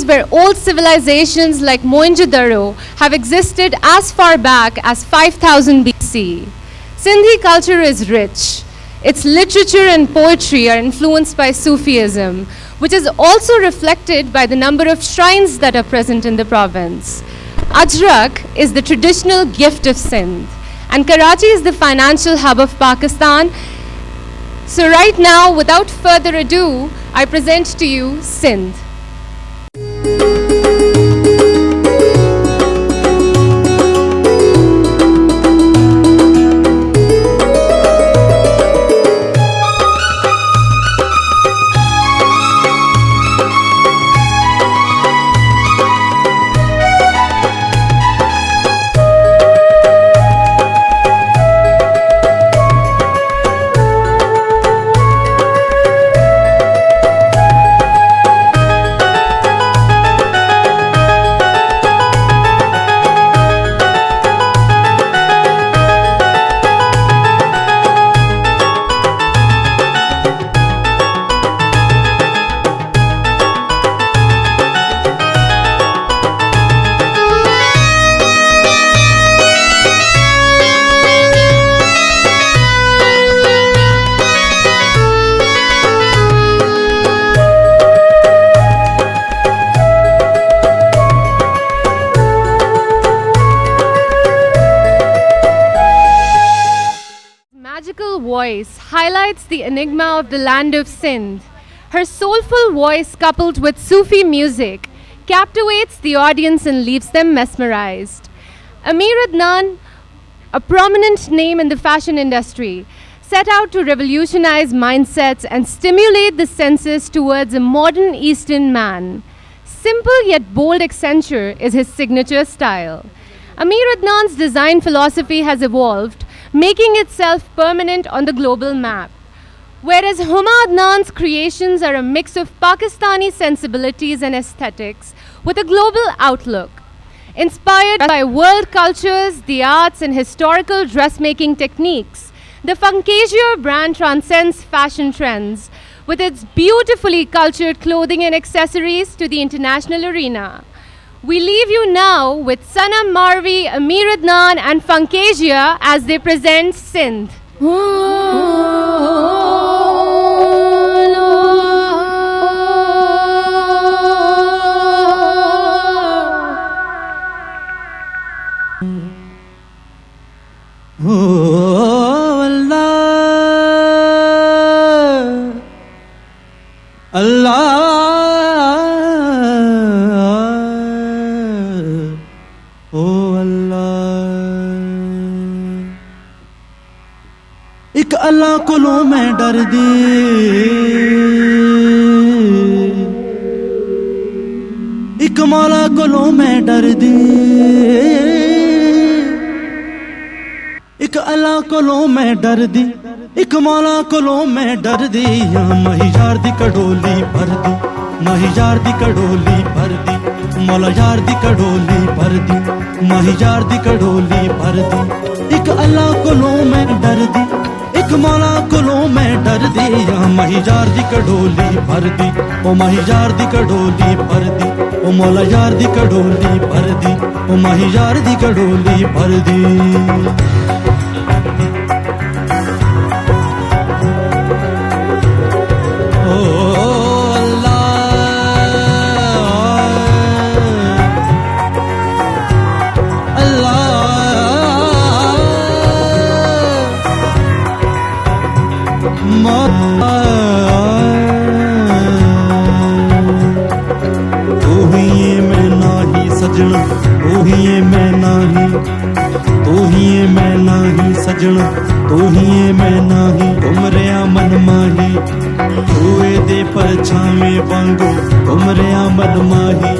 Where old civilizations like Mohenjo-daro have existed as far back as 5000 BC. Sindhi culture is rich. Its literature and poetry are influenced by Sufism, which is also reflected by the number of shrines that are present in the province. Ajrak is the traditional gift of Sindh, and Karachi is the financial hub of Pakistan. So right now, without further ado, I present to you Sindh. Voice highlights the enigma of the land of Sindh. Her soulful voice, coupled with Sufi music, captivates the audience and leaves them mesmerized. Amir Adnan, a prominent name in the fashion industry, set out to revolutionize mindsets and stimulate the senses towards a modern Eastern man. Simple yet bold accenture is his signature style. Amir Adnan's design philosophy has evolved, making itself permanent on the global map. Whereas Huma Adnan's creations are a mix of Pakistani sensibilities and aesthetics with a global outlook. Inspired by world cultures, the arts, and historical dressmaking techniques, the Fantasia brand transcends fashion trends with its beautifully cultured clothing and accessories to the international arena. We leave you now with Sanam Marvi, Amir Adnan, and Fantasia as they present Sindh. एक अल्लाह कोलों मैं डर दी, एक मौला कोलों मैं डर दी, एक अल्लाह कोलों मैं डर दी, एक मौला कोलों मैं डर दी। महिजार दी कड़ोली भर दी, महिजार दी कड़ोली भर दी, मौला यार दी कड़ोली भर दी, महिजार दी कड़ोली भर दी। एक अल्लाह कोलों मैं डर दी, एक मौला कोलों मैं डर दी। महिजार दी कड़ोली भर दी, ओ महिजार दी कड़ोली भर दी, ओ मौला यार दी कड़ोली भर दी, ओ महिजार दी कड़ोली भर दी। तू ही मैं नाही, है मैं नाही सजना, तू ही है मैं नाही, उमरिया मन माही, तूए दे परछावे वांगू उमरिया मन माही।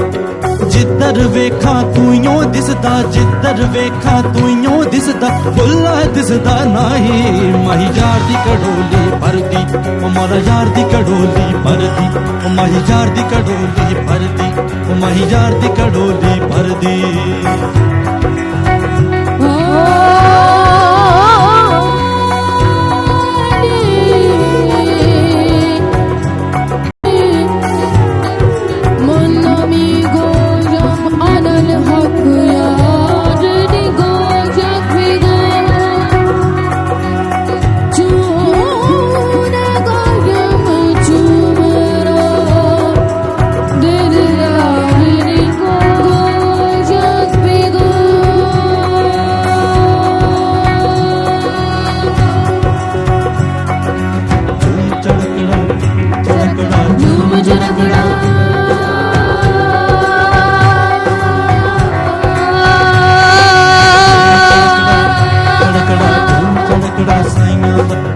जिधर वेखा तू यो दिसदा, जिधर वेखा तू यो दिसदा, बुल्ला दिसदा नाही। माही यार दी कड़ोली भरदी, ओ मोरा यार दी कड़ोली भरदी, ओ माही यार दी कड़ोली भरदी, ओ माही यार दी कड़ोली भरदी।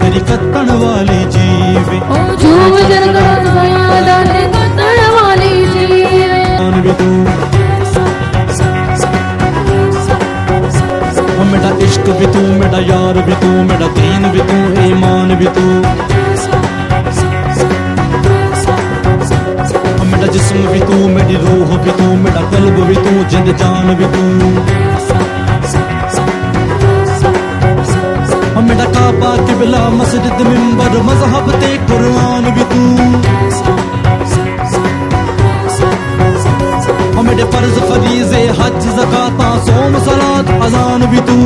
तेरी कत्तण वाली जीवे, झूम जरगड़ा तेरी कत्तण वाली जीवे, भी तू मेरा इश्क भी तू, मेरा यार भी तू, मेरा दीन भी तू, ईमान भी तू, मेरा जिस्म भी तू, मेरी रूह भी तू, मेरा कल्ब भी तू, जिंद जान भी तू, मेरा काबा किबला मस्जिद मिंबर मजहब ते कुरान भी तू, मेरे फर्ज फरीज़े हज ज़काता सोम सलात अज़ान भी तू,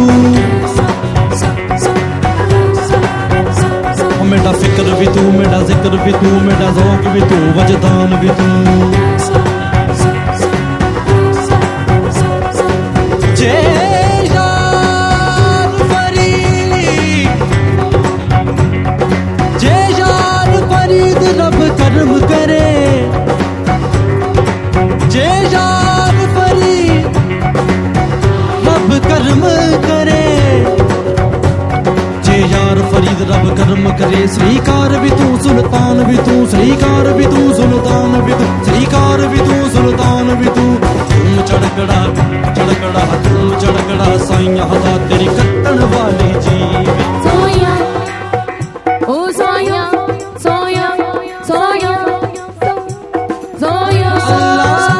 मेरा फिक्र भी तू, मेरा जिक्र भी तू, मेरा ज़ौक़ भी तू, वजदान भी तू। रब करम करे, जे यार फरीद रब करम करे, जे यार फरीद रब करम करे। श्रीकार भी तू सुल्तान भी तू, श्रीकार भी तू सुल्तान भी तू, श्रीकार भी तू सुल्तान भी तू। तुम चढ़कड़ा चढ़कड़ा तुम चढ़कड़ा साइया हदा तेरी कत्तण वाली जीवे, सोया ओ सोया सोया सोया सोया सोया सोया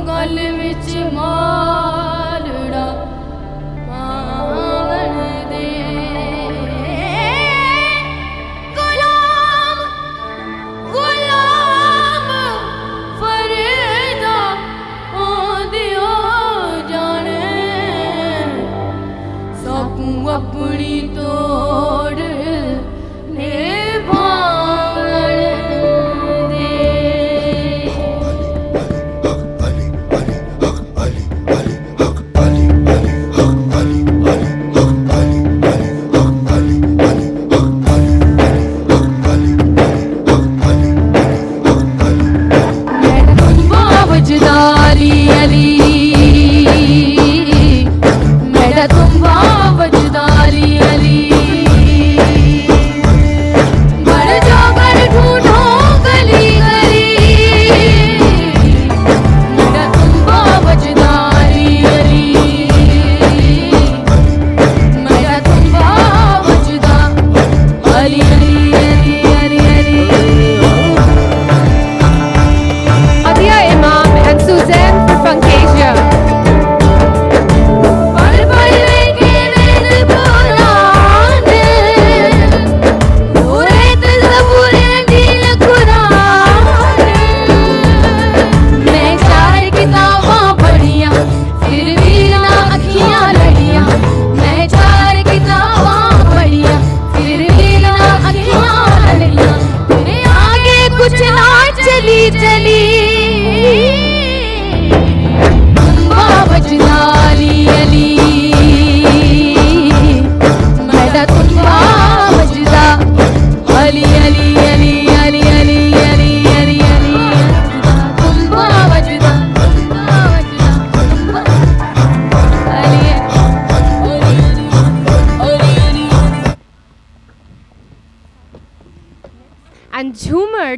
गल विच मालड़ा पावन दे, गुलाम गुलाम फरीदा दियो जाने, सकूं अपनी तोड़ ने पावन दे।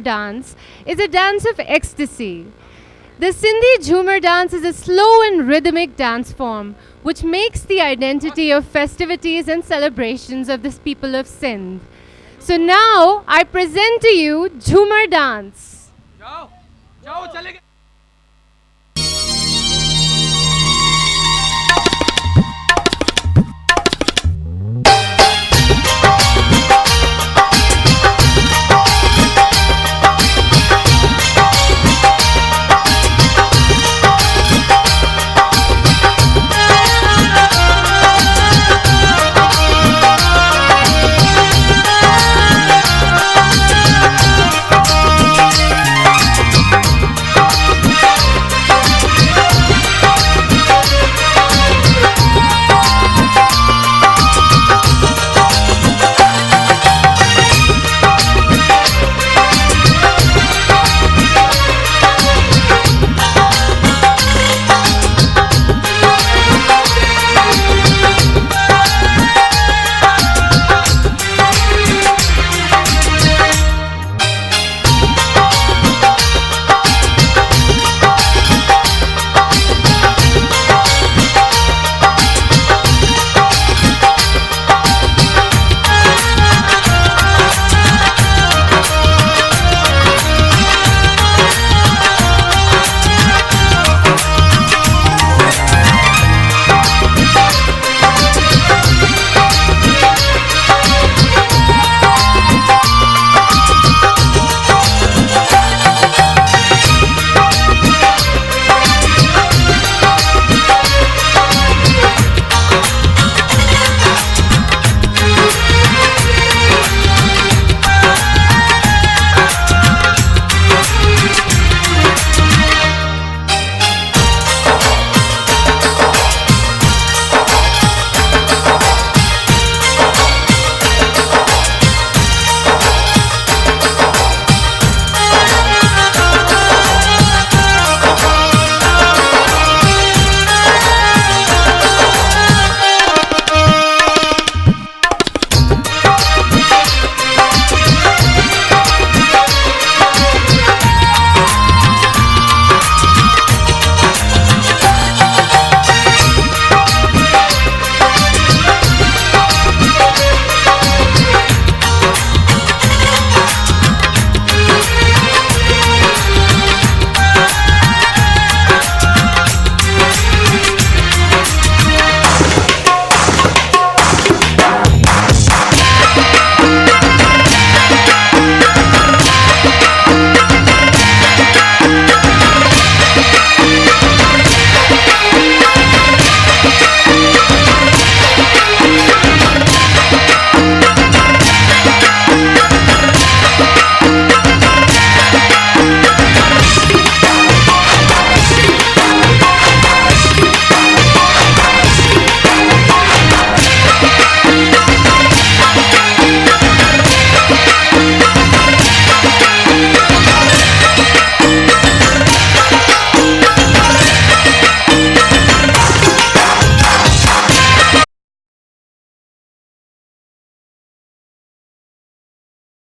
Jhumar dance is a dance of ecstasy. The Sindhi Jhumar dance is a slow and rhythmic dance form which makes the identity of festivities and celebrations of this people of Sindh. So now I present to you Jhumar dance. जाओ जाओ चले गए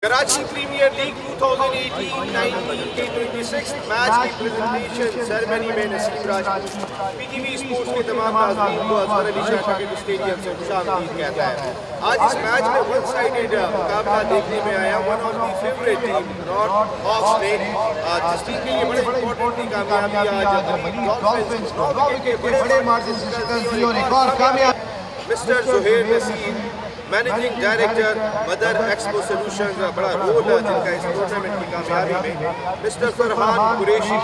Karachi Premier League 2018-19 के 26th match की presentation ceremony में Naseem Rajput PTV sports के तमाम नाज़रीन को अजहर अली शाह क्रिकेट स्टेडियम से खुशामदीद कहता है। आज इस मैच में वन साइडेड मुकाबला देखने में आया। One of the favourite team north hawks ने जिस टीम के लिए बड़े इंपॉर्टेंट थी कामयाबी आज डॉल्फिन्स 9 विकेट के बड़े मार्जिन से दी और एक और कामयाब mister Zuhair Naseer managing director mother expo solutions बड़ा रोल जिनका इस टूर्नामेंट की कामयाबी में। Mister Farhan Qureshi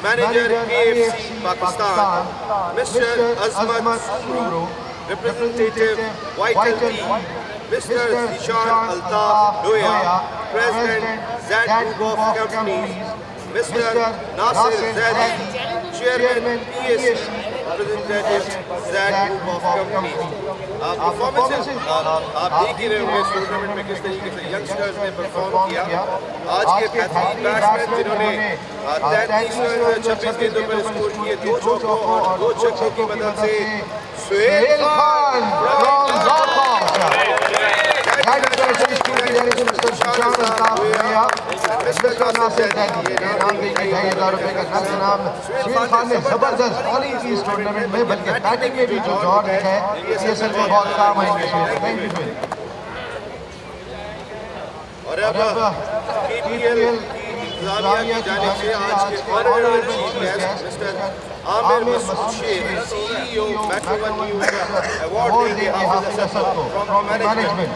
manager KFC Pakistan. Mister Azmat Soomro representative vital tea. Mister Zeeshan Altaf Loya president Z group of companies. Mister Nasir Zaidi chairman PSC representative Z group of companies. Performances आप देख ही रहे होंगे इस टूर्नामेंट में किस तरीके से यंगस्टर्स ने परफॉर्म किया। आज के बेहतरीन बैट्समैन जिन्होंने 33 रन 26 गेंदों पर स्कोर किए, 2 चौकों और 2 छक्कों की मदद से सुहेल खान पेश की जाने से मिस्टर सुशांत अल्ताफ हुआ, मिस्टर नासिर दैदी ने नाम दी 2,500 रुपए का नगद इनाम। सुहेल खान ने जबरदस्त बॉलिंग की इस टूर्नामेंट में, बल्कि बैटिंग में भी जो जौहर दिखा है ये असल में बहुत काम आएंगे। Thank you. और अब KPL इंतजामिया की जानिब से आज के honourable chief guest mister Aamir Masood Sheikh, CEO metro one news का अवार्ड देंगे हाफिज असद को from management.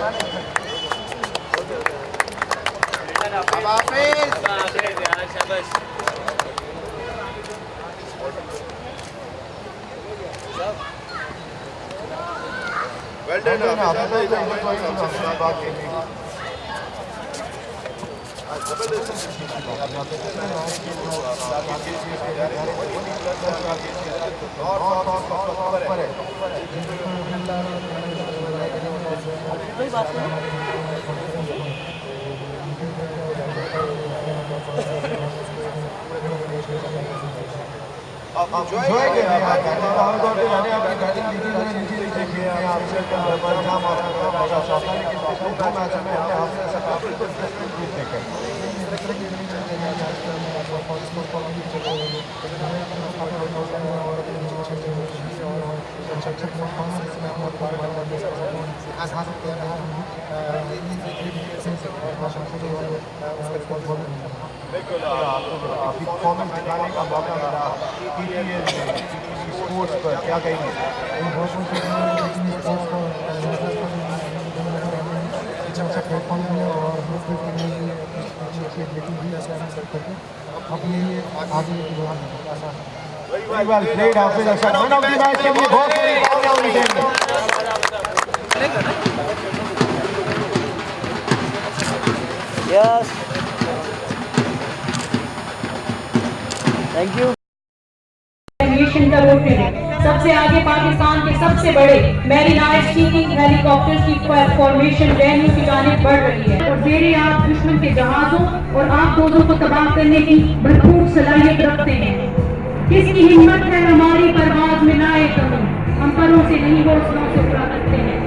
Well done Hafiz. आपकी परफॉर्मेंस दिखाने का मौका मिला स्पोर्ट्स पर, क्या कहेंगे? अच्छा प्लेटफॉर्म है और अपने आगे Very well played, Hafiz Asad. Man of the match के लिए बहुत सारी तालियां होनी चाहिए। Yes. Thank you. एविएशन का रोटेड है। सबसे आगे पाकिस्तान के सबसे बड़े मैरीनाइट स्टीकिंग हेलीकॉप्टर की फॉर्मेशन वेन्यू की जानिब बढ़ रही है और मेरे आप दुश्मन के जहाजों और आगदोजों को तबाह करने की भरपूर सलाहियत रखते हैं। किसकी हिम्मत है हमारी परवाज में लाए कमी, हम परों से नहीं हौसलों से उड़ा सकते हैं।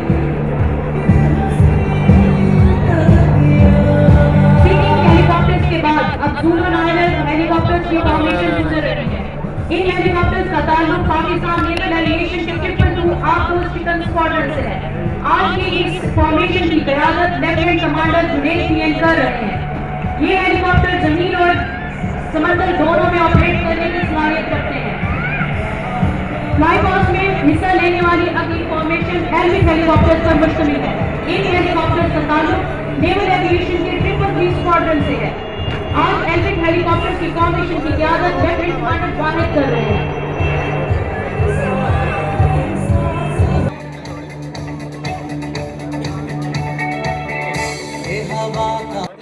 स्टीकिंग हेलीकॉप्टर्स के बाद अब जूलन आइलैंड हेलीकॉप्टर्स की फॉर्मेशन गुजर रही है। इन हेलीकॉप्टर्स का ताल्लुक पाकिस्तान नेवल एविएशन के 222 आर्मफोर्स चिकन स्क्वाड्रन से है। आज की इस फॉर्मेशन की क़यादत लेफ्टिनेंट कमांडर जुनैद पीएन कर रहे हैं। ये हेलीकॉप्टर जमीन और समंदर दोनों में ऑपरेट करने की सलाहियत रखते हैं। फ्लाई पास्ट में हिस्सा लेने वाली अगली फॉर्मेशन हेलविक हेलीकॉप्टर्स पर मुश्तमिल है। इन हेलीकॉप्टर्स का ताल्लुक नेवल एविएशन के 333 स्क्वाड्रन से है। आज हेलविक हेलीकॉप्टर्स की फॉर्मेशन की क़यादत लेफ्टिनेंट कमांडर वाहिद कर रहे हैं।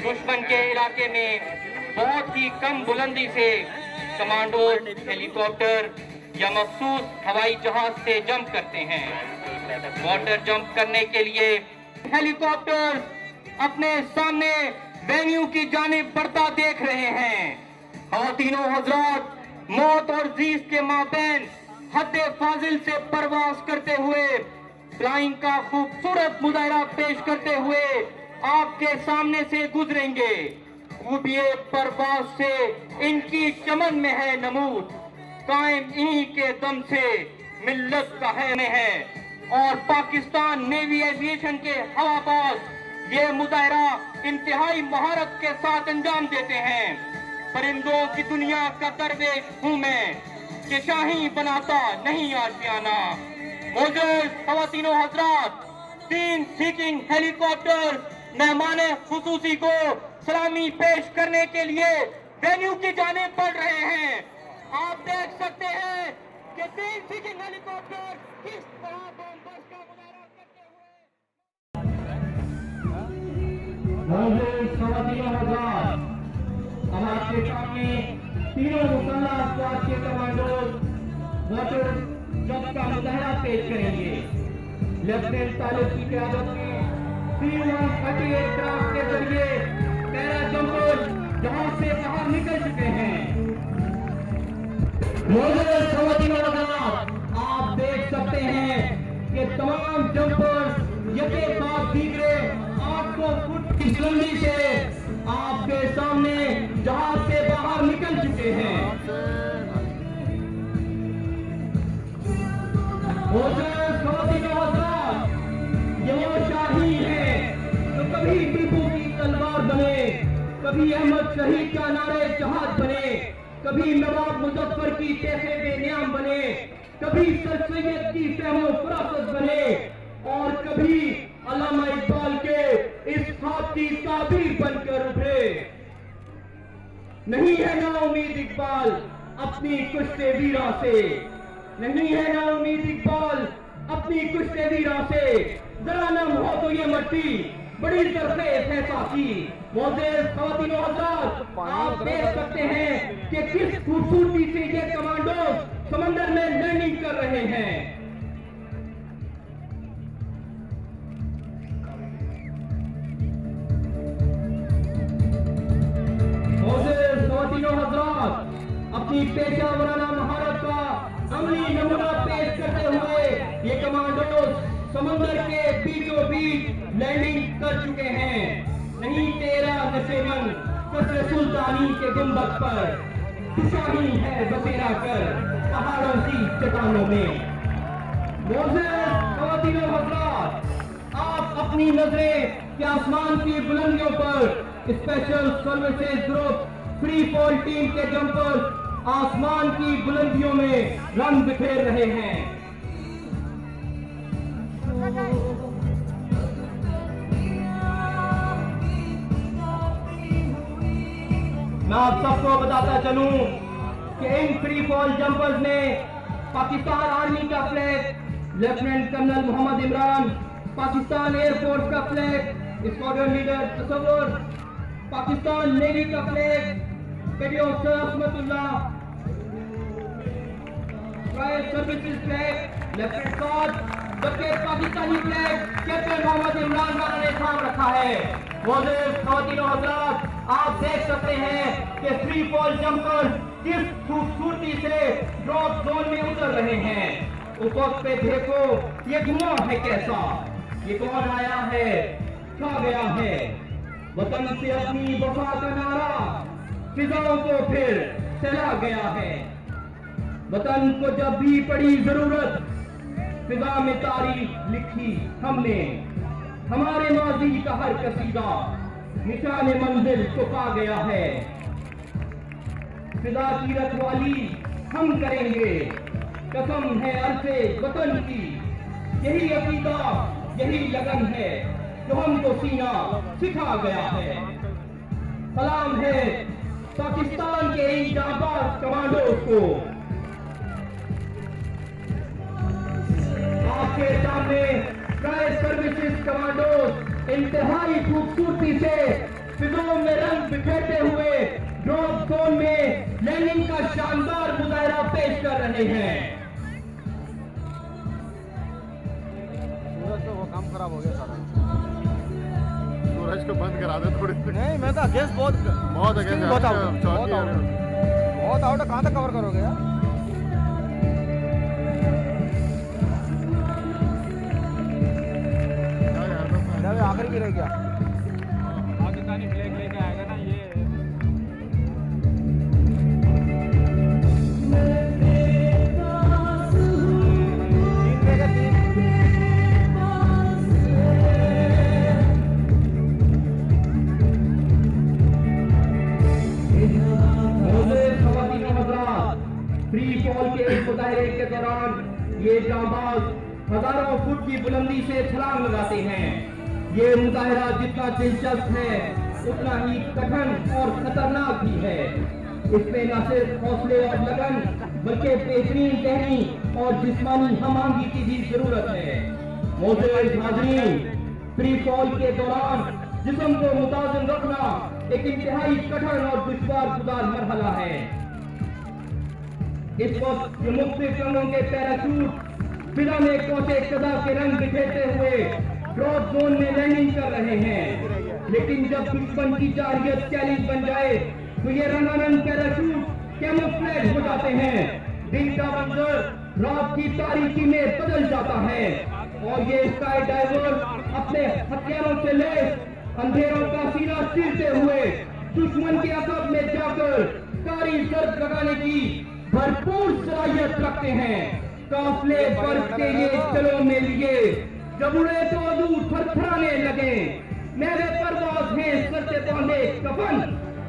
दुश्मन के इलाके में बहुत ही कम बुलंदी से कमांडो हेलीकॉप्टर या मखसूस हवाई जहाज से जंप करते हैं। वाटर जंप करने के लिए हेलीकॉप्टर अपने सामने वेन्यू की जानिब बढ़ता देख रहे हैं। ख़वातीनो हज़रात, मौत और जीत के माबैन हद फाजिल से परवाज करते हुए फ्लाइंग का खूबसूरत मुजाहरा पेश करते हुए आपके सामने से गुजरेंगे। खूबिए परवाज से इनकी चमन में है नमूद, कायम इन्हीं के दम से मिल्लत का है और पाकिस्तान नेवी एविएशन के हवाबाज ये मुजाहरा इंतहाई महारत के साथ अंजाम देते हैं। परिंदों की दुनिया का दरवेश हूँ मैं कि शाही बनाता नहीं आशियाना। मौजूद ख़वातीनो हज़रात, 3 सीकिंग हेलीकॉप्टर मेहमाने खुसूसी को सलामी पेश करने के लिए वेन्यू की जानिब बढ़ रहे हैं। आप देख सकते हैं कि 3 सीकिंग हेलीकॉप्टर किस तरह बॉम्बर्स का मुजाहरा करते हुए। हम आपके सामने तीनों मुसल्लह अफवाज के कमांडो वाटर जंप का मुजाहरा पेश करेंगे। लेफ्टिनेंट तालिब की क़यादत में C-138 क्राफ्ट के जरिए पैरा जंपर जहाज से बाहर निकल चुके हैं। आप देख सकते हैं कि तमाम जंपर्स यके बाद दीगरे 8 700 फुट की बुलंदी से आपके सामने जहाज से बाहर निकल चुके हैं। ये वो शाही है तो कभी टीपू की तलवार बने, कभी अहमद शहीद का नारे जहाज बने, कभी नवाब मुजफ्फर की तहफे बेनियाम बने, कभी सर सैयद की फहमो फरासत बने और कभी अल्लामा इकबाल के इस ख्वाब की ताबीर बनकर उभरे। नहीं है ना उम्मीद इकबाल अपनी कुश्ते वीरा से, नहीं है ना उम्मीद इकबाल अपनी कुश्ते वीरा से। जरा नम हो तो ये मट्टी बड़ी तरफेज है साथी। मोअज़्ज़िज़ ख़वातीन और हज़रात, आप देख सकते हैं कि किस खूबसूरती से ये कमांडो समंदर में लैंडिंग कर रहे हैं। मोअज़्ज़िज़ ख़वातीन और हज़रात, अपनी पेशा वराना महारत का अमली नमूना पेश करते हुए ये कमांडो समंदर के बीचों बीच लैंडिंग कर चुके हैं। नहीं तेरा नशेमन कसर सुल्तानी के गुंबद पर, शाही है बसेरा कर पहाड़ों की चट्टानों में। मोअज़्ज़िज़ ख़वातीन और हज़रात, आप अपनी नजरें के आसमान की बुलंदियों पर special services group free fall team के जंपर आसमान की बुलंदियों में रंग बिखेर रहे हैं। मैं आप सबको बताता चलूं कि इन फ्री फॉल जंपर्स ने पाकिस्तान आर्मी का flag lieutenant colonel Mohammad Imran, Pakistan air force का flag squadron leader Tasawwur, Pakistan navy का flag petty officer Asmatullah, fire services flag lieutenant Saad, जबकि पाकिस्तानी फ्लैग कैप्टन मोहम्मद इमरान वाला ने थाम रखा है। मोअज़्ज़िज़ ख़वातीन और हज़रात, आप देख सकते हैं कि फ्री फॉल जंपर किस खूबसूरती से ड्रॉप जोन में उतर रहे हैं। उस वक्त पे देखो ये धुआं है कैसा, ये कौन आया है, छा गया है। वतन से अपनी वफा का नारा फिजाओं को फिर चला गया है। वतन को जब भी पड़ी जरूरत फिजा में तारीख लिखी हमने, हमारे माजी का हर कसीदा निशाने मंजिल को पा गया है। फिजा की रखवाली हम करेंगे, कसम है अरसे वतन की, यही अकीदा यही लगन है जो हमको सीना सिखा गया है। सलाम है पाकिस्तान के इन जाबाज कमांडोज को। आपके सामने फायर सर्विसेज कमांडोज इंतहाई खूबसूरती से फिजाओं में रंग बिखेरते हुए ड्रॉप जोन में लैंडिंग का शानदार मुजाहरा पेश कर रहे हैं। सूरज का वो काम खराब हो गया सारा। सूरज को बंद करा दे थोड़ी। नहीं मैं तो अगेंस्ट बहुत अगेंस्ट बहुत आउट है। कहाँ तक कवर करोगे यार? आखिर की रह गया पाकिस्तानी फ्लैग लेके आएगा ना ये। फ्री फॉल के इस मुजाहरे के दौरान ये जांबाज हजारों फुट की बुलंदी से छलांग लगाते हैं। ये मुजाहरा जितना दिलचस्प है उतना ही कठिन और खतरनाक भी है। इसमें न सिर्फ हौसले और लगन बल्कि बेहतरीन जहनी और जिस्मानी हमआहंगी की भी जरूरत है। मोअज़्ज़िज़ हाज़रीन, फ्री फॉल के दौरान जिस्म को मुताज़िन रखना एक इंतहाई कठिन और दुश्वार गुज़ार मरहला है। इस वक्त ये मुख्तलिफ रंगों के पैराशूट फिजा में कौशे कदा के रंग बिखेरते हुए ड्रॉप जोन में लैंडिंग कर रहे हैं। लेकिन जब दुश्मन की जारहियत चैलेंज बन जाए तो ये रंगारंग पैराशूट कैमोफ्लेज हो जाते हैं। दिन का मंजर रात की तारीकी में बदल जाता है और ये स्काई डाइवर अपने हथियारों से लैस अंधेरों का सीना चीरते हुए दुश्मन के अकब में जाकर कारी जर्ब लगाने की भरपूर सलाहियत रखते हैं। काफिले बर्फ के ये जलों में लिए जब उड़े तो अदू थरथराने लगे। मेरे परवाज हैं सर से बांधे कफन,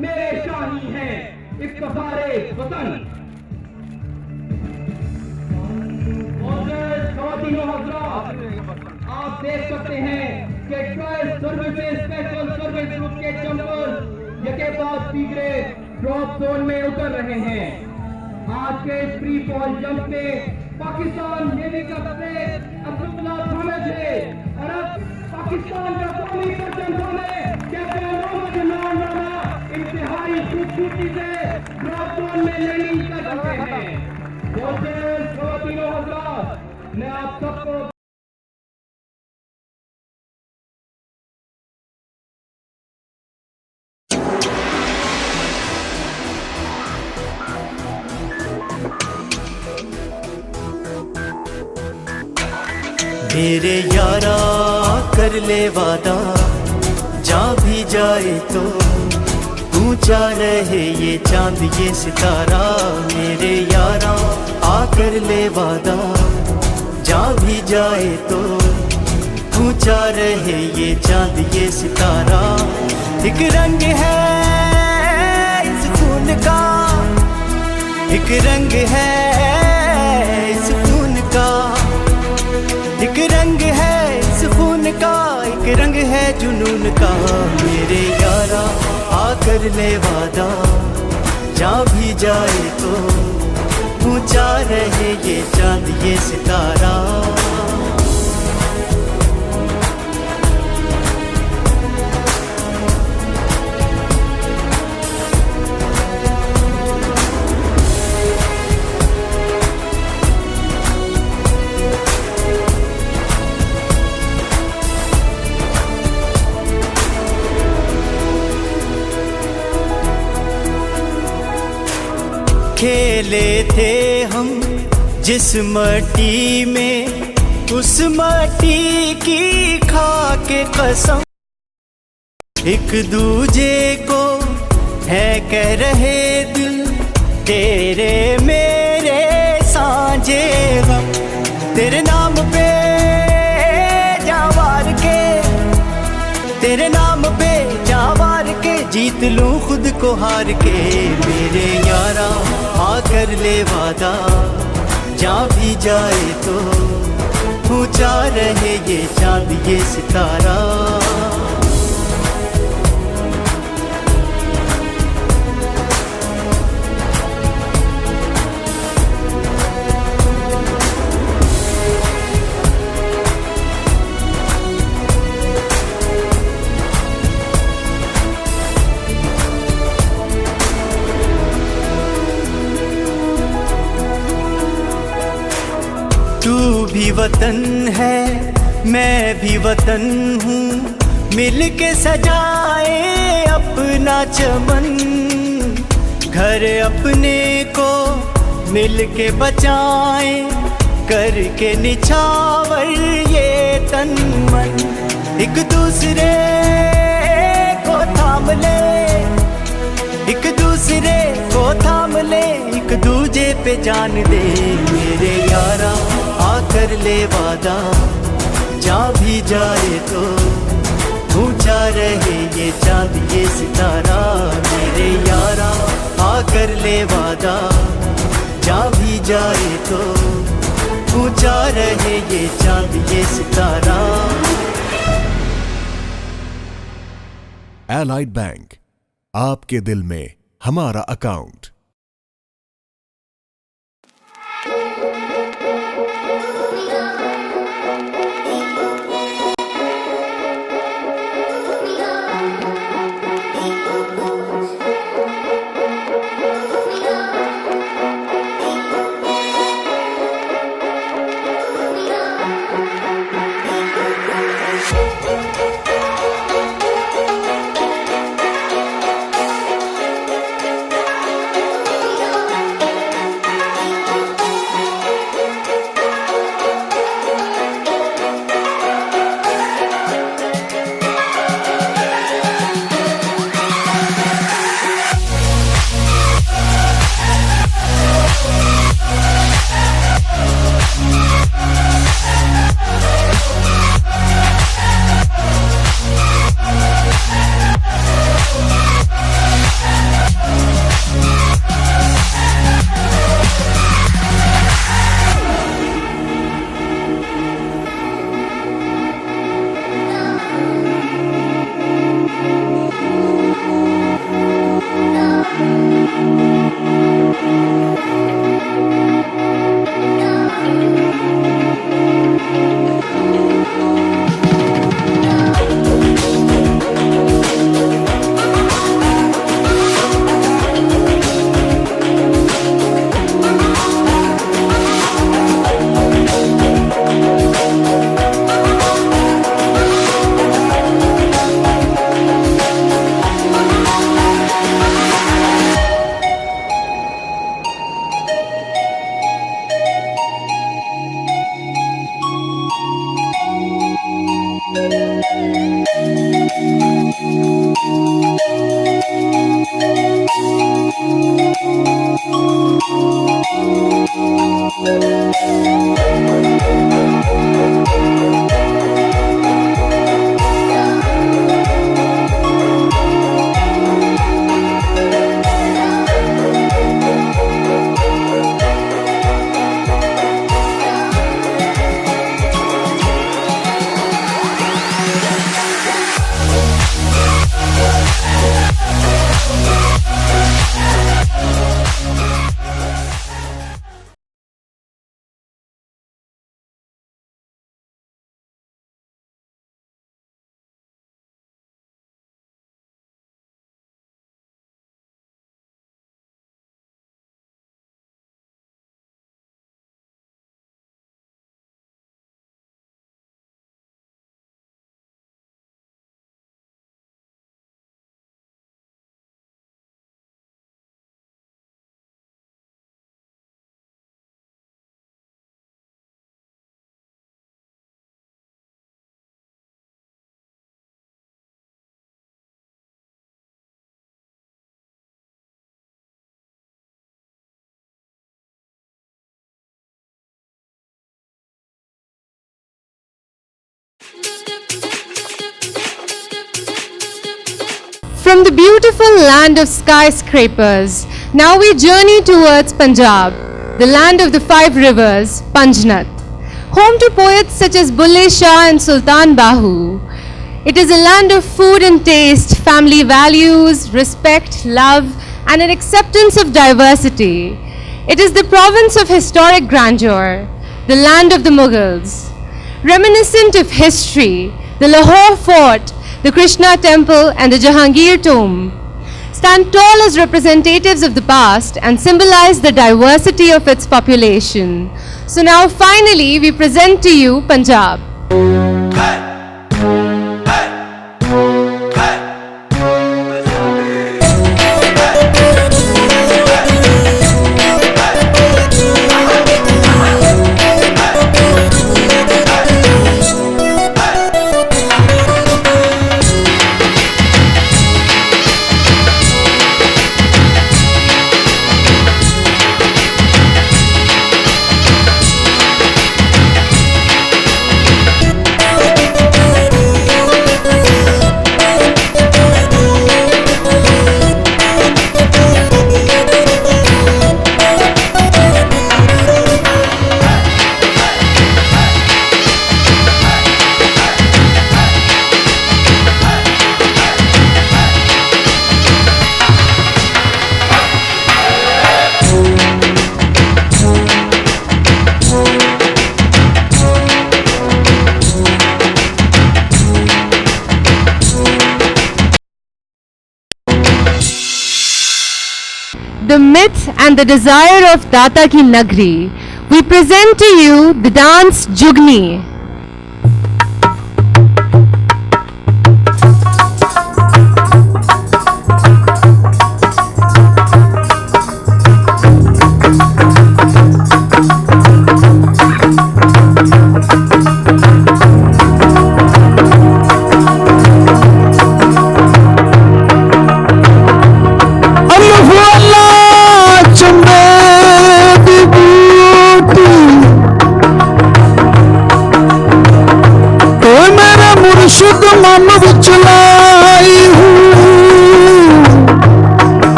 मेरे शाही हैं इफ्तिखारे वतन। ख़वातीनो हज़रात, आप देख सकते हैं कि trial services special service group के जंपर्स यके बाद तीसरे ड्रॉप जोन में उतर रहे हैं। आज के फ्री फॉल जंप में पाकिस्तान नेवी का फ्लैग अब्दुल्ला थामे थे और अब पाकिस्तान का कौमी परचम थामे कैप्टन मोहम्मद इमरान राणा इंतहाई खूबसूरती से ड्रॉप जोन में लैंडिंग कर रहे हैं। ख़वातीनो हज़रात, मैं आप सबको मेरे यारा कर ले वादा, जा भी जाए तो ऊंचा रहे ये चांद ये सितारा। मेरे यारा आकर ले वादा, जा भी जाए तो ऊंचा रहे ये चांद ये सितारा। एक रंग है इस खून का, एक रंग है इस खून का, एक रंग है इस खून का, एक रंग है जुनून का। मेरे यारा आकर ले वादा, जा भी जाए तो ऊंचा रहे ये चांद ये सितारा। खेले थे हम जिस मट्टी में, उस मट्टी की खा के कसम, एक दूजे को है कह रहे दिल तेरे मेरे सांझे गम। तेरे नाम पे जावार के, तेरे नाम पे जावार के जीत लूं खुद को हार के। मेरे यारा आकर ले वादा, जा भी जाए तो ऊंचा रहे ये चांद ये सितारा। तू भी वतन है मैं भी वतन हूँ, मिल के सजाए अपना चमन। घर अपने को मिल के बचाए, करके निछावर ये तन मन। एक दूसरे को थाम ले, एक दूसरे को थाम ले, एक दूजे पे जान दे। मेरे यारा आकर ले वादा, जा भी जाए तो ऊंचा रहे ये चांद ये सितारा। मेरे यारा आकर ले वादा, जा भी जाए तो ऊंचा रहे ये चांद ये सितारा। एलाइड बैंक, आपके दिल में हमारा account. From the beautiful land of skyscrapers, now we journey towards Punjab, the land of the five rivers, Panjnath, home to poets such as Bulle Shah and Sultan Bahu. It is a land of food and taste, family values, respect, love, and an acceptance of diversity. It is the province of historic grandeur, the land of the Mughals. Reminiscent of history, the Lahore Fort, the Krishna Temple, and the Jahangir Tomb stand tall as representatives of the past and symbolize the diversity of its population. So now finally we present to you Punjab. The myth and the desire of Data Ki Nagri, we present to you the dance Jugni.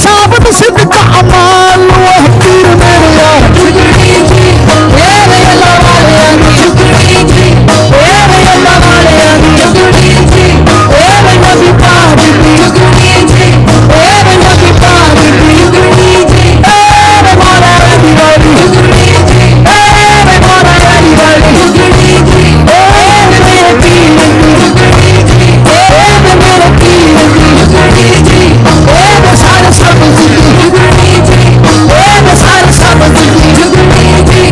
साबत सिद्ध अमाल वह पीर मेरे यार जुगड़ी जी मेरे अल्लाह वाले जुगड़ी जी मेरे अल्लाह वाले जुगड़ी जी मेरे नबी पाक की जुगड़ी जी मेरे नबी पाक की जुगड़ी जी मेरे मौला अली वाली जुगड़ी जी मेरे मौला अली वाली जुगड़ी जी मेरे पीर की जुगड़ी जी मेरे पीर की जुगड़ी जी मेरे सारे सब की जुगड़ी जी मेरे सारे सब की जुगड़ी जी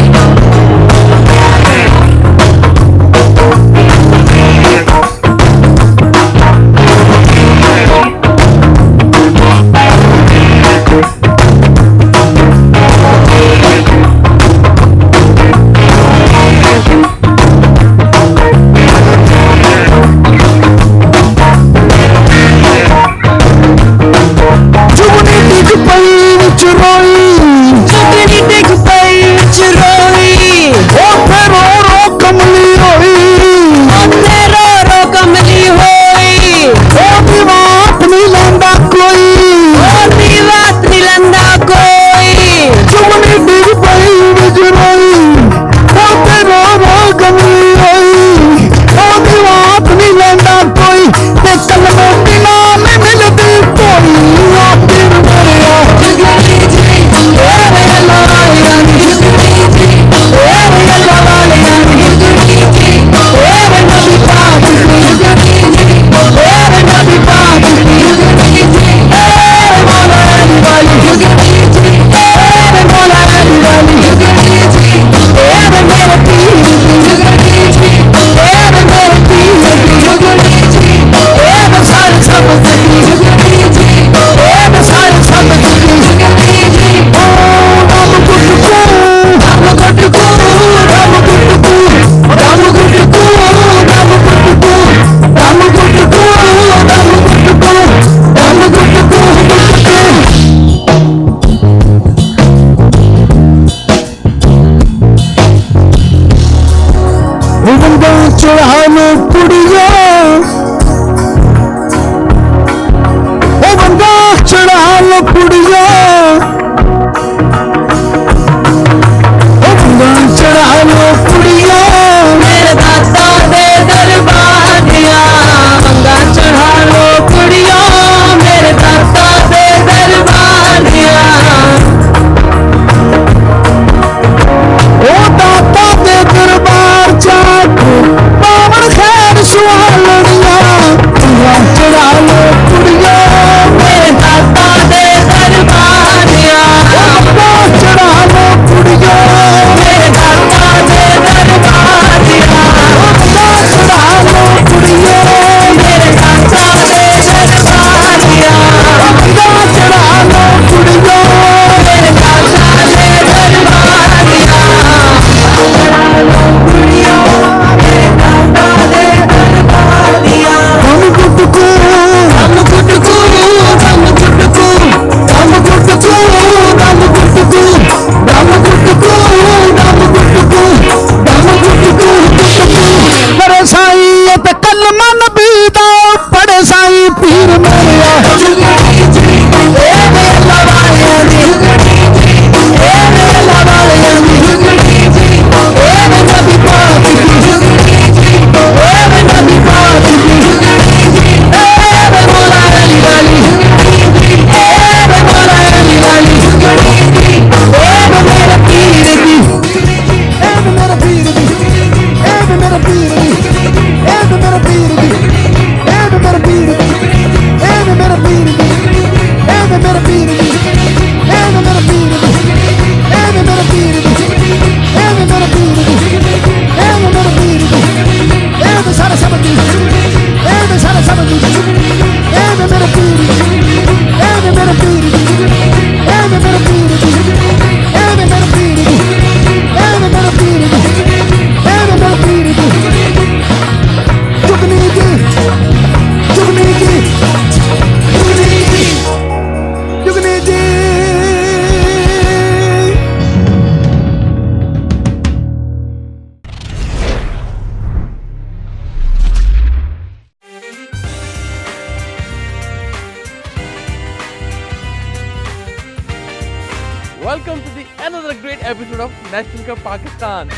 Welcome to the another great episode of National Cup Pakistan.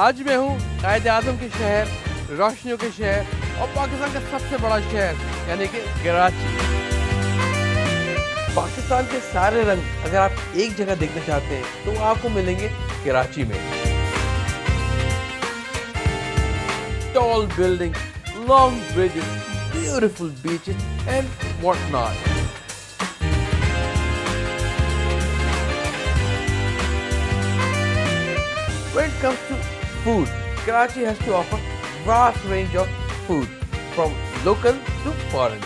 आज मैं हूँ कायद आज़म के शहर, रोशनियों के शहर और पाकिस्तान का सबसे बड़ा शहर यानी कि कराची। पाकिस्तान के सारे रंग अगर आप एक जगह देखना चाहते हैं तो वो आपको मिलेंगे कराची में। Tall buildings, long bridges, beautiful beaches and whatnot. When it comes to food, Karachi has to offer vast range of food from local to foreign.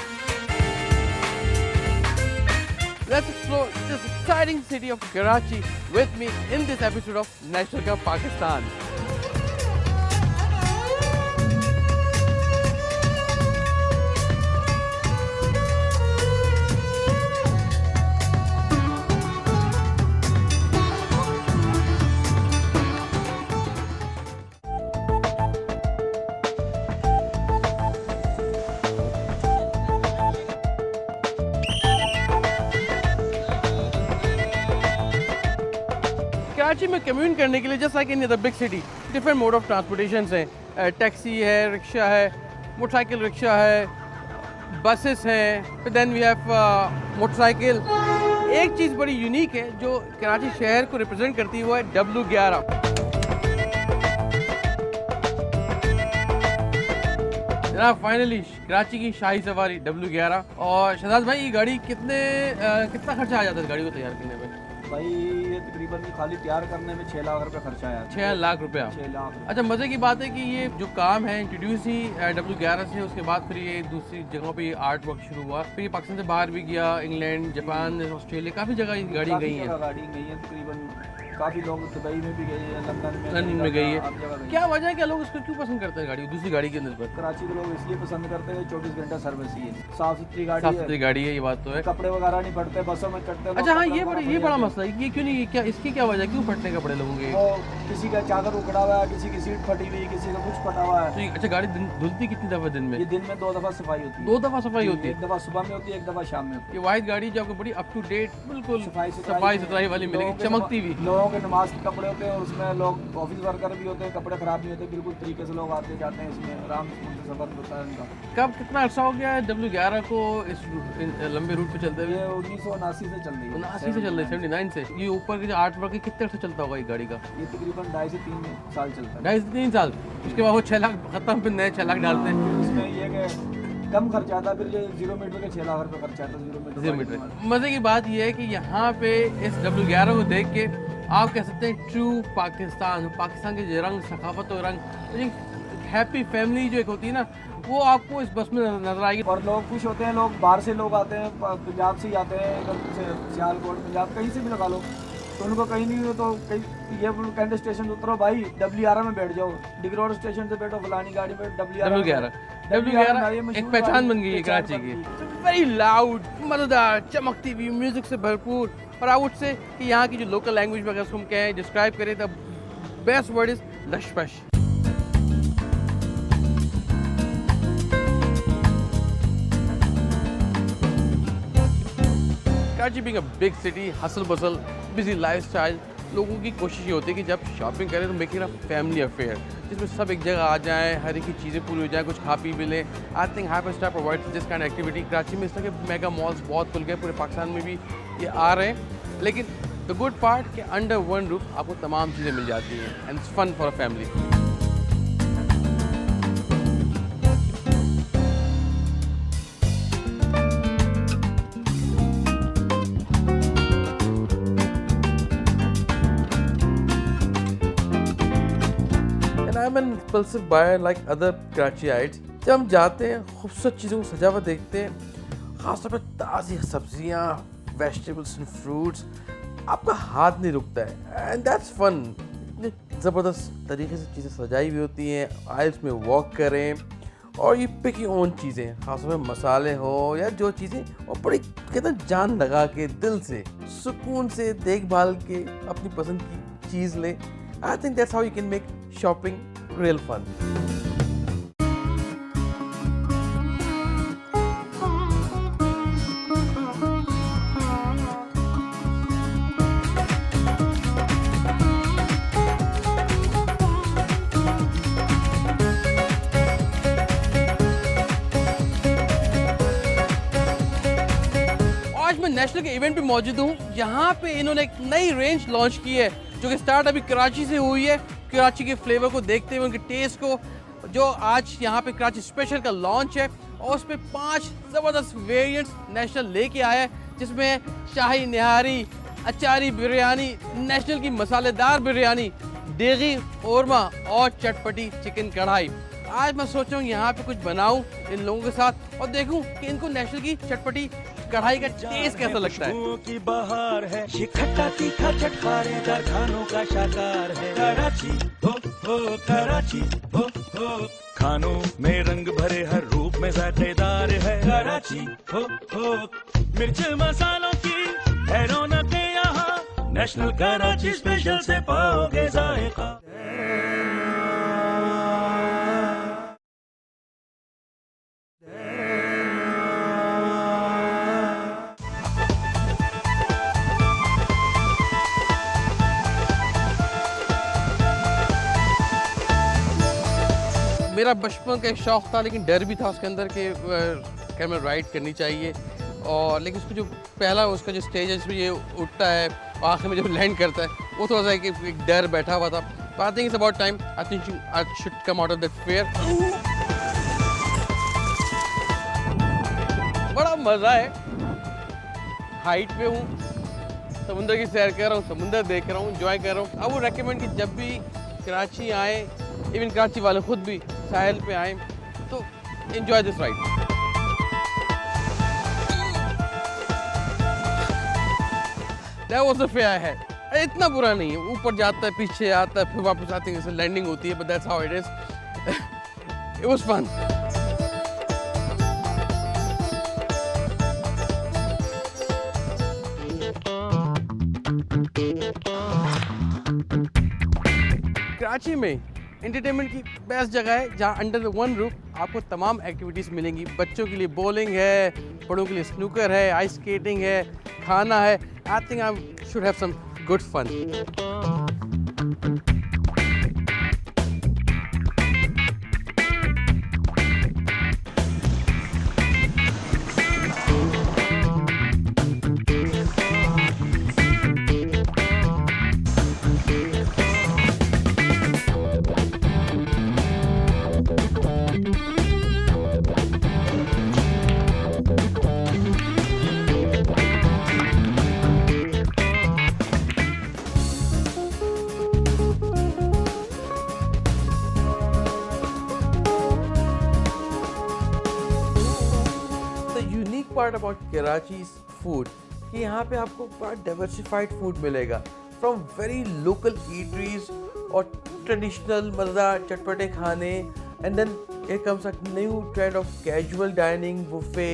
Let's explore this exciting city of Karachi with me in this episode of National Cup Pakistan. Karachi में commute करने के लिए just like in other big city different mode of transportation हैं। Taxi है, rickshaw है, motorcycle rickshaw है, buses हैं, फिर देन वी हैव मोटरसाइकिल। एक चीज़ बड़ी यूनिक है जो कराची शहर को रिप्रेजेंट करती है वो है W11। जनाब फाइनली कराची की शाही सवारी W11। और शहजाद भाई ये गाड़ी कितना खर्चा आ जाता है इस गाड़ी को तैयार करने में? भाई ये तकरीबन खाली तैयार करने में 6 लाख रुपए खर्चा आया। 6 लाख रुपया? 6 लाख। अच्छा, मज़े की बात है कि ये जो काम है इंट्रोड्यूस ही W11 से, उसके बाद फिर ये दूसरी जगहों पे आर्ट वर्क शुरू हुआ, फिर ये पाकिस्तान से बाहर भी गया, इंग्लैंड, जापान, ऑस्ट्रेलिया, काफ़ी जगह ये गाड़ी गई है। तकरीबन काफ़ी लोग दुबई में भी गए हैं, लंदन में गई है। क्या वजह है, क्या लोग इसको क्यों पसंद करते हैं गाड़ी, दूसरी गाड़ी के अंदर? कराची के लोग इसलिए पसंद करते हैं 24 घंटा सर्विस ही है, साफ सुथरी गाड़ी है, ये बात तो है। कपड़े वगैरह नहीं फटते, बसों में चढ़ते। अच्छा हाँ, ये बड़ा मसला है, ये क्यों नहीं, क्या इसकी क्या वजह, क्यों फटने कपड़े लोगों के? किसी का चादर उखड़ा हुआ है, किसी की सीट फटी हुई, किसी का कुछ फटा हुआ है। अच्छा, गाड़ी धुलती कितनी दफ़ा दिन में? ये दिन में 2 दफ़ा सफाई होती है। 2 दफ़ा सफाई होती है? 1 दफ़ा सुबह में होती है, 1 दफ़ा शाम में होती है। ये वाइट गाड़ी जो आपको बड़ी अप टू डेट बिल्कुल सफाई सुथराई वाली मिलेगी, चमकती हुई। लोगों के नमाज के कपड़े होते हैं और उसमें लोग ऑफिस वर्कर भी होते हैं, कपड़े खराब नहीं होते, बिल्कुल तरीके से लोग आते जाते हैं, इसमें आराम से सफर होता है इनका। कब कितना अर्सा हो गया है W11 को इस लंबे रूट पे चलते हुए? 1979 से चल रही है। 79 से चल रही है, 79 से। ये ऊपर के जो आर्ट वर्क है कितने अर्सा चलता होगा ये गाड़ी का? ये तकरीबन 2.5 से 3 साल चलता है। 2.5 से 3 साल, उसके बाद वो 6 लाख खत्म, फिर नए 6 लाख डालते हैं। इसमें ये कि कम खर्चा आता है, फिर 0 मीटर के 6 लाख रुपये खर्चा आता है। 0 मीटर। मज़े की बात यह है कि यहाँ पे इस W11 को देख के आप कह सकते हैं ट्रू पाकिस्तान के जो रंग, सकाफत और रंग, हैप्पी फैमिली जो एक होती है ना, वो आपको इस बस में नजर आएगी। और लोग खुश होते हैं, लोग बाहर से लोग आते हैं, पंजाब से ही आते हैं, इधर से सियालकोट, पंजाब कहीं से भी लगा लो, तो उनको कहीं नहीं हो तो कहीं ये कैंट स्टेशन उतरो भाई, W11 में बैठ जाओ, डिग रोड स्टेशन से बैठो, फलानी गाड़ी में W11 एक पहचान बन गई है कराची की। वेरी लाउड, मज़ेदार, चमकती हुई म्यूजिक से भरपूर। और आई वुड से कि यहाँ की जो लोकल लैंग्वेज में अगर हम कहें, डिस्क्राइब करें, द बेस्ट वर्ड इज लशपश। Karachi being a big city, hustle bustle, busy lifestyle, लोगों की कोशिश ये होती है कि जब शॉपिंग करें तो make it a family affair, जिसमें सब एक जगह आ जाएं, हर एक की चीज़ें पूरी हो जाएं, कुछ खा पी भी लें। I think Hyperstar provides this kind activity. Karachi में इस तरह के मेगा मॉल्स बहुत खुल गए, पूरे पाकिस्तान में भी ये आ रहे हैं। लेकिन द गुड पार्ट कि अंडर वन रूफ आपको तमाम चीज़ें मिल जाती हैं and it's fun for a family. I'm an impulsive buyer like other Karachiites। जब हम जाते हैं, खूबसूरत चीज़ों को सजावट देखते हैं, ख़ासतौर पर ताज़ी सब्जियाँ, वेजिटेबल्स एंड फ्रूट्स, आपका हाथ नहीं रुकता है एंड दैट्स फन। इतने ज़बरदस्त तरीके से चीज़ें सजाई हुई होती हैं, आइल्स में वॉक करें और ये पिक योर ओन चीज़ें, ख़ासतौर पर मसाले हो या जो चीज़ें, और बड़ी कहते हैं जान लगा के, दिल से, सुकून से देखभाल के अपनी पसंद की चीज़ लें। I think that's how you can make shopping real fun। आज मैं नेशनल के इवेंट पे मौजूद हूँ। यहाँ पे इन्होंने एक नई रेंज लॉन्च की है जो कि स्टार्ट अभी कराची से हुई है। कराची के फ्लेवर को देखते हुए, उनके टेस्ट को, जो आज यहाँ पे कराची स्पेशल का लॉन्च है और उस पर 5 ज़बरदस्त वेरिएंट्स नेशनल लेके आया है, जिसमें शाही निहारी, अचारी बिरयानी, नेशनल की मसालेदार बिरयानी, देगी औरमा और चटपटी चिकन कढ़ाई। आज मैं सोच रहा हूँ यहाँ पे कुछ बनाऊँ इन लोगों के साथ और देखूँ कि इनको नेशनल की चटपटी कढ़ाई का टेस्ट कैसा लगता है। की बहार है, ये खट्टा तीखा चटखारेदार खानों का शाकार है। कराची हो कराची हो खानों में रंग भरे हर रूप में जायकेदार है। कराची हो मिर्च मसालों की है रौनक यहाँ, नेशनल कराची स्पेशल से पाओगे जायका। मेरा बचपन का एक शौक़ था, लेकिन डर भी था उसके अंदर कि कैमरा राइड करनी चाहिए। और लेकिन उसको जो पहला उसका जो स्टेज है जिसमें ये उठता है और आखिर में जब लैंड करता है, वो थोड़ा सा एक डर बैठा हुआ था। तो आई think it's about time, I think I should come out of that fear. बड़ा मज़ा है, हाइट पे हूँ, समुंदर की सैर कर रहा हूँ, समुंदर देख रहा हूँ, एंजॉय कर रहा हूँ। अब वो रेकमेंड कि जब भी कराची आए, इवन कराची वाले खुद भी साहिल पे आए, तो enjoy this ride. That was the fear I had. इतना बुरा नहीं है, ऊपर जाता है, पीछे आता है, फिर वापस आते हैं, जैसे लैंडिंग होती है, but that's how it is. It was fun. Karachi में एंटरटेनमेंट की बेस्ट जगह है जहाँ अंडर द वन रूफ आपको तमाम एक्टिविटीज़ मिलेंगी। बच्चों के लिए बॉलिंग है, बड़ों के लिए स्नूकर है, आइस स्केटिंग है, खाना है। I think I should have some good fun. Part about Karachi's food कि यहाँ पे आपको बड़ा डाइवर्सिफाइड फूड मिलेगा, फ्रॉम वेरी लोकल ईटरीज और ट्रेडिशनल मज़ेदार चटपटे खाने, and then it comes a new trend of casual dining, buffet,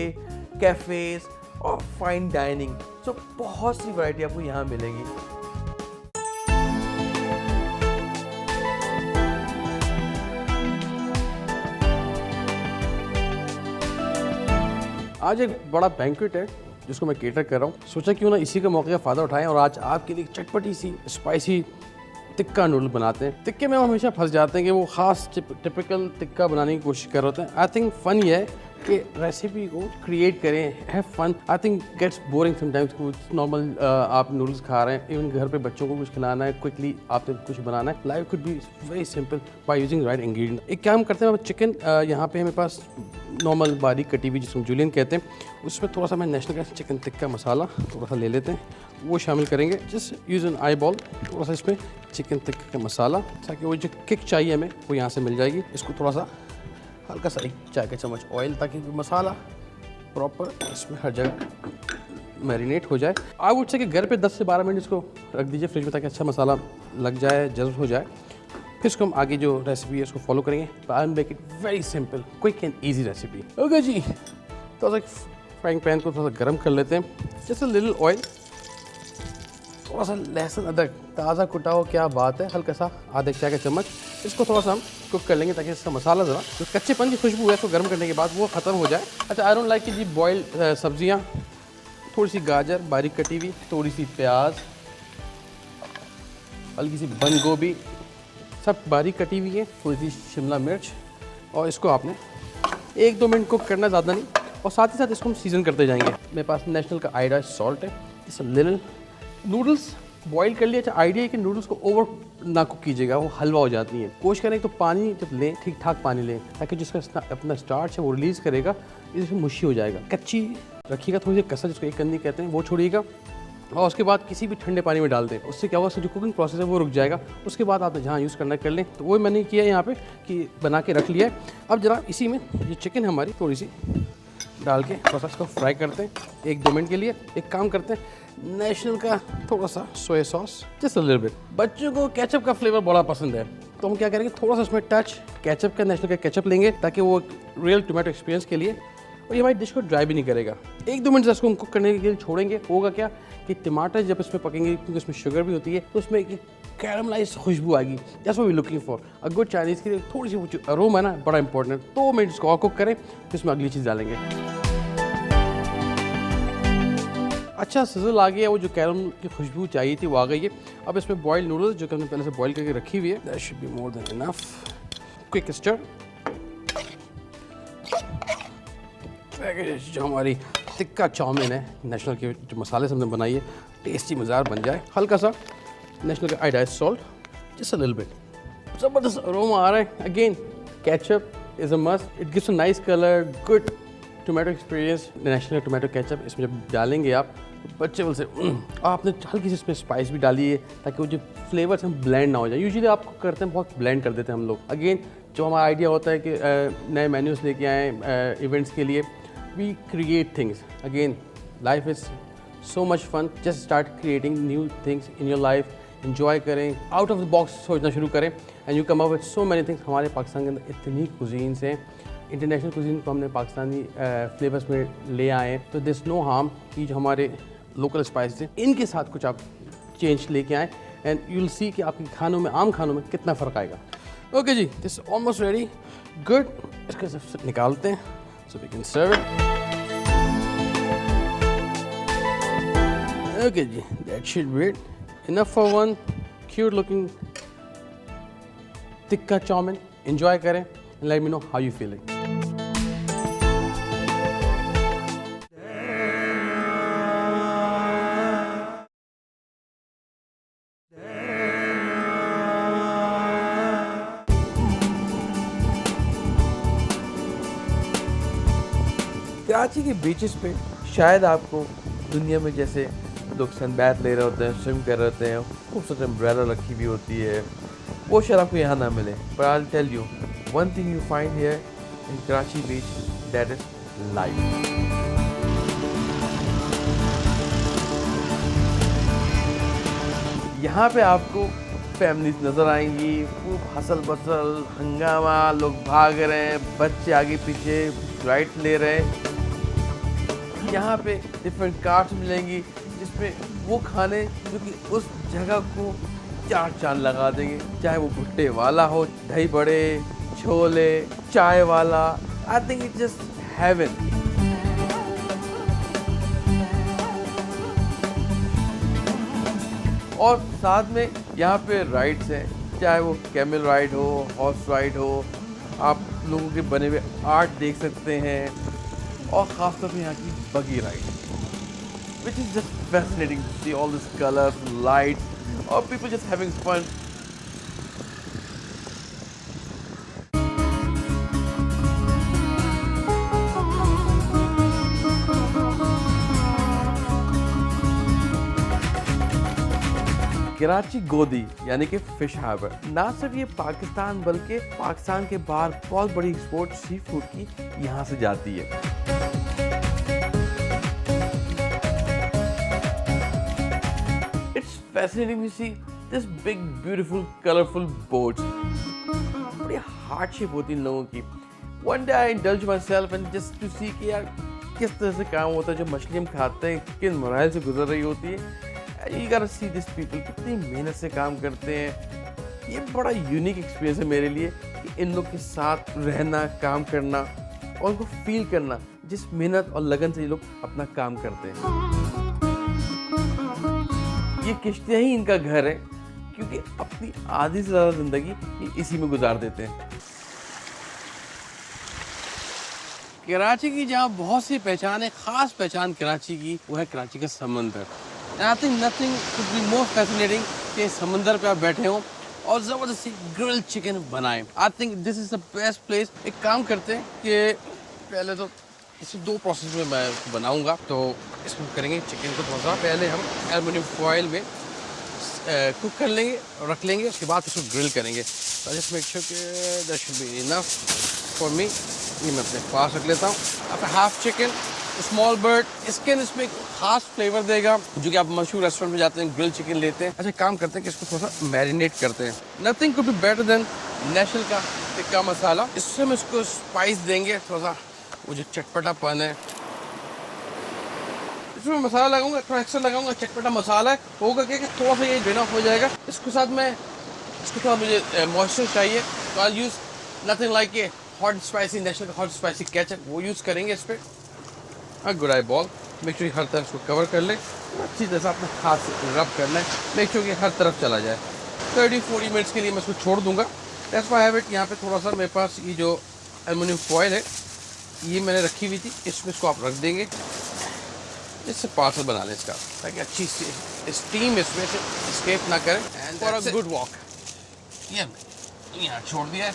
cafes और फाइन डाइनिंग। सो बहुत सी वैरायटी आपको यहाँ मिलेगी। आज एक बड़ा बैंक्वेट है जिसको मैं केटर कर रहा हूँ। सोचा क्यों ना इसी का मौके का फ़ायदा उठाएं और आज आपके लिए चटपटी सी स्पाइसी टिक्का नूडल बनाते हैं। टिक्के में हम हमेशा फंस जाते हैं कि वो ख़ास टिपिकल टिक्का बनाने की कोशिश कर रहे होते हैं। आई थिंक फ़न ये है कि रेसिपी को क्रिएट करें, have fun. I think gets boring sometimes. Normal आप नूडल्स खा रहे हैं, इवन घर पे बच्चों को कुछ खिलाना है, क्विकली आपने कुछ बनाना है। Life could be very simple by using right ingredient. एक काम करते हैं, चिकन यहाँ पे हमारे पास नॉर्मल बारीक कटी हुई जिसको जूलियन कहते हैं, उसमें थोड़ा सा मैं नेशनल का चिकन टिक्का मसाला थोड़ा सा ले लेते हैं, वो शामिल करेंगे। Just use N eye ball, थोड़ा सा इसमें चिकन टिक्का का मसाला, ताकि वो जो किक चाहिए हमें वो यहाँ से मिल जाएगी। इसको थोड़ा सा हल्का सा 1 चाय का चम्मच ऑयल, ताकि मसाला प्रॉपर इसमें हर जगह मैरिनेट हो जाए। आई वुड से कि घर पे 10 से 12 मिनट इसको रख दीजिए फ्रिज में, ताकि अच्छा मसाला लग जाए, जज्ब हो जाए। फिर इसको हम आगे जो रेसिपी है उसको फॉलो करेंगे। I am make it very simple, quick and easy recipe. Okay जी, तो फ्राइंग पैन को थोड़ा सा गर्म कर लेते हैं। जस्ट अ लिटिल ऑयल, थोड़ा सा लहसुन अदरक ताज़ा कुटा हो, क्या बात है, हल्का सा आधे चाय का चम्मच। इसको थोड़ा सा हम कुक कर लेंगे ताकि इसका मसाला ज़रा जो कच्चेपन की खुशबू है इसको गर्म करने के बाद वो ख़त्म हो जाए। अच्छा, आई डोंट लाइक कि जी बॉइल्ड सब्जियाँ, थोड़ी सी गाजर बारीक कटी हुई, थोड़ी सी प्याज, हल्की सी बंद गोभी, सब बारीक कटी हुई है, थोड़ी सी शिमला मिर्च, और इसको आपने 1-2 मिनट कुक करना, ज़्यादा नहीं। और साथ ही साथ इसको हम सीजन करते जाएंगे। मेरे पास नेशनल का आइडिया सॉल्ट है, इट्स लिटिल नूडल्स बॉईल कर लिया। अच्छा आइडिया है कि नूडल्स को ओवर ना कुक कीजिएगा, वो हलवा हो जाती है। कोशिश करें तो पानी जब लें ठीक ठाक पानी लें, ताकि जिसका अपना स्टार्च है वो रिलीज़ करेगा, इसमें मुश्की हो जाएगा। कच्ची रखिएगा, थोड़ी सी कसर जिसको एक कंदी कहते हैं वो छोड़िएगा, और उसके बाद किसी भी ठंडे पानी में डाल दें। उससे क्या होगा, उसका जो कुकिंग प्रोसेस है वो रुक जाएगा। उसके बाद आप जहाँ यूज़ करना कर लें। तो वो मैंने किया यहाँ पे कि बना के रख लिया है। अब जरा इसी में ये चिकन हमारी थोड़ी सी डाल के थोड़ा सा इसको फ्राई करते हैं 1-2 मिनट के लिए। एक काम करते हैं, नेशनल का थोड़ा सा soya sauce, just a little bit. बच्चों को केचप का फ्लेवर बड़ा पसंद है, तो हम क्या करेंगे, थोड़ा सा उसमें टच केचप का, नेशनल का केचप लेंगे, ताकि वो रियल टोमेटो एक्सपीरियंस के लिए, और ये हमारी डिश को ड्राई भी नहीं करेगा। 1-2 मिनट से इसको हम कुक करने के लिए छोड़ेंगे। होगा क्या कि टमाटर जब इसमें पकेंगे, क्योंकि उसमें शुगर भी होती है, तो उसमें एक कैरमलाइज खुशबू आएगी। That's what we looking for. A good Chinese के लिए थोड़ी सी वो जो अरोमा है ना, बड़ा इंपॉर्टेंट है। 2 मिनट इसको और कुक करें, फिर इसमें अगली चीज़ डालेंगे। अच्छा सिजल आ गया, वो जो कैरम की खुशबू चाहिए थी वो आ गई है। अब इसमें बॉइल्ड नूडल्स जो कि हमने पहले से बॉईल करके रखी हुई है, that should be more than enough. Quick stir, जो हमारी टिक्का चाउमीन है नेशनल के, जो मसाले से हमने बनाई है, टेस्टी मज़ेदार बन जाए। हल्का सा नेशनल का iodised salt, just a little bit. ज़बरदस्त अरोमा आ रहा है। Again ketchup is a must, it gives a nice colour, good tomato experience. National tomato ketchup इसमें जब डालेंगे आप, बच्चे बोल से आपने हल्की सी इसमें स्पाइस भी डाली है, ताकि वो जो फ्लेवर्स हैं ब्लेंड ना हो जाए। यूजुअली आप करते हैं बहुत ब्लेंड कर देते हैं हम लोग। अगेन जो हमारा आइडिया होता है कि नए मेन्यूज़ लेके आएँ इवेंट्स के लिए, we create things. Again life is so much fun, just start creating new things in your life. Enjoy करें, आउट ऑफ द बॉक्स सोचना शुरू करें, and you come up with so many things. हमारे पाकिस्तान के अंदर इतनी कुजीन्स हैं, international cuisine को हमने पाकिस्तानी फ्लेवर्स में ले आए हैं। तो दिस नो हार्म कि जो हमारे लोकल स्पाइसेस हैं, इनके साथ कुछ आप चेंज लेके आएँ, एंड यू विल सी कि आपके खानों में, आम खानों में कितना फ़र्क आएगा। ओके जी, दिस ऑलमोस्ट रेडी, गुड। इसको सब निकालते हैं, so we can serve it. Okay जी, that should be it, enough for one cute looking tikka chowmein. Enjoy करें, let me know how you feeling. Karachi के बीचेस पे शायद आपको दुनिया में जैसे लोग सनबैथ ले रहे होते हैं, स्विम कर रहे होते हैं, खूबसूरत अम्ब्रेला रखी हुई होती है, वो शायद आपको यहाँ ना मिले। पर I will tell you one thing you find here in Karachi beach, that is life. यहाँ पे आपको फैमिलीज नज़र आएंगी, खूब हसल बसल हंगामा, लोग भाग रहे हैं, बच्चे आगे पीछे राइड ले रहे हैं। यहाँ पे डिफरेंट कार्ट्स मिलेंगी जिसमें वो खाने जो कि उस जगह को 4 चांद लगा देंगे, चाहे वो भुट्टे वाला हो, दही बड़े, छोले, चाय वाला। I think it's just heaven. और साथ में यहाँ पे राइड्स हैं, चाहे वो कैमल राइड हो, हॉर्स राइड हो, आप लोगों के बने हुए आर्ट देख सकते हैं, और ख़ासतौर पे यहाँ की बगी ride, which is just fascinating to see all this colors, lights, or people just having fun. Karachi गोदी यानी कि फिश हार्बर ना सिर्फ ये पाकिस्तान बल्कि पाकिस्तान के बाहर बहुत बड़ी एक्सपोर्ट सी फूड की यहाँ से जाती है। It's fascinating to see this big, beautiful, colorful boats. बड़ी हार्डशिप होती इन लोगों की। One day I indulge myself and just to see कि यार किस तरह से काम होता है, जो मछली हम खाते हैं किन मराइल से गुजर रही होती है। You gotta see this people कितनी मेहनत से काम करते हैं। ये बड़ा यूनिक एक्सपीरियंस है मेरे लिए कि इन लोग के साथ रहना, काम करना और उनको फील करना, जिस मेहनत और लगन से ये लोग अपना काम करते हैं। ये किश्तियाँ ही इनका घर है, क्योंकि अपनी आधी से ज़्यादा ज़िंदगी ये इसी में गुजार देते हैं। कराची की जहाँ बहुत सी पहचान है, ख़ास पहचान कराची की, वो है कराची का समंदर। And I think nothing could be more fascinating कि समंदर पे आप बैठे हो और ज़बरदस्ती ग्रिल्ड चिकन बनाएं। आई think this is the best place. एक काम करते हैं कि पहले तो इसे 2 प्रोसेस में मैं बनाऊंगा। तो इसमें करेंगे चिकन को थोड़ा सा पहले हम एल्युमिनियम फॉइल में कुक कर लेंगे और रख लेंगे, उसके बाद इसको ग्रिल करेंगे। तो जस्ट मेक श्योर कि that should be enough for me. ये मैं अपने पास रख लेता हूँ। अब half chicken small bird, skin इसमें एक खास फ्लेवर देगा जो कि आप मशहूर रेस्टोरेंट में जाते हैं ग्रिल चिकन लेते हैं। अच्छा काम करते हैं कि इसको थोड़ा सा मैरिनेट करते हैं। Nothing could be better than national का टिक्का मसाला। इससे हम इसको स्पाइस देंगे, थोड़ा सा वो जो चटपटापन है इसमें मसाला लगाऊंगा, थोड़ा एक्स्ट्रा लगाऊंगा। चटपटा मसाला है, होगा क्या कि थोड़ा सा ये ड्रेन ऑफ हो जाएगा। इसके साथ मैं इसको थोड़ा मुझे मॉइस्चर चाहिए तो I use nothing like a hot spicy National का हॉट स्पाइसी केचप, वो यूज़ करेंगे इस पर। Good eyeball make sure हर तरफ इसको कवर कर ले, अच्छी तरह से अपने हाथ से रब करना है, मेक श्योर कि हर तरफ चला जाए। 30-40 मिनट्स के लिए मैं इसको छोड़ दूंगा। That's why I have it. यहाँ पे थोड़ा सा मेरे पास ये जो एल्युमिनियम फॉइल है ये मैंने रखी हुई थी, इसमें इसको आप रख देंगे। इससे पार्सल बना लें इसका ताकि अच्छी स्टीम इसमें से एस्केप ना करे। And for a good walk ये यहाँ छोड़ दिया है।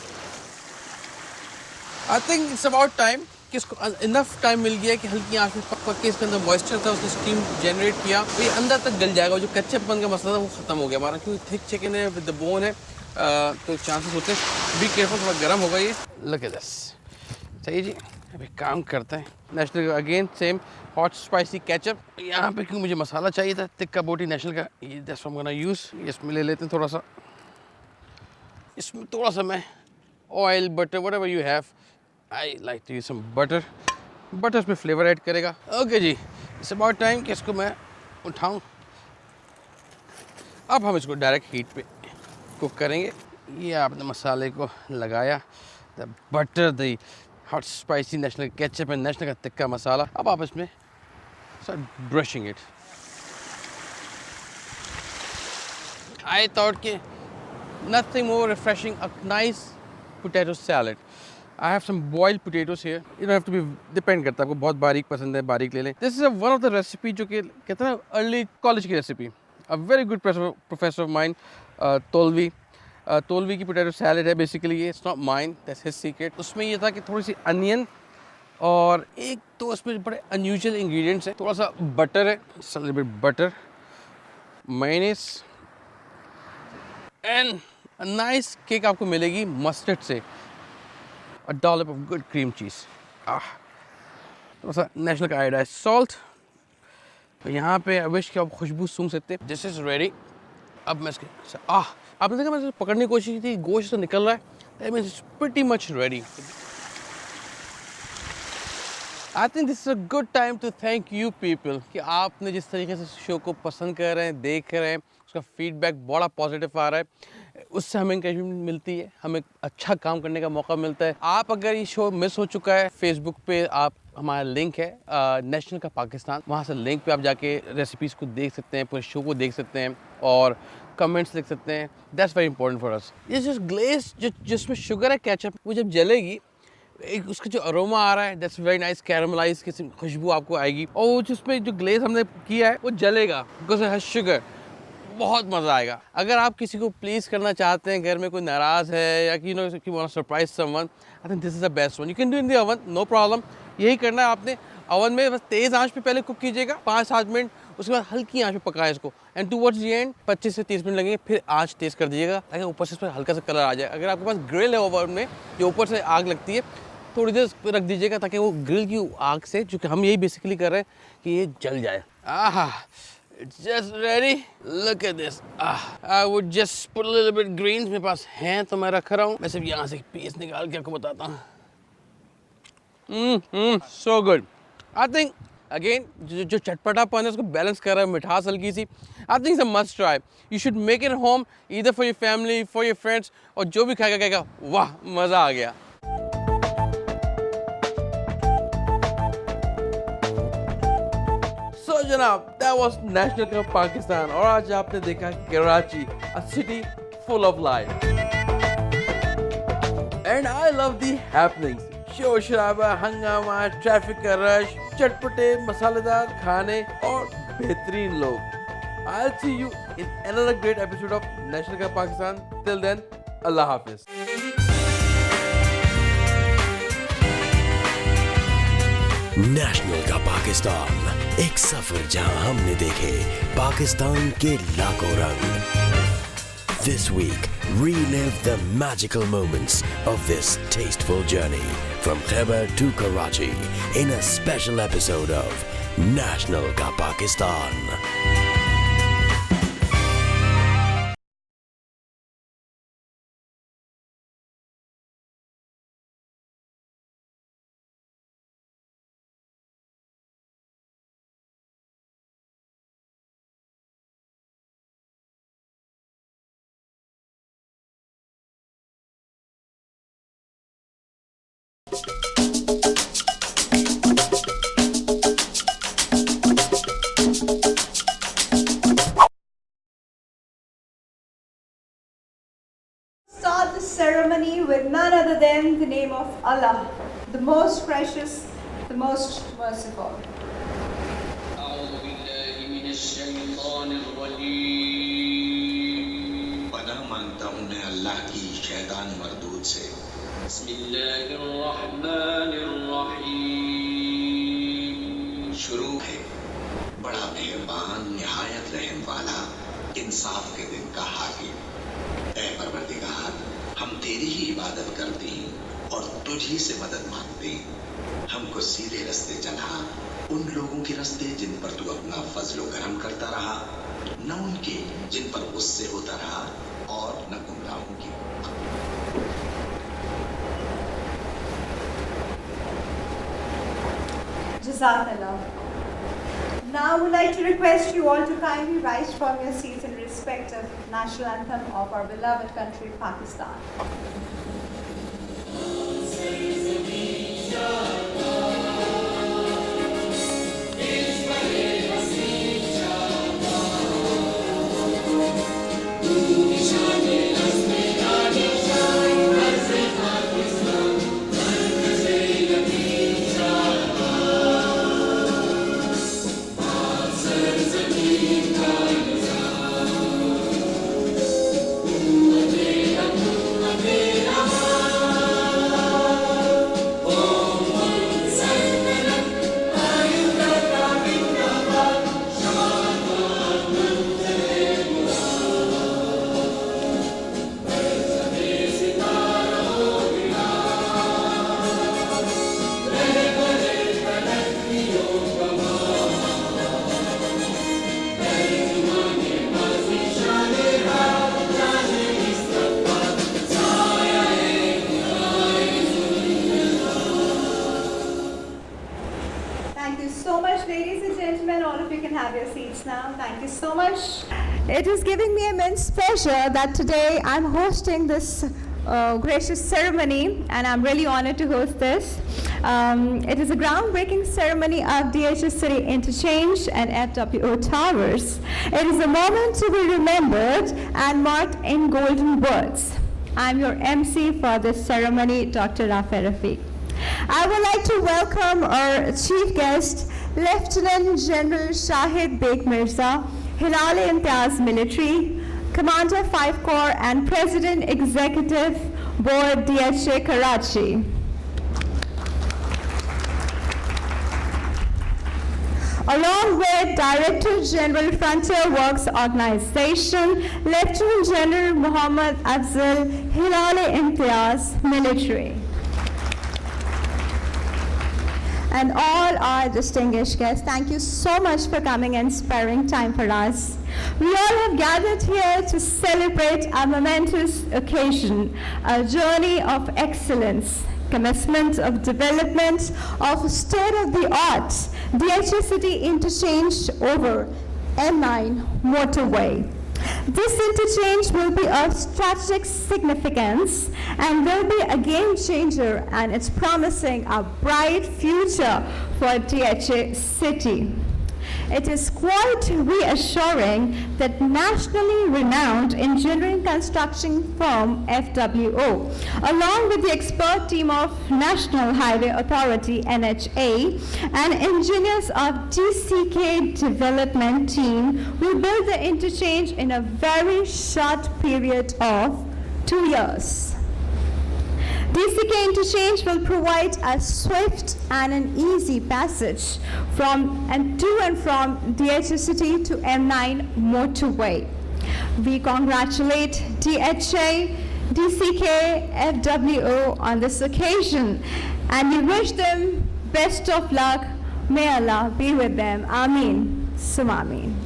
I think it's about time कि इसको इनफ टाइम मिल गया कि हल्की आंच में पक के इसके अंदर मॉइस्चर था, उसने स्टीम जनरेट किया तो ये अंदर तक गल जाएगा। जो कच्चेपन का मसला था वो ख़त्म हो गया हमारा, क्योंकि थिक चिकन है विद द बोन है। तो चांसेस होते हैं बी केयरफुल, थोड़ा गर्म होगा ये। Look at this. सही जी। अभी काम करते हैं नेशनल का again same hot spicy ketchup. यहाँ पे क्यों मुझे मसाला चाहिए था तिक्का बोटी नेशनल का, ये that's what I am gonna use. इसमें ले लेते हैं थोड़ा सा, इसमें थोड़ा सा मैं oil butter whatever you have, I like to use some butter. Butter इसमें फ्लेवर ऐड करेगा। ओके जी, इट्स अबाउट टाइम कि इसको मैं उठाऊं। अब हम इसको डायरेक्ट हीट पे कुक करेंगे। ये आपने मसाले को लगाया, the butter, the hot spicy national ketchup and national का तिक्का मसाला। अब आप इसमें start brushing it. I thought कि nothing more refreshing, a nice potato salad. I have some boiled potatoes here. You don't have to be, depend करता है आपको बहुत बारीक पसंद है बारीक ले लें। This is one of the recipe जो कि कहते हैं ना early college की recipe. A very good professor of mine, तोलवी की potato salad है basically ये, it's not mine, that's his secret. उसमें ये था कि थोड़ी सी onion और एक तो उसमें बड़े unusual ingredients हैं। थोड़ा सा butter है, a little bit butter, mayonnaise and a nice cake आपको मिलेगी मस्टर्ड से, a dollop of good cream cheese, थोड़ा सा नेशनल का आयोडाइज सॉल्ट। तो यहाँ पे आई विश कि आप खुशबू सूंघ सकते हैं। This is ready. अब मैं इसके आपने देखा मैंने पकड़ने की कोशिश की थी, गोश्त तो निकल रहा है, that means it's pretty much ready. I think this is a good time to thank you people कि आपने जिस तरीके से शो को पसंद कर रहे हैं, देख रहे हैं, उसका फीडबैक बड़ा पॉजिटिव आ रहा है, उससे हमें इंकरेजमेंट मिलती है, हमें अच्छा काम करने का मौका मिलता है। आप अगर ये शो मिस हो चुका है, फेसबुक पे आप हमारा लिंक है नेशनल का पाकिस्तान, वहाँ से लिंक पे आप जाके रेसिपीज़ को देख सकते हैं, पूरे शो को देख सकते हैं और कमेंट्स लिख सकते हैं। That's very important for us. ये जो ग्लेज जिसमें शुगर है केचप, वो जब जलेगी एक उसका जो अरोमा आ रहा है, दैट्स वेरी नाइस, कैरमलाइज की खुशबू आपको आएगी। और वो जिसमें जो ग्लेज हमने किया है वो जलेगा बिकॉज इट हैज शुगर, बहुत मज़ा आएगा। अगर आप किसी को प्लीज़ करना चाहते हैं, घर में कोई नाराज़ है या कि you want to surprise someone, I think this is the best one. You can do in the oven, no problem. यही करना है आपने, ओवन में बस तेज़ आंच पे पहले कुक कीजिएगा 5-7 मिनट, उसके बाद हल्की आंच पे पकाएं इसको, एंड टूवर्ड्स द एंड 25 से 30 मिनट लगेंगे, फिर आंच तेज़ कर दीजिएगा ताकि ऊपर से हल्का सा कलर आ जाए। अगर आपके पास ग्रिल है ओवन में जो ऊपर से आग लगती है, थोड़ी देर रख दीजिएगा ताकि वो ग्रिल की आग से, जो कि हम यही बेसिकली कर रहे हैं, कि ये जल जाए। It's just ready. Look at this. I would just put a little bit greens. मेरे पास हैं तो मैं रख रहा हूँ। मैं सिर्फ यहाँ से पीस निकाल के आपको बताता हूँ। So good. I think again जो चटपटापन है उसको बैलेंस कर रहा है, मिठास हल्की सी। I think it's a must try. You should make it at home, either for your family, for your friends, और जो भी खाएगा कहेगा वाह मज़ा आ गया। So जनाब, that was National Cup Pakistan और आज आपने देखा Karachi, a city full of life. And I love the happenings. शोर शराबा, हंगामा, ट्रैफिक का रश, चटपटे मसालेदार खाने और बेहतरीन लोग। I'll see you in another great episode of National Cup Pakistan. Till then, Allah Hafiz. National का पाकिस्तान, एक सफर जहां हमने देखे पाकिस्तान के लाखों रंग। This week, relive the magical moments of this tasteful journey from Khyber to Karachi in a special episode of National ka Pakistan. Start the ceremony with none other than the name of Allah, the most gracious, the most merciful. पनाह मांगता हूँ मैं अल्लाह की शैतान मरदूद से। बिस्मिल्लाहिर्रहमानिर्रहीम। शुरू है बड़ा मेहरबान निहायत रहम वाला इंसाफ के दिन का हाकिम। ऐ परवरदिगार, हम तेरी ही इबादत करते हैं और तुझी से मदद मांगते हैं। हमको सीधे रास्ते चला, उन लोगों के रास्ते जिन पर तू अपना फजलो करम करता रहा, न उनके जिन पर गुस्से होता रहा, और न गुमराहों की। Jazakallah. Now I would like to request you all to kindly rise from your seats in respect of national anthem of our beloved country, Pakistan. Thank you so much, ladies and gentlemen. All of you can have your seats now. Thank you so much. It is giving me immense pleasure that today I'm hosting this gracious ceremony, and I'm really honored to host this. It is a groundbreaking ceremony of DHS City Interchange and FWO Towers. It is a moment to be remembered and marked in golden words. I'm your MC for this ceremony, Dr. Rafi Rafiq. I would like to welcome our chief guest, Lieutenant General Shahid Beg Mirza, Hilal-e-Imtiaz Military, Commander 5 Corps and President Executive Board DHA Karachi. Along with Director General Frontier Works Organization, Lieutenant General Muhammad Afzal, Hilal-e-Imtiaz Military. And all our distinguished guests, thank you so much for coming and sparing time for us. We all have gathered here to celebrate a momentous occasion, a journey of excellence, commencement of development of state-of-the-art DHA City Interchange over M9 motorway. This interchange will be of strategic significance and will be a game changer, and it's promising a bright future for DHA City. it is quite reassuring that nationally renowned engineering construction firm FWO, along with the expert team of National Highway Authority NHA and engineers of DCK development team, will build the interchange in a very short period of 2 years. DCK interchange will provide a swift and an easy passage from and to and from DHCity to M9 motorway. We congratulate DHA, DCK, FWO on this occasion, and we wish them best of luck. May Allah be with them. Ameen. Summa Ameen.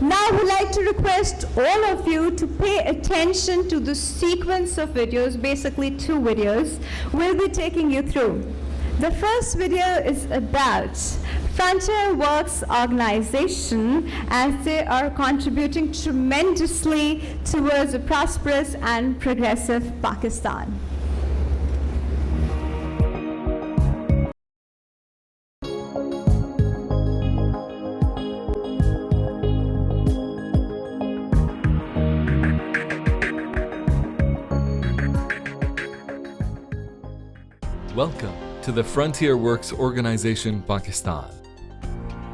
Now I would like to request all of you to pay attention to the sequence of videos, basically 2 videos, we'll be taking you through. The first video is about Frontier Works Organization, as they are contributing tremendously towards a prosperous and progressive Pakistan. Welcome to the Frontier Works Organization Pakistan.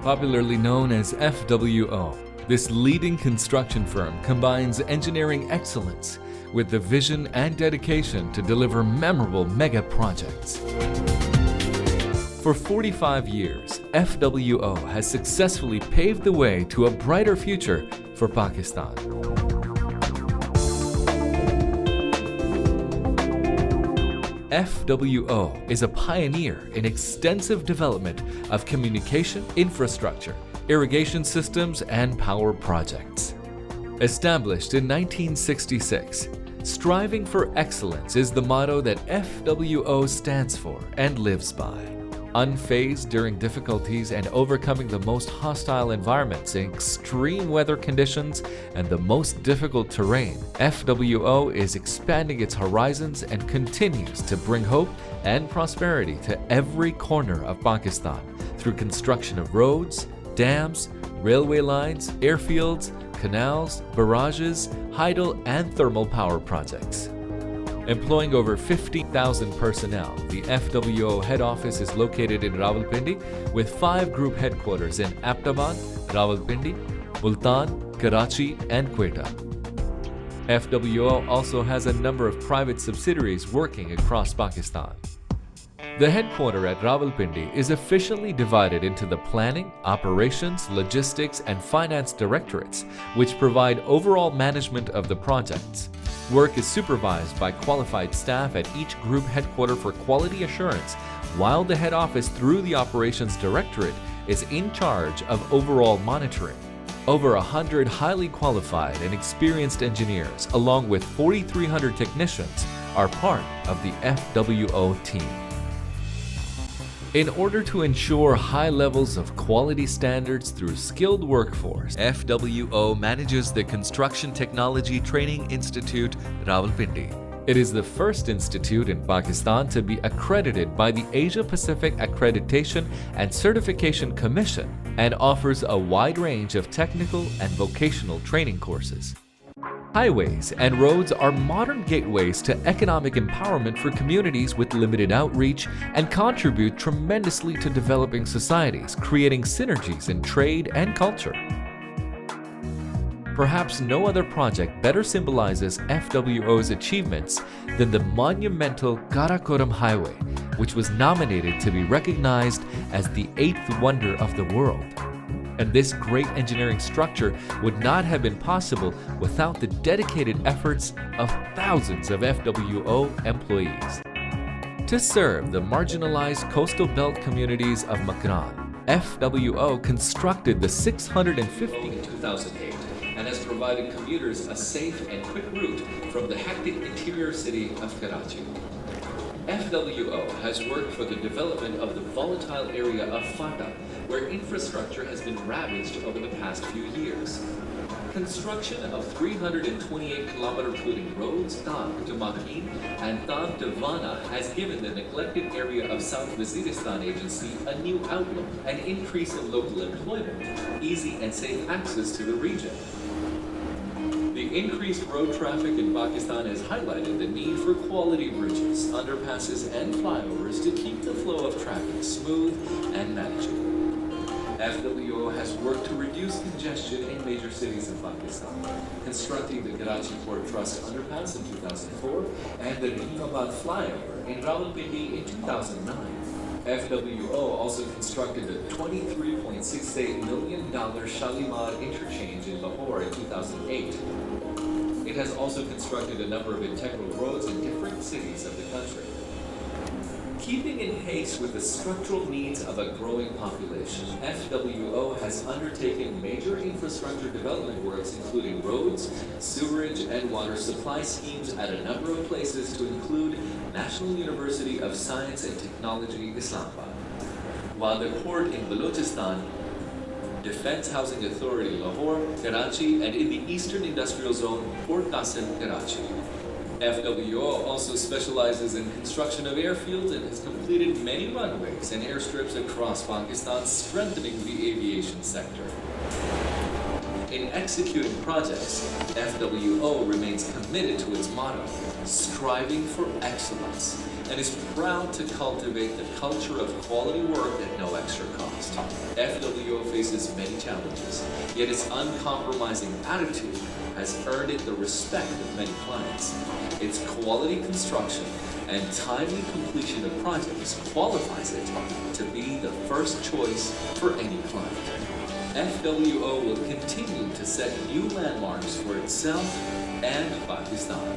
Popularly known as FWO, this leading construction firm combines engineering excellence with the vision and dedication to deliver memorable mega projects. For 45 years, FWO has successfully paved the way to a brighter future for Pakistan. FWO is a pioneer in extensive development of communication infrastructure, irrigation systems, and power projects. Established in 1966, striving for excellence is the motto that FWO stands for and lives by. Unfazed during difficulties and overcoming the most hostile environments in extreme weather conditions and the most difficult terrain, FWO is expanding its horizons and continues to bring hope and prosperity to every corner of Pakistan through construction of roads, dams, railway lines, airfields, canals, barrages, hydel and thermal power projects. Employing over 50,000 personnel, the FWO head office is located in Rawalpindi with 5 group headquarters in Aptabad, Rawalpindi, Multan, Karachi, and Quetta. FWO also has a number of private subsidiaries working across Pakistan. The headquarters at Rawalpindi is efficiently divided into the planning, operations, logistics, and finance directorates, which provide overall management of the projects. Work is supervised by qualified staff at each group headquarters for quality assurance, while the head office through the operations directorate is in charge of overall monitoring. Over 100 highly qualified and experienced engineers, along with 4,300 technicians, are part of the FWO team. In order to ensure high levels of quality standards through skilled workforce, FWO manages the Construction Technology Training Institute, Rawalpindi. It is the first institute in Pakistan to be accredited by the Asia Pacific Accreditation and Certification Commission and offers a wide range of technical and vocational training courses. Highways and roads are modern gateways to economic empowerment for communities with limited outreach and contribute tremendously to developing societies, creating synergies in trade and culture. Perhaps no other project better symbolizes FWO's achievements than the monumental Karakoram Highway, which was nominated to be recognized as the 8th wonder of the world. And this great engineering structure would not have been possible without the dedicated efforts of thousands of FWO employees. To serve the marginalized coastal belt communities of Makran, FWO constructed the 650 in 2008 and has provided commuters a safe and quick route from the hectic interior city of Karachi. FWO has worked for the development of the volatile area of Fata, where infrastructure has been ravaged over the past few years. Construction of 328-kilometer including roads, Tag to Makin and Tag to Vana has given the neglected area of South Waziristan Agency a new outlook, an increase in local employment, easy and safe access to the region. The increased road traffic in Pakistan has highlighted the need for quality bridges, underpasses and flyovers to keep the flow of traffic smooth and manageable. FWO has worked to reduce congestion in major cities in Pakistan, constructing the Karachi Port Trust underpass in 2004 and the Rahimabad flyover in Rawalpindi in 2009. FWO also constructed the $23.68 million Shalimar interchange in Lahore in 2008. It has also constructed a number of integral roads in different cities of the country. Keeping in pace with the structural needs of a growing population, FWO has undertaken major infrastructure development works including roads, sewerage, and water supply schemes at a number of places to include National University of Science and Technology, Islamabad, while the port in Balochistan, Defense Housing Authority, Lahore, Karachi, and in the Eastern Industrial Zone, Port Qasim, Karachi. FWO also specializes in construction of airfields and has completed many runways and airstrips across Pakistan, strengthening the aviation sector. In executing projects, FWO remains committed to its motto, striving for excellence, and is proud to cultivate the culture of quality work at no extra cost. FWO faces many challenges, yet its uncompromising attitude has earned it the respect of many clients. Its quality construction and timely completion of projects qualifies it to be the first choice for any client. FWO will continue to set new landmarks for itself and Pakistan.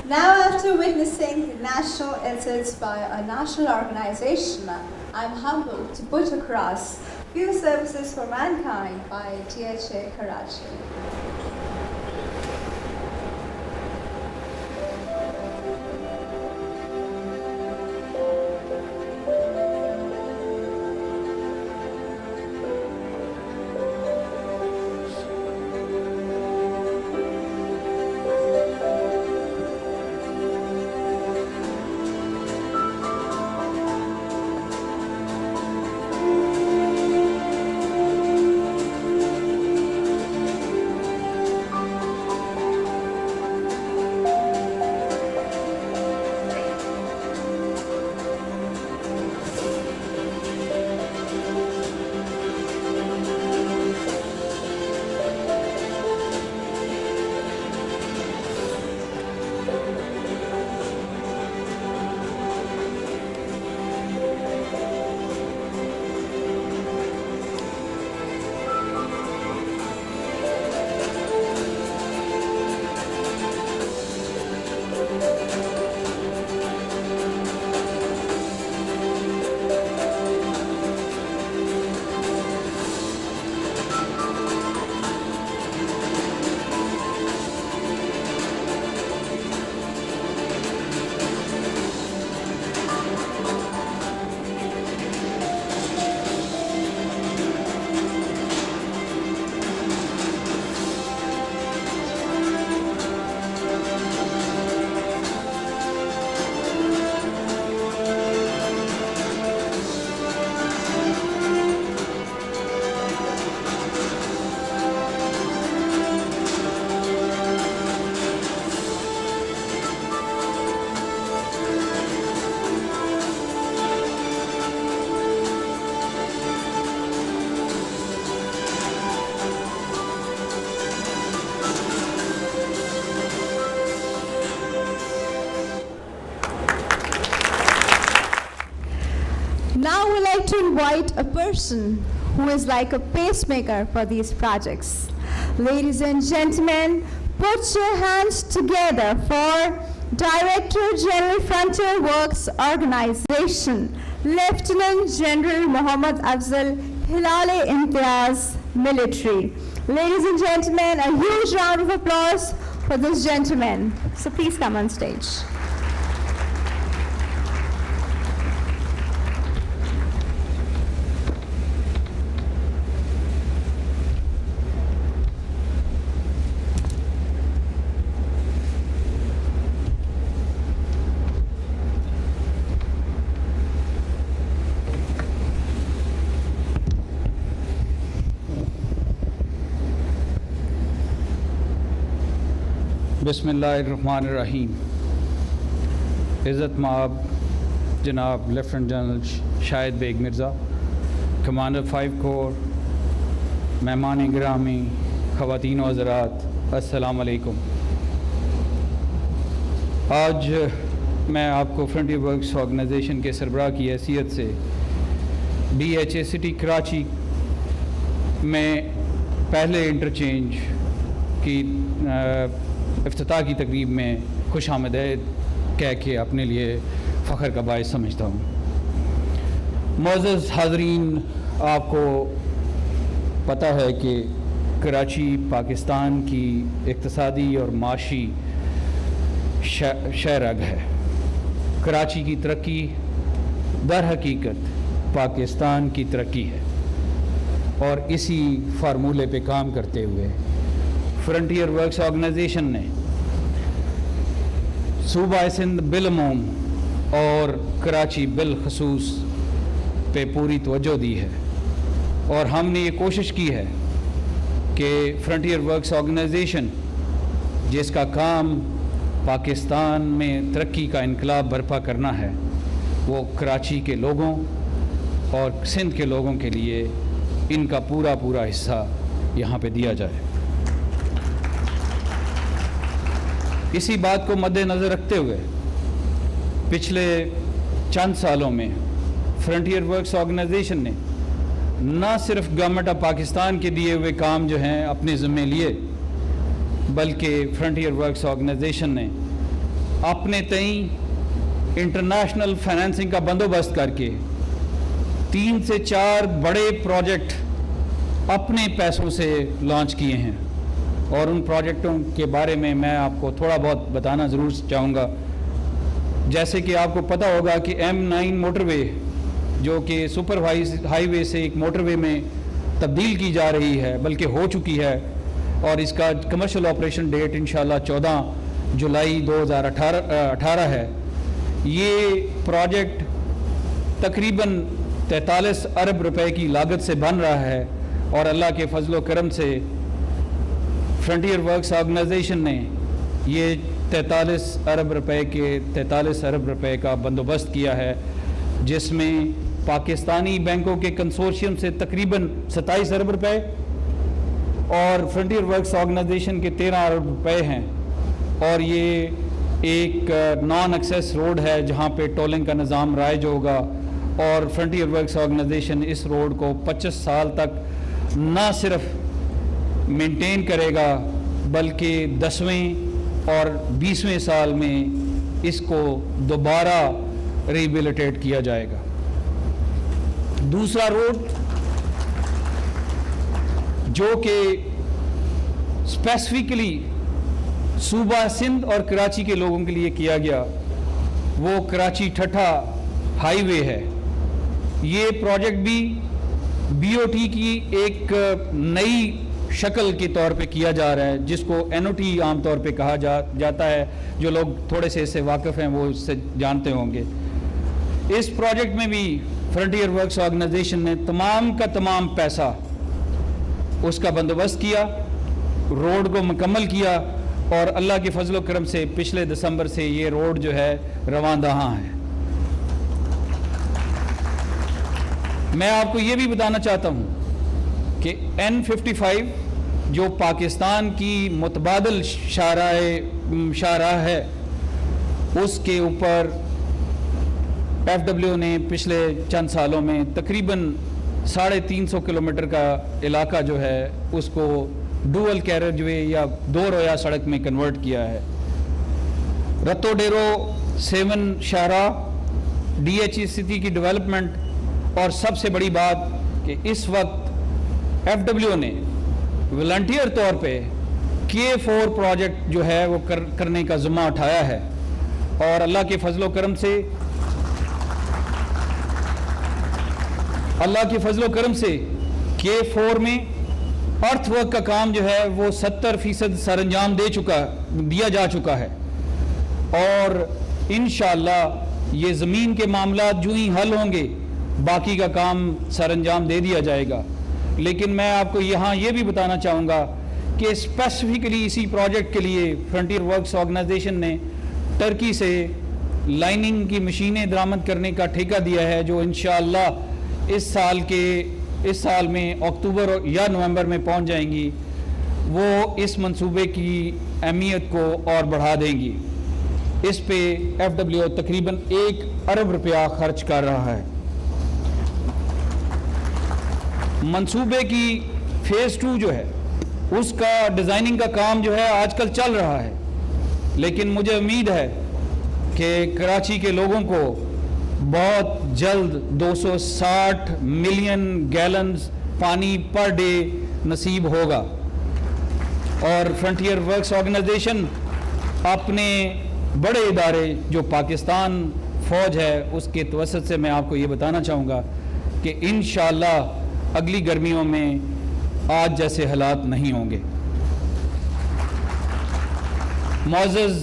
Now, after witnessing the national efforts by a national organization, I'm humbled to put across Few Services for Mankind by THA Karachi. Now we'd like to invite a person who is like a pacemaker for these projects. Ladies and gentlemen, put your hands together for Director General Frontier Works Organization, Lieutenant General Muhammad Afzal Hilal-e-Imtiaz, Military. Ladies and gentlemen, a huge round of applause for this gentleman. So please come on stage. बिस्मिल्लाहिर्रहमानिर्रहीम। इज़्ज़त माब जनाब lieutenant general Shahid Baig Mirza, commander 5 corps, मेहमान गिरामी, ख़वातीन व हज़रात, अस्सलाम वालेकुम। आज मैं आपको फ्रंटियर वर्क्स ऑर्गेनाइजेशन के सरबराह की हैसियत से DHA सिटी कराची में पहले इंटरचेंज की इफ्तिताह की तकरीब में खुश आमदीद कह के अपने लिए फ़ख्र का बायस समझता हूँ। मोअज़्ज़ज़ हाज़रीन, आपको पता है कि कराची पाकिस्तान की इक़्तिसादी और माशी शहरग है। कराची की तरक्की दर हकीकत पाकिस्तान की तरक्की है और इसी फार्मूले पे काम करते हुए फ्रंटियर वर्क्स ऑर्गेनाइजेशन ने सूबा सिंध बिलमूम और कराची बिलखसूस पे पूरी तवज्जो दी है और हमने ये कोशिश की है कि फ्रंटियर वर्क्स ऑर्गेनाइजेशन जिसका काम पाकिस्तान में तरक्की का इनकलाब बर्पा करना है, वो कराची के लोगों और सिंध के लोगों के लिए इनका पूरा पूरा हिस्सा यहाँ पे दिया जाए। इसी बात को मद्देनज़र रखते हुए पिछले चंद सालों में फ्रंटियर वर्क्स ऑर्गेनाइजेशन ने न सिर्फ गवर्नमेंट ऑफ पाकिस्तान के दिए हुए काम जो हैं अपने ज़िम्मे लिए, बल्कि फ्रंटियर वर्क्स ऑर्गेनाइजेशन ने अपने तई इंटरनेशनल फाइनेंसिंग का बंदोबस्त करके 3 से 4 बड़े प्रोजेक्ट अपने पैसों से लॉन्च किए हैं और उन प्रोजेक्टों के बारे में मैं आपको थोड़ा बहुत बताना ज़रूर चाहूँगा। जैसे कि आपको पता होगा कि M9 मोटरवे जो कि सुपर हाईवे से एक मोटरवे में तब्दील की जा रही है, बल्कि हो चुकी है और इसका कमर्शियल ऑपरेशन डेट इंशाल्लाह 14 जुलाई 2018 है। ये प्रोजेक्ट तकरीबन 43 अरब रुपए की लागत से बन रहा है और अल्लाह के फजलो करम से फ्रंटियर वर्क्स ऑर्गेनाइजेशन ने ये 43 अरब रुपए का बंदोबस्त किया है, जिसमें पाकिस्तानी बैंकों के कंसोर्शियम से तकरीबन 27 अरब रुपए और फ्रंटियर वर्क्स ऑर्गेनाइजेशन के 13 अरब रुपए हैं। और ये एक नॉन एक्सेस रोड है जहाँ पे टोलिंग का निज़ाम राइज होगा और फ्रंटियर वर्क्स ऑर्गेनाइजेशन इस रोड को 25 साल तक न सिर्फ मेंटेन करेगा, बल्कि 10वें और 20वें साल में इसको दोबारा रिहेबिलिटेट किया जाएगा। दूसरा रोड जो कि स्पेसिफिकली सूबा सिंध और कराची के लोगों के लिए किया गया, वो कराची ठट्ठा हाईवे है। ये प्रोजेक्ट भी BOT की एक नई शक्ल के तौर पे किया जा रहा है, जिसको NOT आम तौर पे कहा जाता है। जो लोग थोड़े से इससे वाकिफ़ हैं वो इससे जानते होंगे। इस प्रोजेक्ट में भी फ्रंटियर वर्क्स ऑर्गेनाइजेशन ने तमाम का तमाम पैसा उसका बंदोबस्त किया, रोड को मुकम्मल किया और अल्लाह के फजलो करम से पिछले दिसंबर से ये रोड जो है रवांदहा है। मैं आपको ये भी बताना चाहता हूँ कि N55 जो पाकिस्तान की मुतबादल शाहराह है, उसके ऊपर FW ने पिछले चंद सालों में तकरीबन 350 किलोमीटर का इलाका जो है उसको डुअल कैरेजवे या 2 रोया सड़क में कन्वर्ट किया है। रत्तो डेरो 7 शाहराह DHA सिटी की डेवलपमेंट, और सबसे बड़ी बात कि इस वक्त FWO ने वॉलंटियर तौर पे K4 प्रोजेक्ट जो है वो करने का ज़िम्मा उठाया है। और अल्लाह के फजलो करम से K4 में अर्थवर्क का काम जो है वो 70% सरंजाम दिया जा चुका है। और इंशाअल्लाह ये ज़मीन के मामला जो ही हल होंगे बाकी का काम सरंजाम दे दिया जाएगा। लेकिन मैं आपको यहाँ ये भी बताना चाहूँगा कि स्पेसिफिकली इसी प्रोजेक्ट के लिए फ्रंटियर वर्क्स ऑर्गेनाइजेशन ने टर्की से लाइनिंग की मशीनें दरामद करने का ठेका दिया है, जो इंशाअल्लाह इस साल में अक्टूबर या नवंबर में पहुंच जाएंगी। वो इस मंसूबे की अहमियत को और बढ़ा देंगी। इस पे FWO तकरीबन 1 अरब रुपया खर्च कर रहा है। मंसूबे की फेज़ 2 जो है उसका डिज़ाइनिंग का काम जो है आजकल चल रहा है, लेकिन मुझे उम्मीद है कि कराची के लोगों को बहुत जल्द 260 मिलियन गैलन्स पानी पर डे नसीब होगा। और फ्रंटियर वर्क्स ऑर्गेनाइजेशन अपने बड़े इदारे जो पाकिस्तान फ़ौज है उसके तवसत से मैं आपको ये बताना चाहूँगा कि इंशाअल्लाह अगली गर्मियों में आज जैसे हालात नहीं होंगे। मुअज़्ज़ज़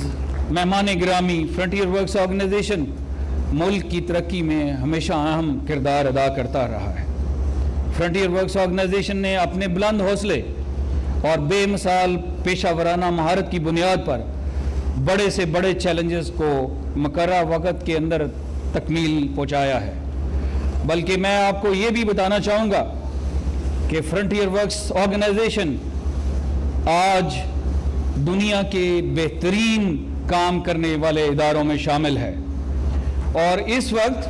मेहमान गिरामी, फ्रंटियर वर्क्स ऑर्गेनाइजेशन मुल्क की तरक्की में हमेशा अहम किरदार अदा करता रहा है। फ्रंटियर वर्क्स ऑर्गेनाइजेशन ने अपने बुलंद हौसले और बेमिसाल पेशा वराना महारत की बुनियाद पर बड़े से बड़े चैलेंजेस को मुकर्ररा वक़्त के अंदर तकमील पहुँचाया है। बल्कि मैं आपको ये भी बताना चाहूँगा कि फ्रंटियर वर्क्स ऑर्गेनाइजेशन आज दुनिया के बेहतरीन काम करने वाले इदारों में शामिल है। और इस वक्त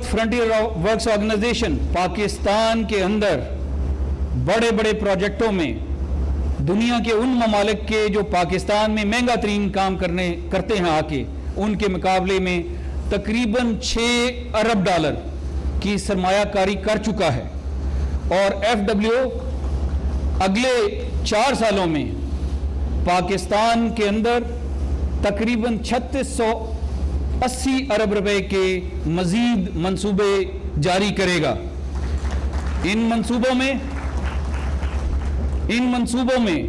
फ्रंटियर वर्क्स ऑर्गेनाइजेशन पाकिस्तान के अंदर बड़े बड़े प्रोजेक्टों में दुनिया के उन ममालिक के जो पाकिस्तान में महंगा तरीन काम करते हैं आके उनके मुकाबले में तकरीबन 6 अरब डॉलर की सरमायाकारी कर चुका है। और FWO अगले 4 सालों में पाकिस्तान के अंदर तकरीबन 3680 अरब रुपए के मजीद मंसूबे जारी करेगा। इन मंसूबों में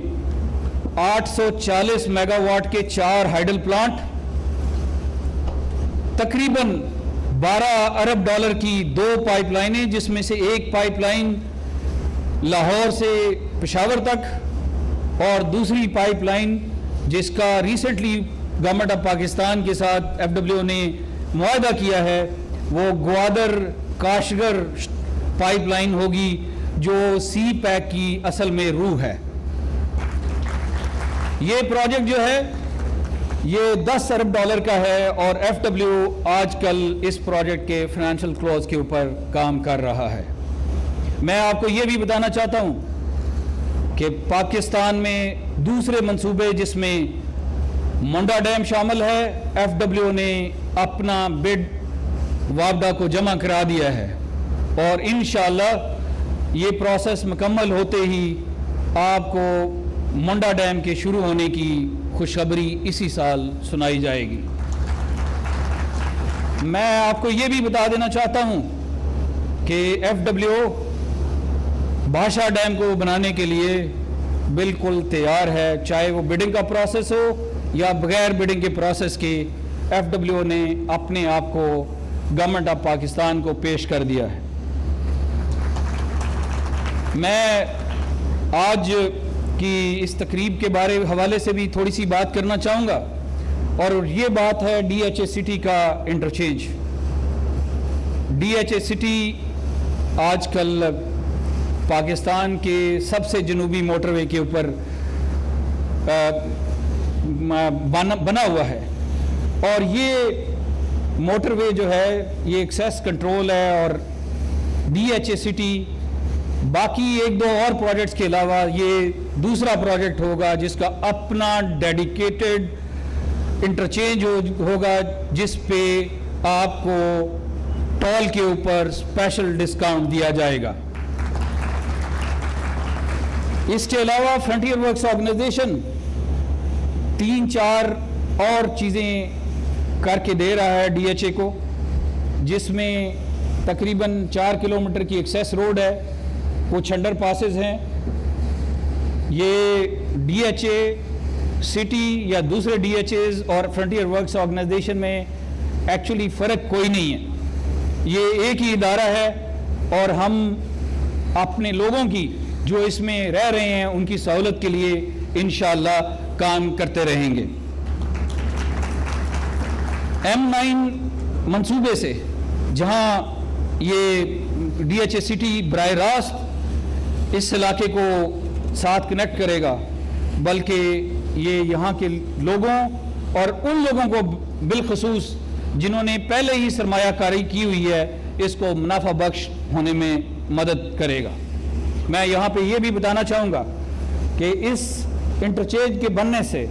840 मेगावाट के 4 हाइडल प्लांट, तकरीबन 12 अरब डॉलर की 2 पाइपलाइनें, जिसमें से एक पाइपलाइन लाहौर से पेशावर तक और दूसरी पाइपलाइन जिसका रिसेंटली गवर्नमेंट ऑफ पाकिस्तान के साथ FWO ने मुआहदा किया है वो ग्वादर काशगर पाइपलाइन होगी, जो CPEC की असल में रूह है। ये प्रोजेक्ट जो है ये 10 अरब डॉलर का है और FWO आजकल इस प्रोजेक्ट के फाइनेंशियल क्लोज के ऊपर काम कर रहा है। मैं आपको ये भी बताना चाहता हूँ कि पाकिस्तान में दूसरे मंसूबे जिसमें मुंडा डैम शामिल है, FWO ने अपना बिड वापडा को जमा करा दिया है और इंशाअल्लाह ये प्रोसेस मुकम्मल होते ही आपको मुंडा डैम के शुरू होने की खुशखबरी इसी साल सुनाई जाएगी। मैं आपको ये भी बता देना चाहता हूँ कि FWO भाषा डैम को बनाने के लिए बिल्कुल तैयार है, चाहे वो बिडिंग का प्रोसेस हो या बगैर बिडिंग के प्रोसेस के। FWO ने अपने आप को गवर्नमेंट ऑफ पाकिस्तान को पेश कर दिया है। मैं आज की इस तकरीब के हवाले से भी थोड़ी सी बात करना चाहूँगा और ये बात है DHA सिटी का इंटरचेंज। DHA सिटी आजकल पाकिस्तान के सबसे जनूबी मोटरवे के ऊपर बना हुआ है और ये मोटरवे जो है ये एक्सेस कंट्रोल है और DHA सिटी बाकी 1-2 और प्रोजेक्ट्स के अलावा ये दूसरा प्रोजेक्ट होगा जिसका अपना डेडिकेटेड इंटरचेंज होगा जिस पे आपको टोल के ऊपर स्पेशल डिस्काउंट दिया जाएगा। इसके अलावा फ्रंटियर वर्क्स ऑर्गेनाइजेशन 3-4 और चीज़ें करके दे रहा है DHA को, जिसमें तकरीबन 4 किलोमीटर की एक्सेस रोड है, कुछ अंडर पासेस हैं। ये DHA सिटी या दूसरे DHAs और फ्रंटियर वर्क्स ऑर्गेनाइजेशन में एक्चुअली फ़र्क कोई नहीं है, ये एक ही इदारा है और हम अपने लोगों की जो इसमें रह रहे हैं उनकी सहूलत के लिए इंशाअल्लाह काम करते रहेंगे। M9 मंसूबे से जहां ये DHA सिटी बराह रास्त इस इलाके को साथ कनेक्ट करेगा, बल्कि ये यहाँ के लोगों और उन लोगों को बिलखसूस जिन्होंने पहले ही सरमायाकारी की हुई है, इसको मुनाफा बख्श होने में मदद करेगा। मैं यहाँ पे ये भी बताना चाहूँगा कि इस इंटरचेंज के बनने से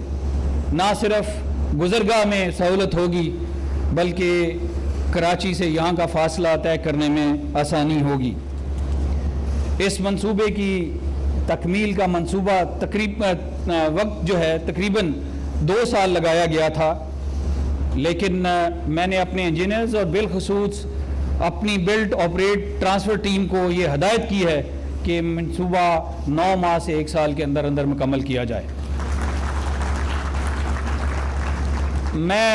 ना सिर्फ गुजरगाह में सहूलत होगी, बल्कि कराची से यहाँ का फासला तय करने में आसानी होगी। इस मंसूबे की तकमील का मंसूबा वक्त जो है तकरीबन 2 साल लगाया गया था, लेकिन मैंने अपने इंजीनियर्स और बिलखसूस अपनी बिल्ड ऑपरेट ट्रांसफ़र टीम को ये हदायत की है कि मंसूबा 9 माह से 1 साल के अंदर अंदर मुकम्मल किया जाए। मैं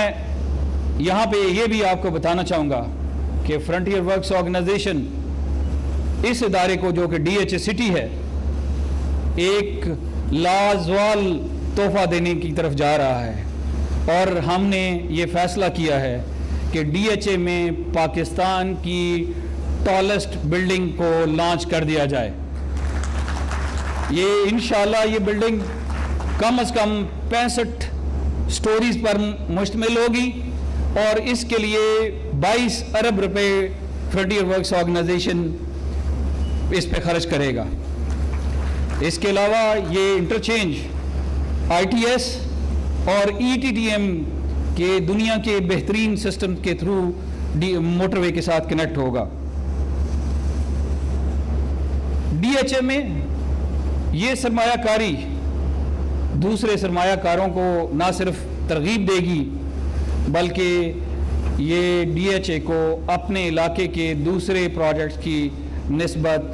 यहाँ पे ये भी आपको बताना चाहूँगा कि फ्रंटियर वर्क्स ऑर्गेनाइजेशन इस इदारे को, जो कि DHA सिटी है, एक लाजवाल तोहफा देने की तरफ जा रहा है और हमने ये फैसला किया है कि DHA में पाकिस्तान की टॉलेस्ट बिल्डिंग को लॉन्च कर दिया जाए। ये इंशाल्लाह ये बिल्डिंग कम से कम 65 स्टोरीज पर मुश्तमिल होगी और इसके लिए 22 अरब रुपए फ्रंटियर वर्क्स ऑर्गेनाइजेशन इस पे खर्च करेगा। इसके अलावा ये इंटरचेंज ITS और ETTM के दुनिया के बेहतरीन सिस्टम के थ्रू मोटरवे के साथ कनेक्ट होगा। DHA में ये सरमायाकारी दूसरे सरमायाकारों को ना सिर्फ तरगीब देगी, बल्कि ये DHA को अपने इलाके के दूसरे प्रोजेक्ट्स की निस्बत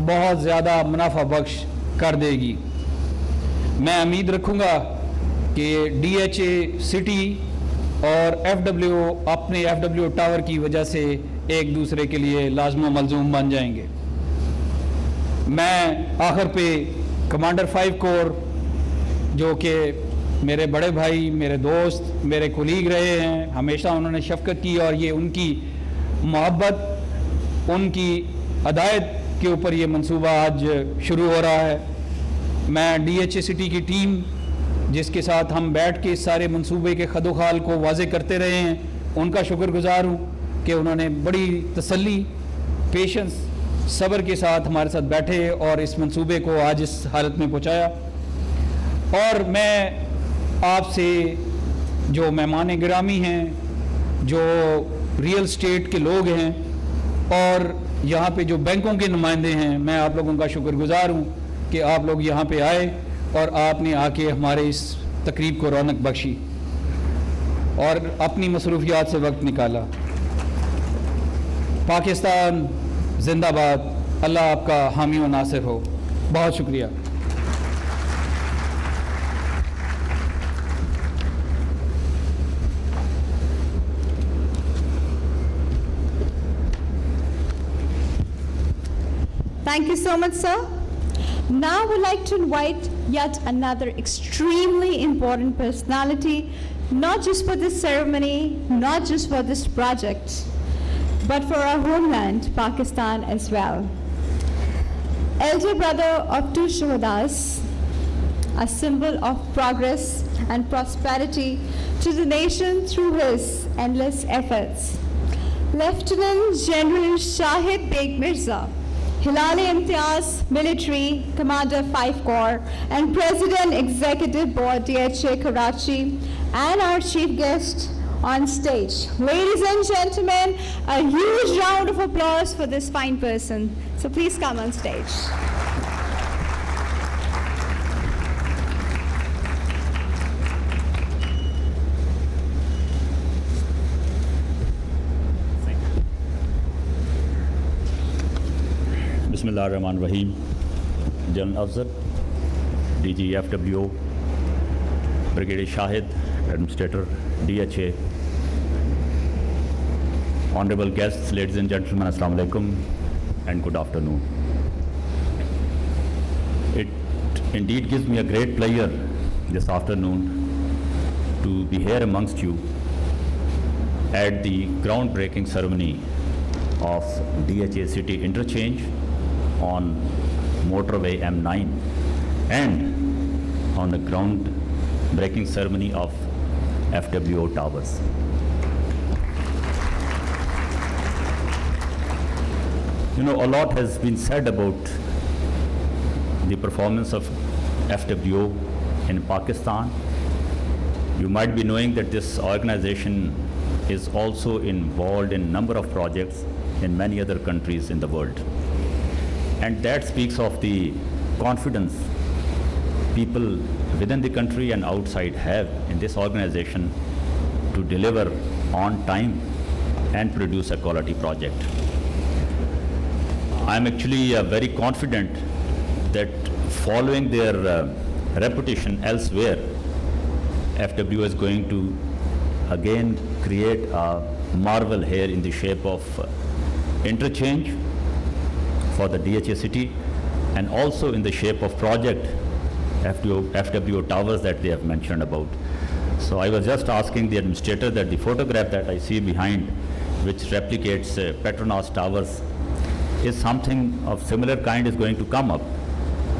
बहुत ज़्यादा मुनाफा बख्श कर देगी। मैं उम्मीद रखूँगा कि DHA सिटी और FWO अपने FWO टावर की वजह से एक दूसरे के लिए लाज़िम मलज़ूम बन जाएंगे। मैं आखिर पे कमांडर 5 कोर, जो कि मेरे बड़े भाई, मेरे दोस्त, मेरे कुलीग रहे हैं, हमेशा उन्होंने शफ़क़त की और ये उनकी मोहब्बत, उनकी हदायत के ऊपर ये मंसूबा आज शुरू हो रहा है। मैं DHA सिटी की टीम जिसके साथ हम बैठ के इस सारे मंसूबे के खदोखाल को वाज़े करते रहे हैं, उनका शुक्रगुज़ार हूँ कि उन्होंने बड़ी तसल्ली, पेशेंस, सब्र के साथ हमारे साथ बैठे और इस मंसूबे को आज इस हालत में पहुँचाया। और मैं आपसे, जो मेहमान गिरामी हैं, जो रियल स्टेट के लोग हैं और यहाँ पे जो बैंकों के नुमाइंदे हैं, मैं आप लोगों का शुक्रगुज़ार हूँ कि आप लोग यहाँ पे आए और आपने आके हमारे इस तकरीब को रौनक बख्शी और अपनी मसरूफियात से वक्त निकाला। पाकिस्तान जिंदाबाद, अल्लाह आपका हामी व नासिर हो। बहुत शुक्रिया। Thank you so much, sir. Now we'd like to invite yet another extremely important personality, not just for this ceremony, not just for this project, but for our homeland, Pakistan as well. Elder brother of 2 Shuhadas, a symbol of progress and prosperity to the nation through his endless efforts. Lieutenant General Shahid Beg Mirza, Hilal-e-Imtiaz Military Commander 5 Corps and President Executive Board DHA Karachi and our chief guest on stage. Ladies and gentlemen, a huge round of applause for this fine person. So please come on stage. Bismillahirrahmanirrahim. General Officer, DG FWO, Brigadier Shahid, Administrator, DHA, Honorable guests, ladies and gentlemen, Assalamu alaikum and good afternoon. It indeed gives me a great pleasure this afternoon to be here amongst you at the groundbreaking ceremony of DHA City Interchange on motorway M9 and on the groundbreaking ceremony of FWO Towers. You know, a lot has been said about the performance of FWO in Pakistan. You might be knowing that this organization is also involved in a number of projects in many other countries in the world. And that speaks of the confidence people within the country and outside have in this organization to deliver on time and produce a quality project. I'm actually very confident that following their reputation elsewhere, FWO is going to again create a marvel here in the shape of interchange for the DHA city and also in the shape of project FWO Towers that they have mentioned about. So I was just asking the administrator that the photograph that I see behind, which replicates Petronas Towers, is something of similar kind is going to come up.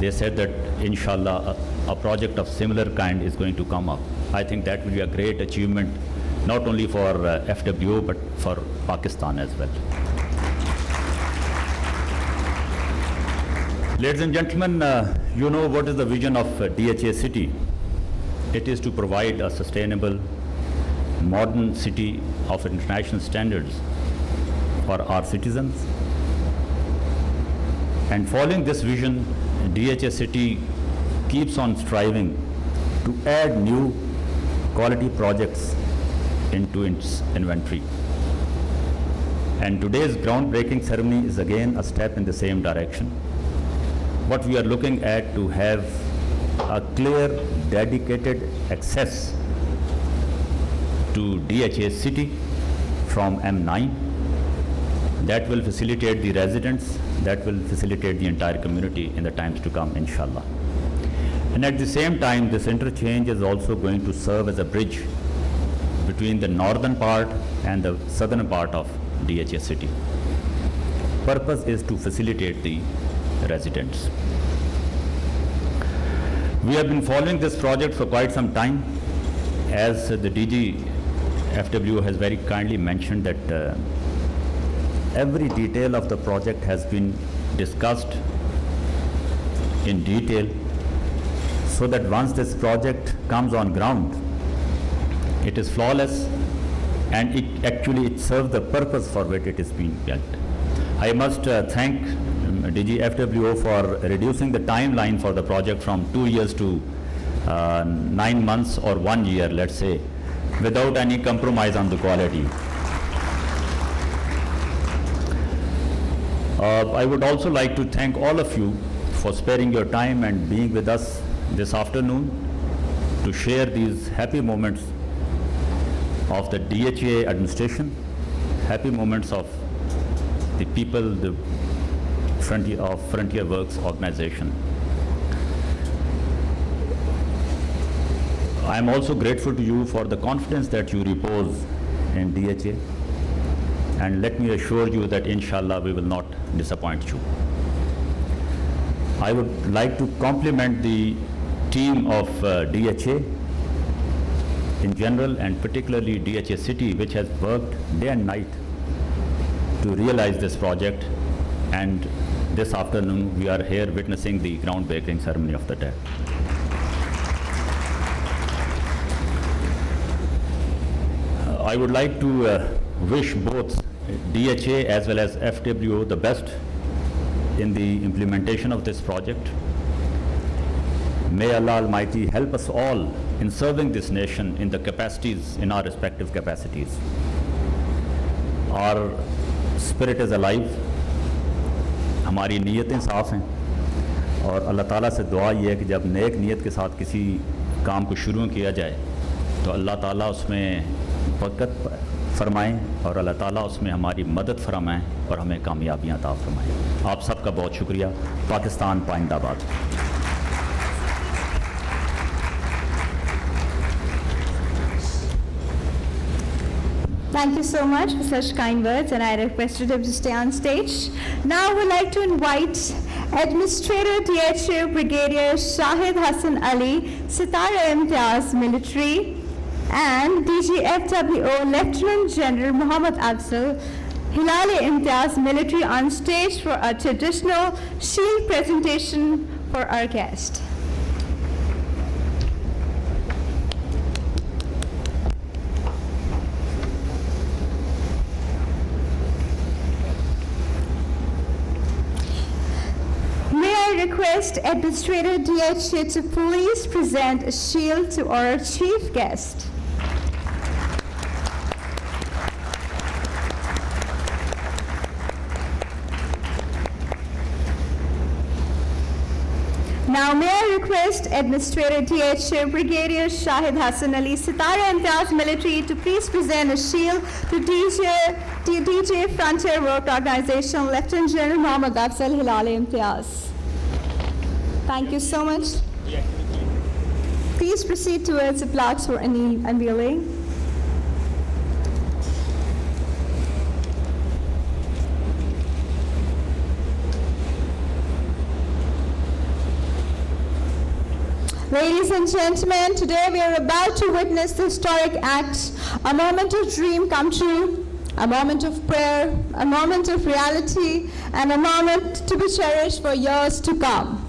They said that inshallah a project of similar kind is going to come up. I think that will be a great achievement not only for FWO but for Pakistan as well. Ladies and gentlemen, you know what is the vision of DHA City. It is to provide a sustainable, modern city of international standards for our citizens. And following this vision, DHA City keeps on striving to add new quality projects into its inventory. And today's groundbreaking ceremony is again a step in the same direction. What we are looking at to have a clear, dedicated access to DHA City from M9 that will facilitate the residents, that will facilitate the entire community in the times to come, inshallah. And at the same time, this interchange is also going to serve as a bridge between the northern part and the southern part of DHA City. Purpose is to facilitate the residents. We have been following this project for quite some time. As the DG FWO has very kindly mentioned that every detail of the project has been discussed in detail so that once this project comes on ground, it is flawless and it serves the purpose for which it is being built. I must thank DG FWO for reducing the timeline for the project from 2 years to 9 months or 1 year, let's say, without any compromise on the quality. I would also like to thank all of you for sparing your time and being with us this afternoon to share these happy moments of the DHA administration, happy moments of the people, the Frontier Works organization. I am also grateful to you for the confidence that you repose in DHA, and let me assure you that inshallah we will not disappoint you. I would like to compliment the team of DHA in general and particularly DHA City, which has worked day and night to realize this project, and this afternoon we are here witnessing the groundbreaking ceremony of the day. I would like to wish both DHA as well as FWO the best in the implementation of this project. May Allah Almighty help us all in serving this nation in the capacities, in our respective capacities. Our spirit is alive, हमारी नीयतें साफ़ हैं, और अल्लाह ताला से दुआ ये है कि जब नेक नीयत के साथ किसी काम को शुरू किया जाए तो अल्लाह ताला उसमें बरकत फरमाएँ और अल्लाह ताला उसमें हमारी मदद फरमाएँ और हमें कामयाबियाँ अता फरमाएँ। आप सबका बहुत शुक्रिया। Pakistan पाइंदाबाद। Thank you so much for such kind words, and I requested him to stay on stage. Now I would like to invite Administrator DHA Brigadier Shahid Hassan Ali, Sitara Imtiaz Military, and DGFWO Lieutenant General Muhammad Afzal, Hilali Imtiaz Military on stage for a traditional shield presentation for our guest. May I request Administrator DHA to please present a shield to our chief guest. Now may I request Administrator DHA Brigadier Shahid Hassan Ali, Sitara Imtiaz Military to please present a shield to DJ Frontier Work Organization Lieutenant General Muhammad Afzal Hilali Imtiaz. Thank you so much. Please proceed towards the plaques for any unveiling. Ladies and gentlemen, today we are about to witness the historic act, a moment of dream come true, a moment of prayer, a moment of reality, and a moment to be cherished for years to come.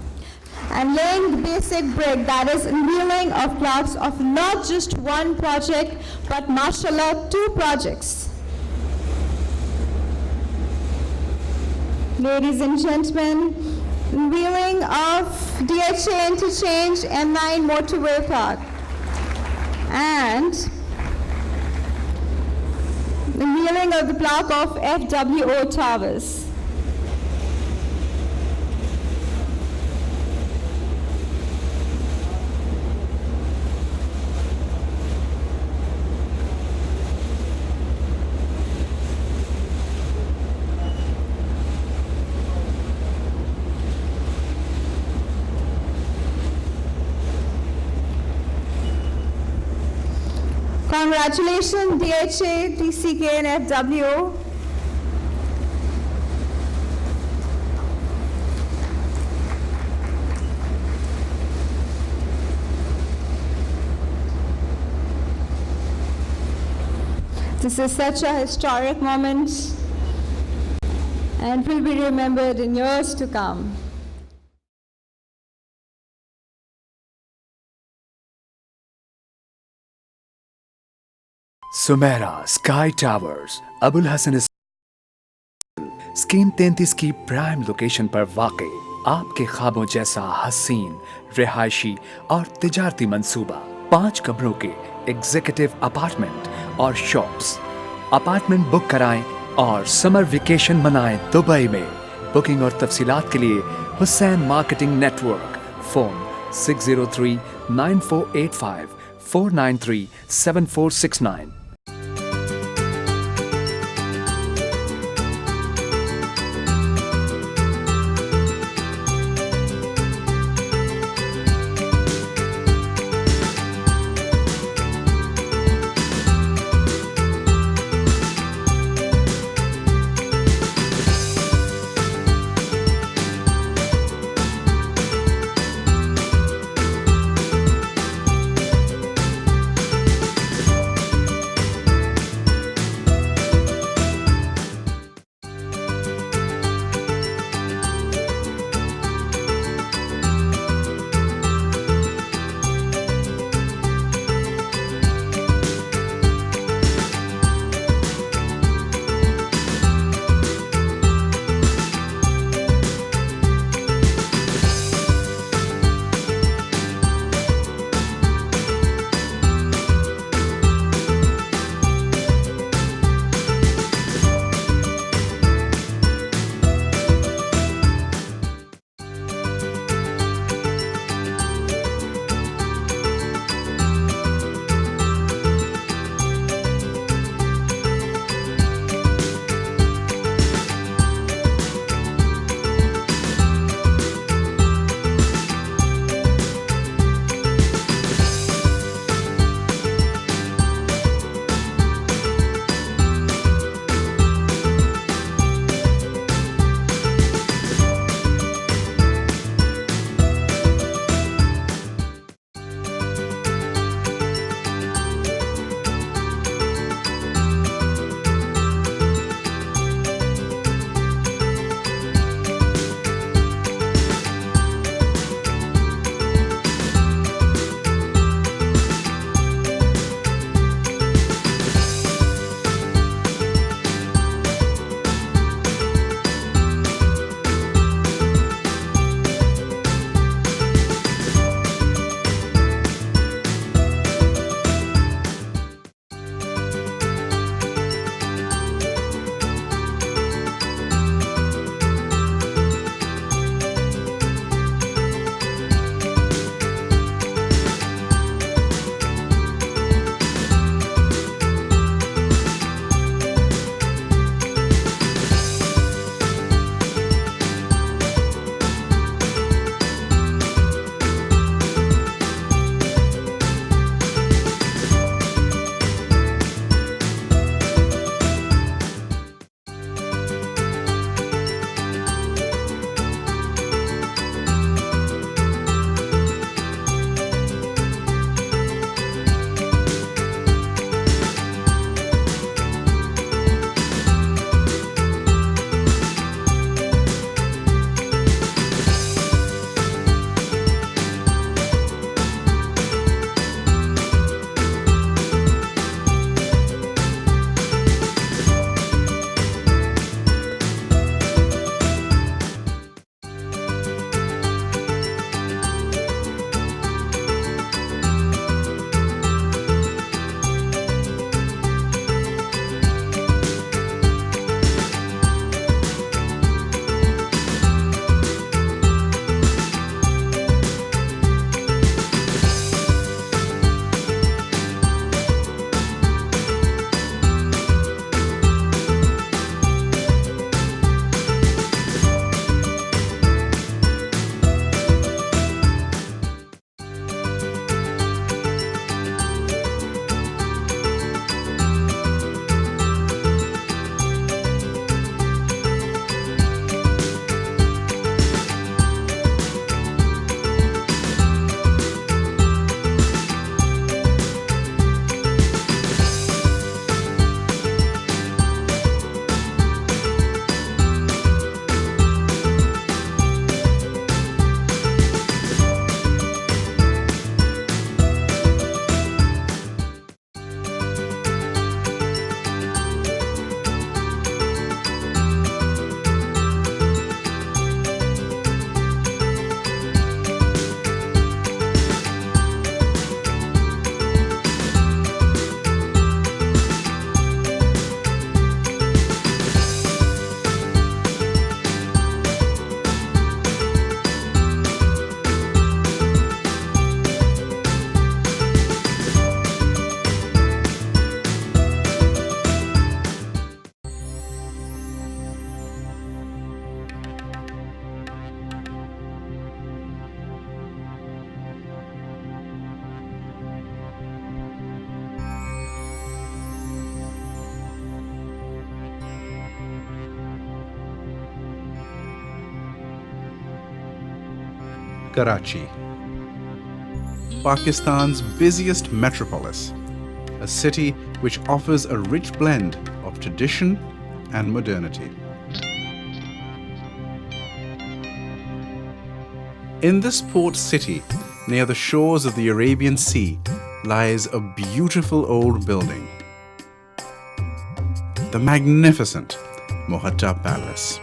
And laying the basic brick, that is unveiling of plaques of not just one project, but mashallah, 2 projects. Ladies and gentlemen, unveiling of DHA Interchange M9 Motorway Park, and the unveiling of the plaque of FWO Towers. Congratulations, DHA, DCK, and FWO. This is such a historic moment and will be remembered in years to come. Sumera sky towers Abul Hasan scheme 33 की prime location पर वाक़ई आपके ख्वाबों जैसा हसीन रिहायशी और तिजारती मंसूबा 5 कमरों के एग्जीक्यूटिव अपार्टमेंट और शॉप्स। अपार्टमेंट बुक कराएं और समर वेकेशन मनाएं दुबई में। बुकिंग और तफसीलात के लिए Hussain marketing network, phone 603 9485 493 7469। Karachi, Pakistan's busiest metropolis, a city which offers a rich blend of tradition and modernity. In this port city, near the shores of the Arabian Sea, lies a beautiful old building, the magnificent Mohatta Palace.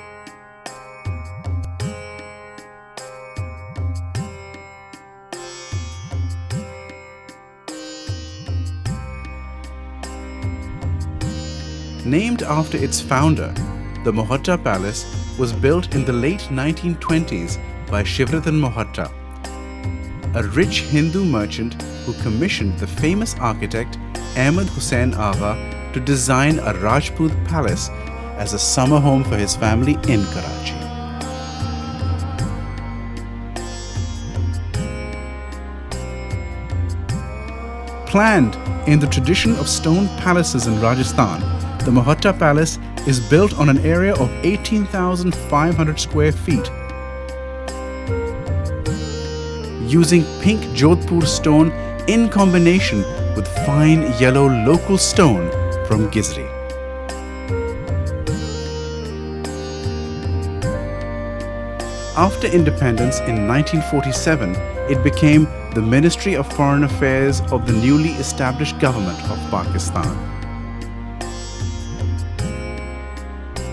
Named after its founder, the Mohatta Palace was built in the late 1920s by Shivardhan Mohatta, a rich Hindu merchant who commissioned the famous architect Ahmed Hussain Agha to design a Rajput palace as a summer home for his family in Karachi. Planned in the tradition of stone palaces in Rajasthan, the Mohatta Palace is built on an area of 18,500 square feet, using pink Jodhpur stone in combination with fine yellow local stone from Gizri. After independence in 1947, it became the Ministry of Foreign Affairs of the newly established government of Pakistan.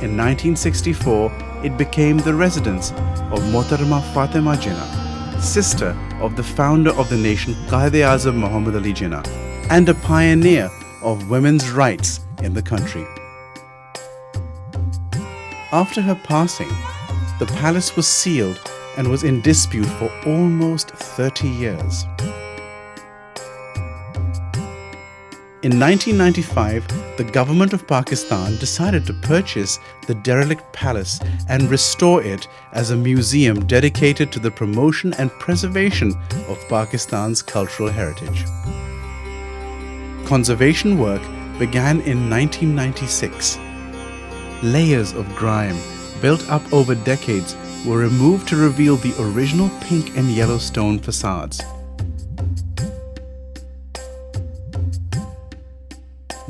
In 1964, it became the residence of Mohtarama Fatima Jinnah, sister of the founder of the nation Quaid-e-Azam Muhammad Ali Jinnah, and a pioneer of women's rights in the country. After her passing, the palace was sealed and was in dispute for almost 30 years. In 1995, the government of Pakistan decided to purchase the derelict palace and restore it as a museum dedicated to the promotion and preservation of Pakistan's cultural heritage. Conservation work began in 1996. Layers of grime built up over decades were removed to reveal the original pink and yellow stone facades.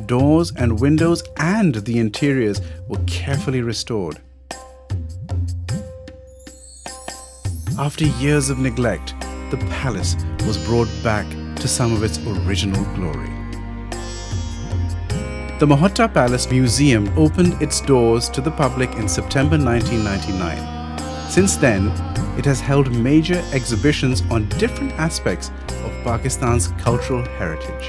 Doors and windows and the interiors were carefully restored. After years of neglect, the palace was brought back to some of its original glory. The Mohatta Palace Museum opened its doors to the public in September 1999. Since then, it has held major exhibitions on different aspects of Pakistan's cultural heritage.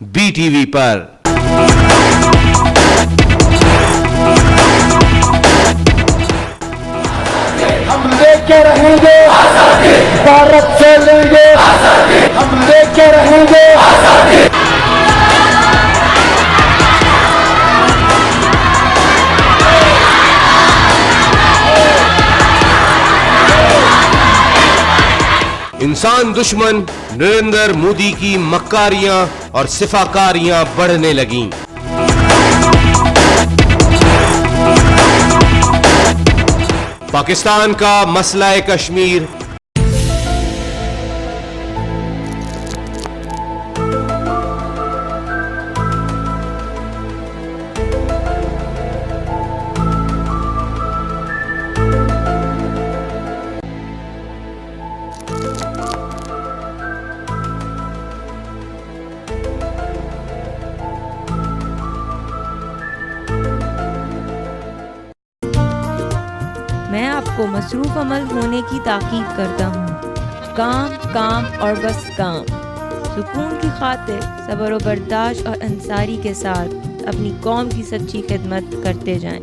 BTV पर हम लेके रहेंगे भारत से लेंगे, हम लेके रहेंगे। इंसान दुश्मन नरेंद्र मोदी की मक्कारियां और सिफाकारियां बढ़ने लगीं। पाकिस्तान का मसला कश्मीर मैं आपको मसरूफ अमल होने की ताकीद करता हूँ। काम काम और बस काम। सुकून की खातिर सब्र और बर्दाश्त और अंसारी के साथ अपनी कौम की सच्ची खिदमत करते जाएं।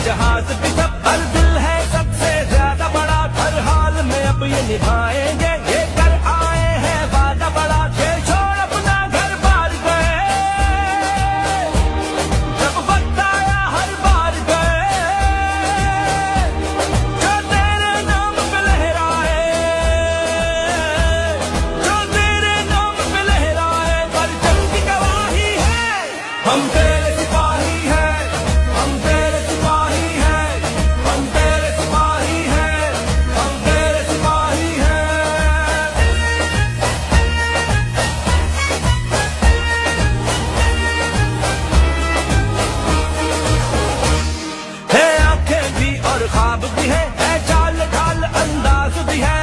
जहाज भी सब हर दिल भी है चाल ढाल अंदाज भी है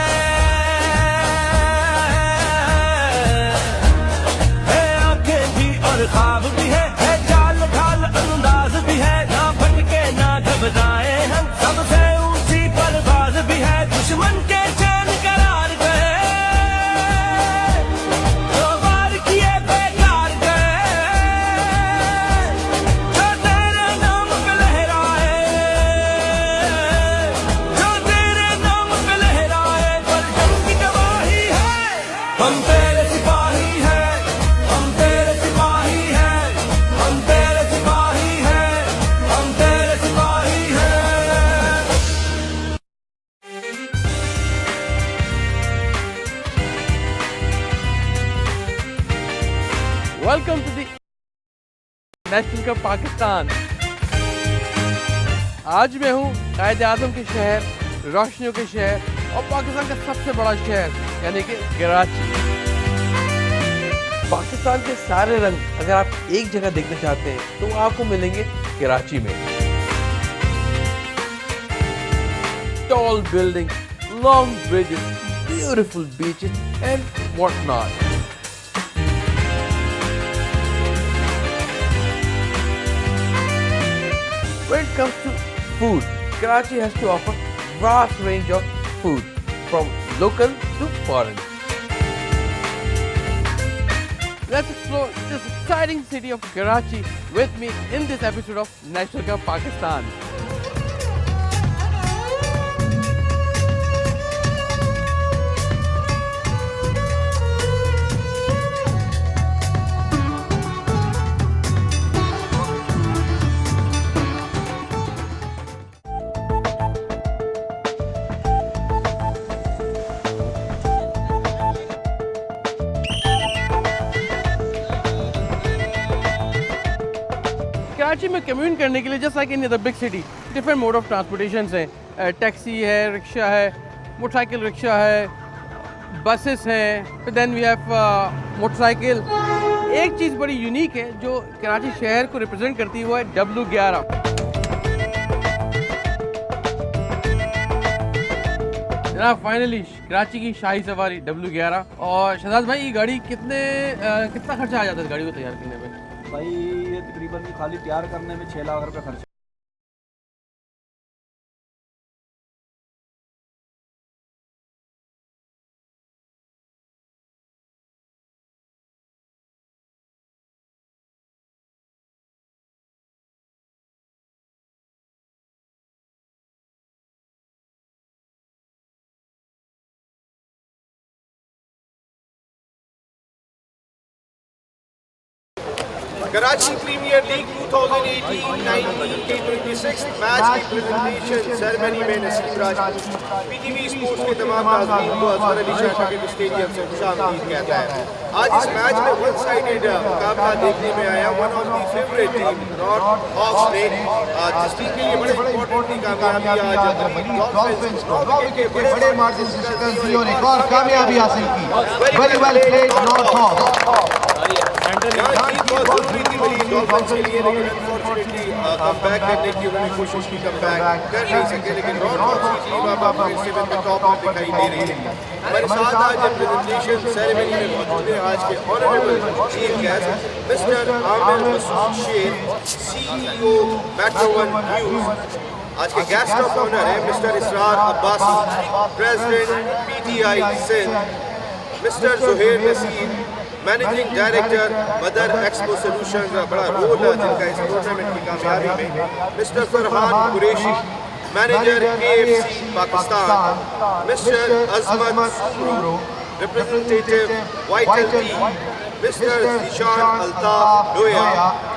आंखें भी और ख्वाब भी है चाल ढाल अंदाज भी है ना भटके ना घबराए हम सबसे ऊंची परवाज भी है दुश्मन के चैन करार गए दो बार किए बेकार गए जो तेरे नाम पे लहराए जो तेरे नाम पे लहराए परचम की गवाही है हम तेरे सिपाही हैं हम तेरे सिपाही हैं हम तेरे सिपाही हैं हम तेरे सिपाही हैं welcome to the national cup Pakistan. आज मैं हूँ कायद आजम के शहर, रोशनियों के शहर और पाकिस्तान का सबसे बड़ा शहर यानी कि कराची। पाकिस्तान के सारे रंग अगर आप एक जगह देखना चाहते हैं तो वो आपको मिलेंगे कराची में। Tall buildings, long bridges, beautiful beaches and whatnot. When it comes to food, Karachi has to offer vast range of food from local to foreign. Let's explore this exciting city of Karachi with me in this episode of National Cup Pakistan. Karachi में commute करने के लिए just like in other big city different mode of transportation हैं। Taxi है, rickshaw है, motorcycle rickshaw है, buses हैं, then we have motorcycle. एक चीज़ बड़ी यूनिक है जो कराची शहर को रिप्रेजेंट करती है वो है W11। जनाब फाइनली कराची की शाही सवारी W11। और शहजाद भाई ये गाड़ी कितना खर्चा आ जाता है इस गाड़ी को तैयार करने में? भाई ये तकरीबन खाली तैयार करने में 6 लाख रुपए खर्च। Karachi Premier League 2018-19 के 26th मैच की प्रेजेंटेशन सेरेमनी में नसीम राजपूत पीटीवी स्पोर्ट्स के तमाम नाज़रीन को अजहर अली शाह क्रिकेट स्टेडियम से खुशामदीद कहता है। आज इस मैच में वन साइडेड मुकाबला देखने में आया। One of the favourite team north hawks ने जिस टीम के लिए बड़े इंपॉर्टेंट थी कामयाबी आज डॉल्फिन्स के बड़े मार्जिन से शिकस्त दी और एक और कामयाबी हासिल की। Very well played north hawks. Dolphins के लिए लेकिन अनफॉर्चुनेटली कमबैक करने की उन्होंने कोशिश की, कमबैक कर नहीं सके। लेकिन नॉर्थ हॉक्स की टीम अब अपने सेवन में टॉप पर दिखाई दे रही है। हमारे साथ आज प्रेजेंटेशन सेरेमनी में मौजूद है आज के honourable chief guest mister Aamir Masood Sheikh, CEO metro one news. आज के गेस्ट ऑफ ऑनर है mister Israr Abbasi, president PTI Sindh, mister Zuhair Naseer, managing director mother expo solutions. बड़ा रोल है जिनका इस टूर्नामेंट की कामयाबी में। Mister Farhan Qureshi, manager KFC Pakistan, mister Azmat Suru, representative vital tea, mister Ishan Altaf Loya,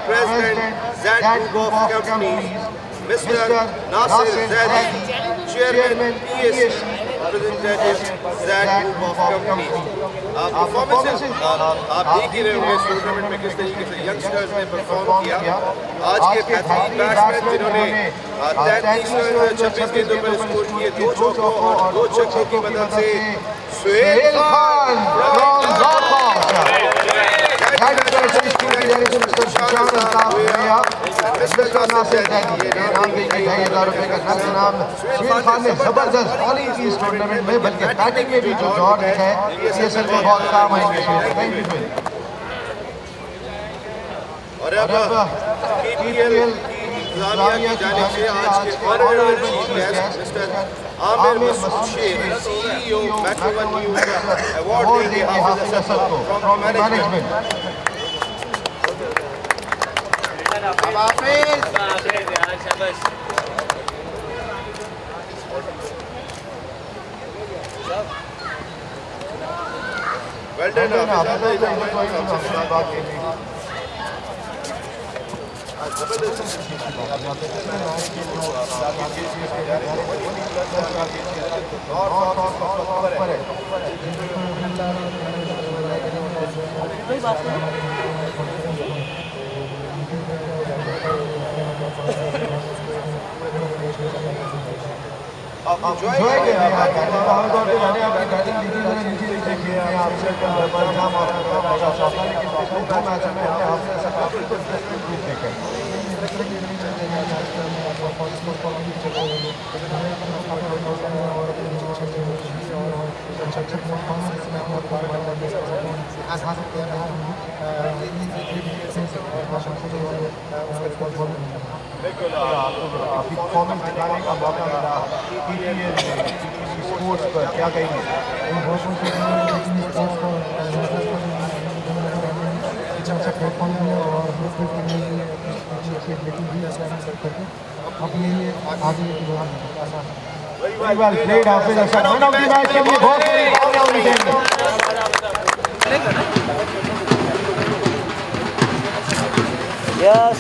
president Z Group of Companies, mister Nasir Zaidi, chairman PAC, representative Z Group of Companies। Performances आप देख ही रहे होंगे इस टूर्नामेंट में किस तरीके से यंगस्टर्स ने परफॉर्म किया। आज के बेहतरीन बैट्समैन जिन्होंने 33 रन 26 गेंदों पर स्कोर किए, 2 चौकों और 2 छक्कों की मदद से सुहेल खान जबरदस्त ऑल ईस्ट टूर्नामेंट में, बल्कि बैटिंग में भी जो जॉर्ज है ये सर में बहुत काम आएंगे। Thank you. और अब KPL जामिया की जानिब से आज के honourable chief guest mister Aamir Masood Sheikh, CEO metro one news, award देंगे हाफिज असद को from management. Well done performance दिखाने का मौका मिला स्पोर्ट्स पर, क्या कहेंगे? Very well played, Hafiz Asad. Man of the match के लिए बहुत सारी तालियां होनी चाहिए। Yes.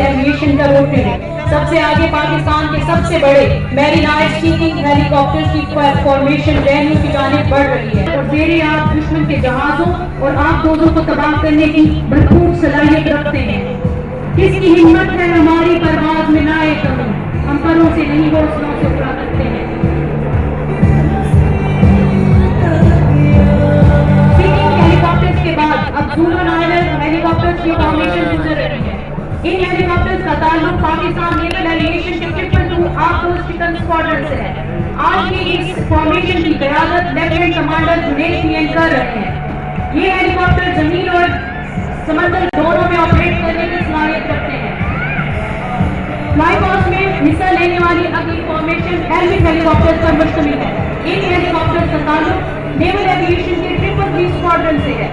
एविएशन का रूट है सबसे आगे पाकिस्तान के सबसे बड़े मैरीनाइट स्टीकिंग हेलीकॉप्टर की फॉर्मेशन वेन्यू की जानिब बढ़ रही है और मेरे आप दुश्मन के जहाजों और आप दोनों को तबाह करने की भरपूर सलाहियत रखते हैं। किसकी हिम्मत है हमारी परवाज में ना आए कभी, हम परों से नहीं हौसलों से उड़ा करते हैं। स्टीकिंग हेलीकॉप्टर्स के बाद अब जूलन आइलैंड हेलीकॉप्टर्स की फॉर्मेशन गुजर रही है। इन हेलीकॉप्टर्स का ताल्लुक पाकिस्तान नेवल एविएशन के 222 आर्म्ड चिकन स्क्वाड्रन से है। आज की इस फॉर्मेशन की क़यादत लेफ्टिनेंट कमांडर जुनेद पीएन कर रहे हैं। ये हेलीकॉप्टर जमीन और समंदर दोनों में ऑपरेट करने की सलाहियत रखते हैं। फ्लाई पास्ट में हिस्सा लेने वाली अगली फॉर्मेशन हेलमेट हेलीकॉप्टर्स पर मुश्तमिल है। इन हेलीकॉप्टर्स का ताल्लुक नेवल एविएशन के 333 स्क्वाड्रन से है।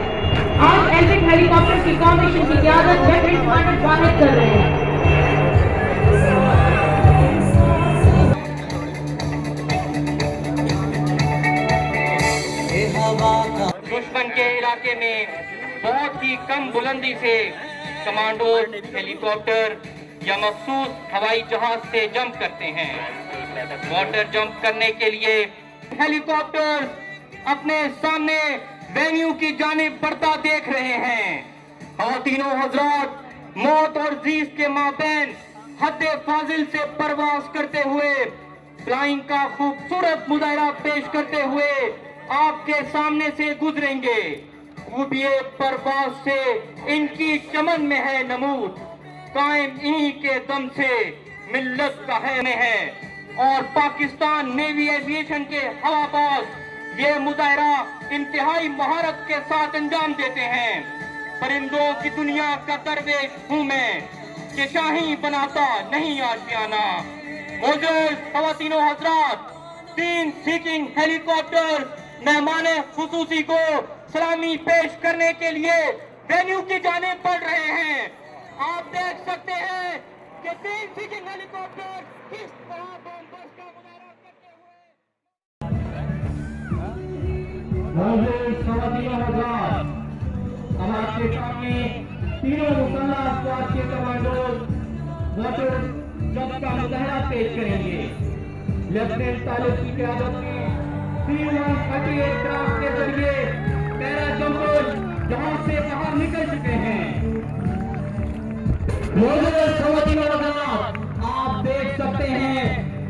आज एलविट हेलीकॉप्टर की फॉर्मेशन की क़यादत लेफ्टिनेंट कमांडर वाहिद कर रहे हैं। दुश्मन के इलाके में बहुत ही कम बुलंदी से कमांडो हेलीकॉप्टर या मखसूस हवाई जहाज से जंप करते हैं। वाटर जंप करने के लिए हेलीकॉप्टर अपने सामने वेन्यू की जानिब बढ़ता देख रहे हैं। ख़वातीनो हज़रात, मौत और जीत के माबैन हद फाजिल से परवास करते हुए फ्लाइंग का खूबसूरत मुजाहरा पेश करते हुए आपके सामने से गुजरेंगे। खूबिए परवास से इनकी चमन में है नमूद, कायम इन्हीं के दम से मिल्लत का है और पाकिस्तान नेवी एविएशन के हवाबाज ये मुजाहरा इंतहाई महारत के साथ अंजाम देते हैं। परिंदों की दुनिया का दरवेश हूँ मैं कि शाही बनाता नहीं आशियाना। मौजूद ख़वातीनो हज़रात, 3 सीकिंग हेलीकॉप्टर मेहमाने खुसूसी को सलामी पेश करने के लिए वेन्यू की जानिब बढ़ रहे हैं। आप देख सकते हैं कि 3 सीकिंग हेलीकॉप्टर किस तरह बॉम्बर्स का मुजाहरा करते हुए। हम आपके सामने तीनों मुसल्लह अफवाज के कमांडो वाटर जंप का मुजाहरा पेश करेंगे। लेफ्टिनेंट तालिब की क़यादत में 338 एयरक्राफ्ट के जरिए पैरा जंपर्स जहां से बाहर निकल चुके हैं। मौजूद ख़वातीन और हज़रात, आप देख सकते हैं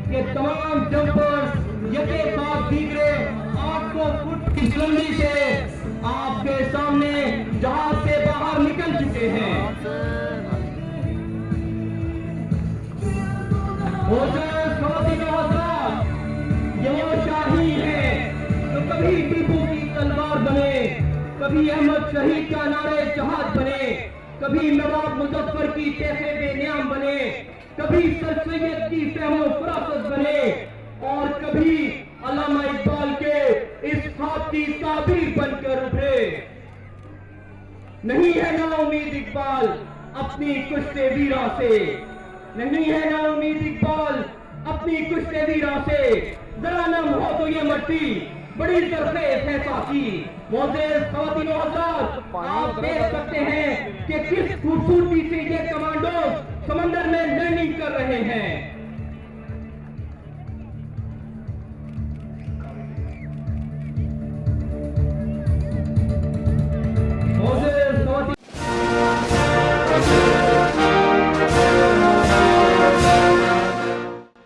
कि तमाम जंपर्स यके बाद दीगरे 800 फुट की बुलंदी से आपके सामने जहाज से बाहर निकल चुके हैं। ये वो शाही है तो कभी टीपू की तलवार बने, कभी अहमद शहीद का नारे जहाज बने, कभी नवाब मुजफ्फर की कैसे बेनियाम बने, कभी सर सैयद की फहमो फरासत बने, और कभी अल्लामा इकबाल के इस ख्वाब की ताबीर बनकर उभरे। नहीं है ना उम्मीद इकबाल अपनी कुश्ते वीरा से, नहीं है ना उम्मीद इकबाल अपनी कुश्ते वीरा से। जरा नम हो तो ये मट्टी बड़ी सरफेस है साथी। मोअज़्ज़िज़ ख़वातीन व हज़रात, आप देख सकते हैं कि किस खूबसूरती से ये कमांडो समंदर में लैंडिंग कर रहे हैं।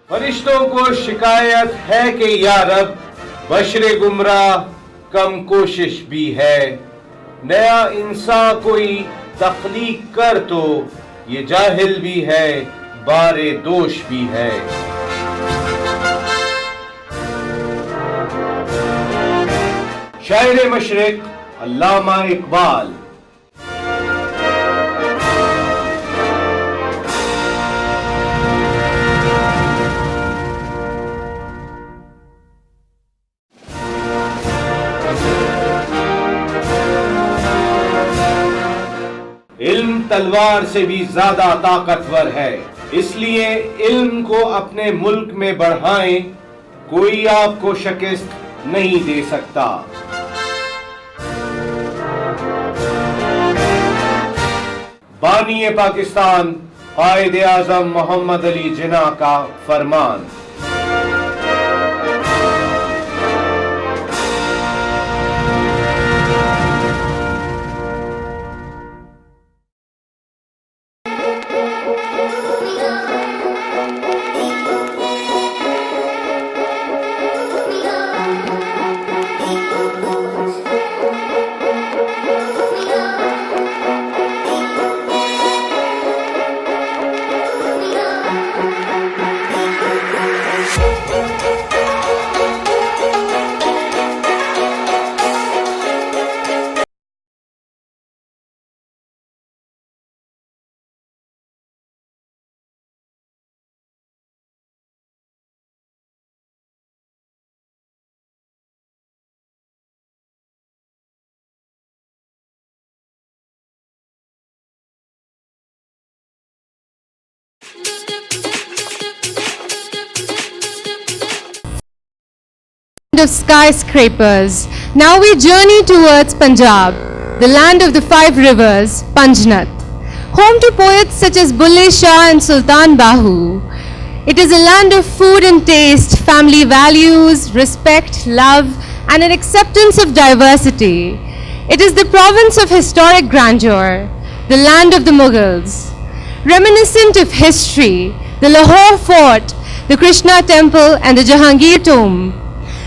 फरिश्तों को शिकायत है कि या रब बशरे गुमराह कम कोशिश भी है, नया इंसान कोई तख्लीक कर तो ये जाहिल भी है बारे दोष भी है। शायर मशरिक अल्लामा इकबाल। इल्म तलवार से भी ज्यादा ताकतवर है, इसलिए इल्म को अपने मुल्क में बढ़ाएं, कोई आपको शिकस्त नहीं दे सकता। बानी पाकिस्तान कायदे आज़म मोहम्मद अली जिन्ना का फरमान। Of skyscrapers. Now we journey towards Punjab, the land of the 5 rivers, Panjnath, home to poets such as Bulle Shah and Sultan Bahu. It is a land of food and taste, family values, respect, love, and an acceptance of diversity. It is the province of historic grandeur, the land of the Mughals. Reminiscent of history, the Lahore Fort, the Krishna Temple, and the Jahangir Tomb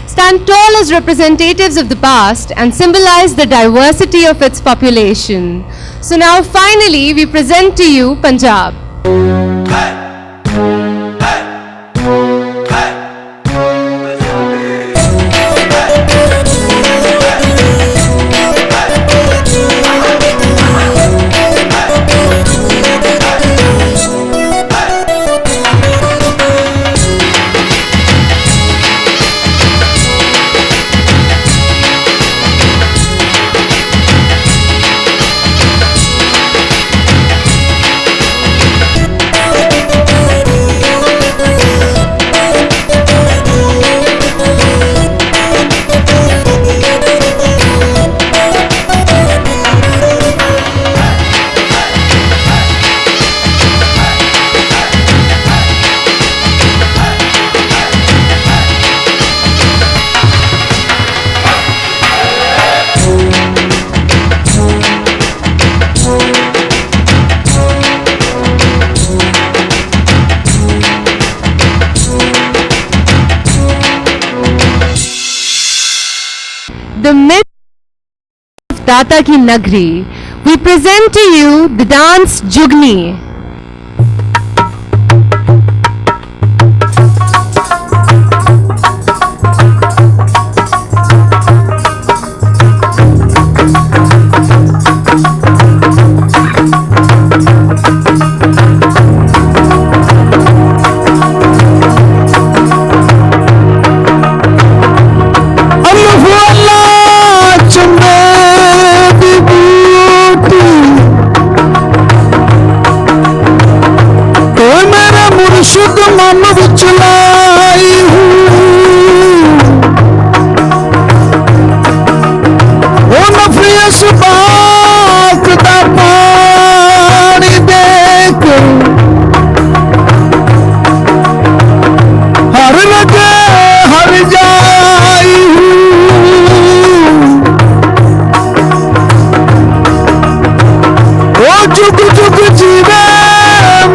stand tall as representatives of the past and symbolize the diversity of its population. So now finally we present to you Punjab. The myth दाता की नगरी. We present to you the dance Jugni. मुर्शिद मन विच लाई ओ नफियस बाक दा पानी देख हर लगे हर जाई ओ जुग जुग जीवे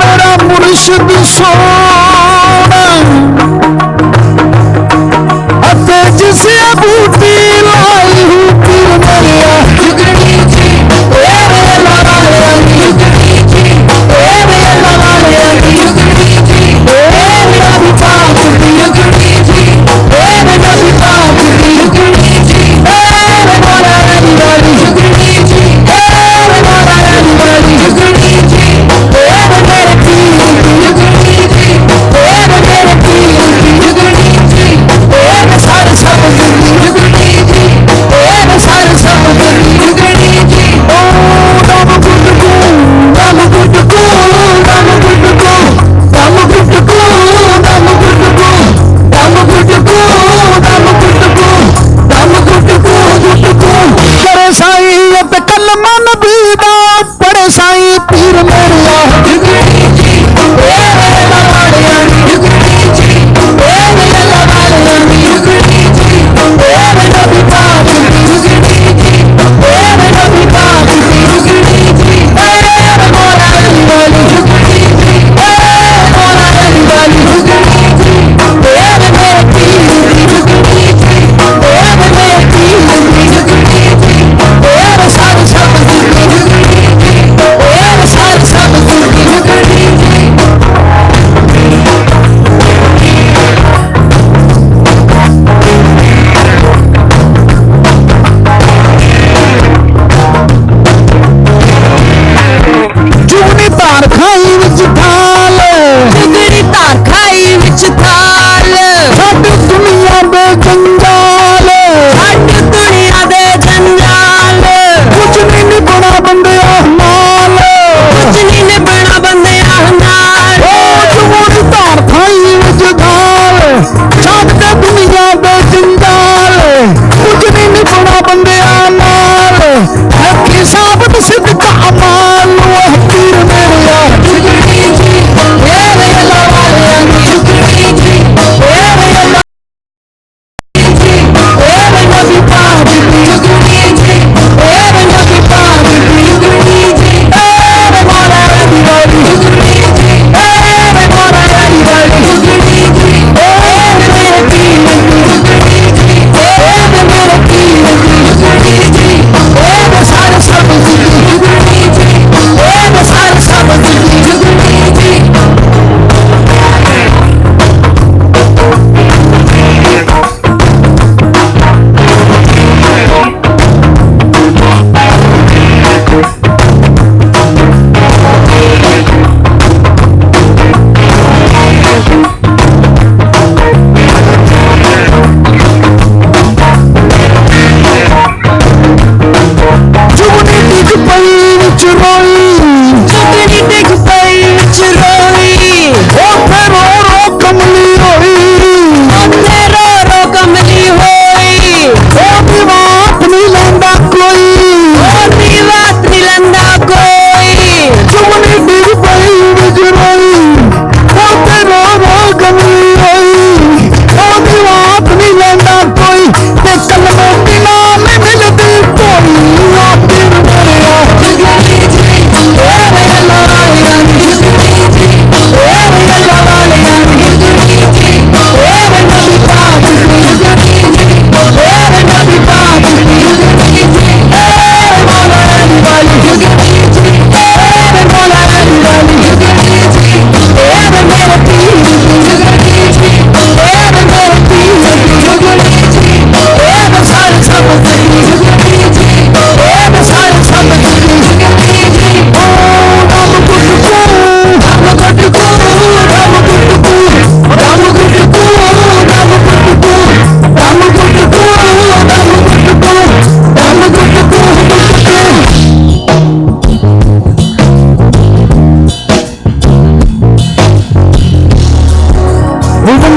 मेरा मुर्शिद सोना अते जिसे बूटी लाई हूँ पीर मरिया जुगनी जी तेरे लाया जुगनी जी तेरे लाया जुगनी जी तेरे नबी पाक की जुगनी जी तेरे नबी पाक की जुगनी जी तेरे मौला अली वाली जुगनी जी तेरे मौला अली वाली जुगनी जी तेरे मेरे पीर की जुगनी जी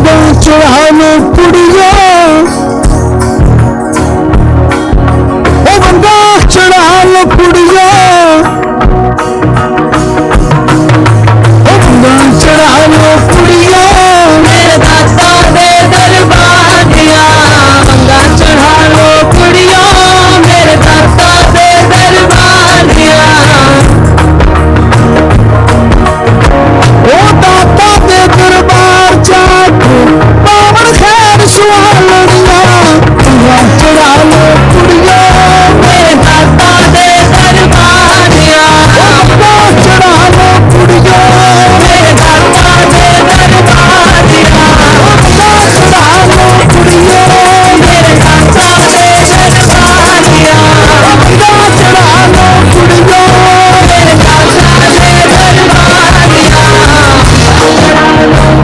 वंगा चढ़ा लो कुड़िया, ओ वंगा चढ़ा लो कुड़िया, ओ वंगा चढ़ा लो कुड़िया, मेरे दाता दे दरबार दिया, वंगा चढ़ा लो कुड़िया, मेरे दाता दे दरबार दिया, ओ दाता दे दरबार जाके पावन खैर सुहालड़िया, वंगा चढ़ा लो कुड़िया, मेरे दाता दे दरबार दिया, वंगा चढ़ा लो कुड़िया, मेरे दाता दे दरबार दिया, वंगा चढ़ा लो कुड़िया, मेरे दाता दे दरबार दिया, वंगा चढ़ा लो कुड़िया, मेरे दाता दे दरबार दिया,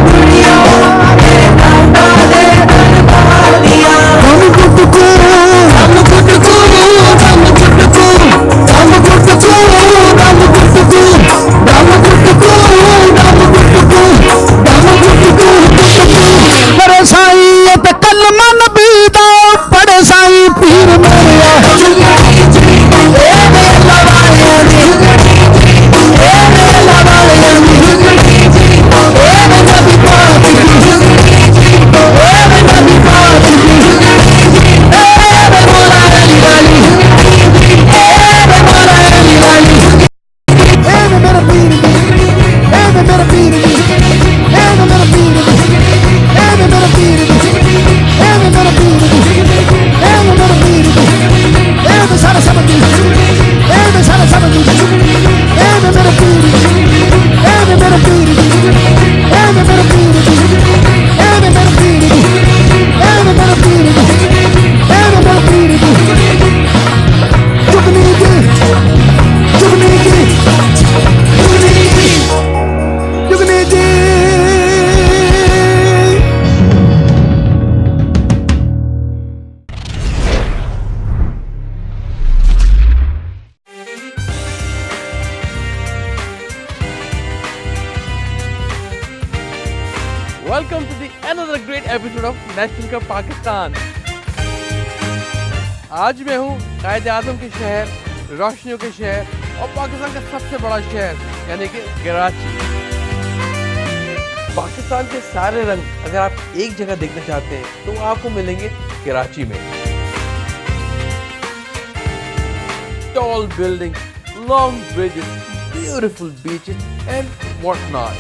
कुड़िया, मेरे दाता दे दरबार दिया, हम गुटकू, हम गुटकू, हम गुटकू, हम गुटकू, हम गुटकू, हम गुटकू, हम गुटकू, हम गुटकू, गुटकू, पर साईं ते कल मन बीदा पड़े साईं पीर मेरा, ए मेला वालिया दी, ए मेला वालिया दी, ए नबी पाक दी, ए नबी पाक दी, ए मौला अली वाली, ए मौला अली वाली, ए मेरा पीर दी, ए मेरा पीर दी, ए मेरा पीर दी, ए मेरा पीर दी, ए मेरा पीर दी, ए मेरा पीर दी, ए सारा सब दी, ए सारा सब दी, ए मेरा पीर दी, ए मेरा पीर दी, ए मेरा पीर दी, ए मेरा पीर दी, ए मेरा पीर दी, ए मेरा पीर दी, चुगनी दी, चुगनी दी, चुगनी दी, चुगनी दी। Welcome to the another great episode of national cup Pakistan. आज मैं हूँ कायद आजम के शहर, रोशनियों के शहर और पाकिस्तान का सबसे बड़ा शहर यानी कि कराची। पाकिस्तान के सारे रंग अगर आप एक जगह देखना चाहते हैं तो आपको मिलेंगे कराची में। Tall buildings, long bridges, beautiful beaches and whatnot.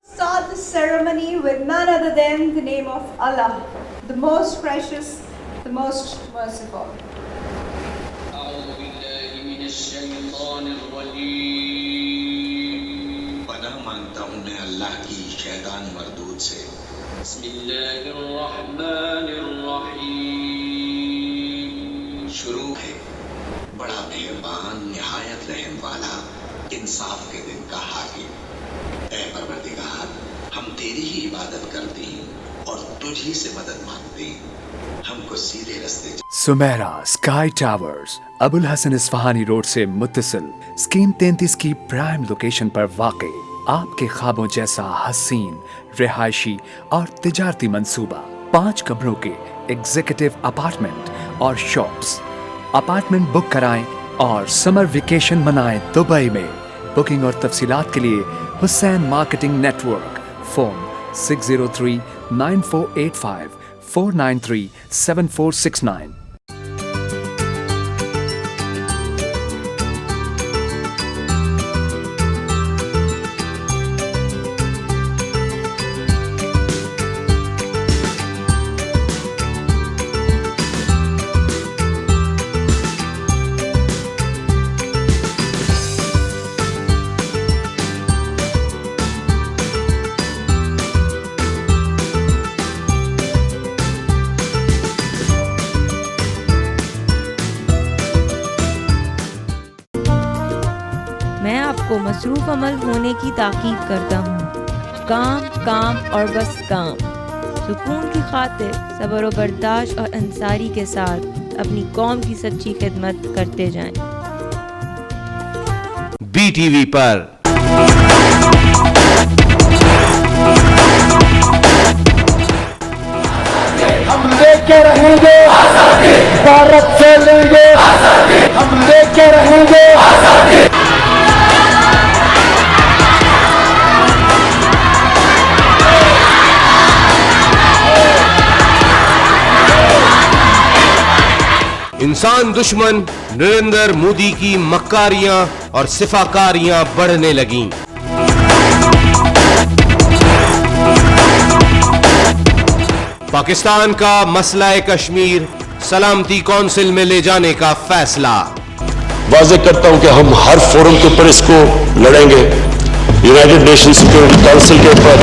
Start the ceremony with none other than the name of Allah, the most gracious, the most merciful. पनाह मांगता हूँ मैं अल्लाह की शैतान मरदूद से। शुरू है बड़ा मेहरबान निहायत रहम वाला इंसाफ के दिन का हाकिम। ऐ परवरदिगार, हम तेरी ही इबादत करते हैं और तुझी से मदद मांगते हैं, हमको सीधे रास्ते। Sumera sky towers Abul Hasan Isfahani road से मुत्तसिल स्कीम 33 की प्राइम लोकेशन पर वाक़ई आपके ख्वाबों जैसा हसीन रिहायशी और तिजारती मंसूबा। 5 कमरों के एग्जीक्यूटिव अपार्टमेंट और शॉप्स। अपार्टमेंट बुक कराएं और समर वेकेशन मनाएं दुबई में। बुकिंग और तफसीलात के लिए हुसैन मार्केटिंग नेटवर्क, फोन 603 9485 493 7469। आपको मसरूफ़ अमल होने की ताकीद करता हूँ। काम काम और बस काम। सुकून की खातिर सब्र व बर्दाश्त और अंसारी के साथ अपनी कौम की सच्ची खिदमत करते जाएं। BTV पर हम लेके रहेंगे भारत से लेंगे, हम लेके रहेंगे। इंसान दुश्मन नरेंद्र मोदी की मक्कारियां और सिफाकारियां बढ़ने लगीं। पाकिस्तान का मसला कश्मीर सलामती काउंसिल में ले जाने का फैसला। वाज़ेह करता हूं कि हम हर फोरम के ऊपर इसको लड़ेंगे। यूनाइटेड नेशन सिक्योरिटी काउंसिल के ऊपर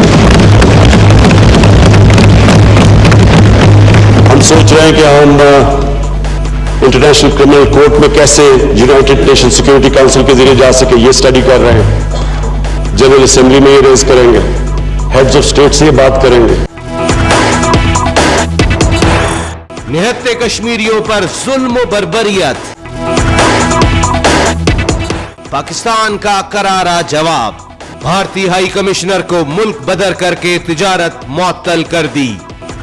हम सोच रहे हैं कि हम इंटरनेशनल क्रिमिनल कोर्ट में कैसे यूनाइटेड नेशन सिक्योरिटी काउंसिल के जरिए जा सके, ये स्टडी कर रहे हैं। जनरल असेंबली में ये रेज करेंगे, हेड्स ऑफ स्टेट से ये बात करेंगे। निहत्ते कश्मीरियों पर जुल्म व बर्बरियत, पाकिस्तान का करारा जवाब। भारतीय हाई कमिश्नर को मुल्क बदर करके तिजारत मुअत्तल कर दी।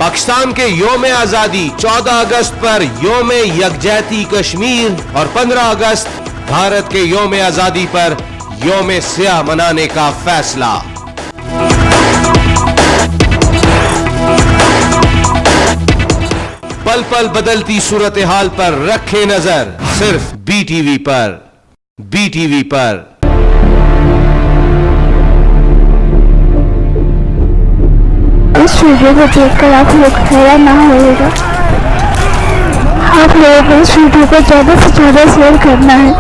पाकिस्तान के योम आजादी 14 अगस्त पर योम यकजहती कश्मीर और 15 अगस्त भारत के योम आजादी पर योम स्याह मनाने का फैसला। पल पल बदलती सूरत हाल पर रखे नजर, सिर्फ BTV पर। BTV पर इस वीडियो को देखकर आप लोग हैरान ना होइएगा। आप लोगों को इस वीडियो को ज़्यादा से ज़्यादा शेयर करना है।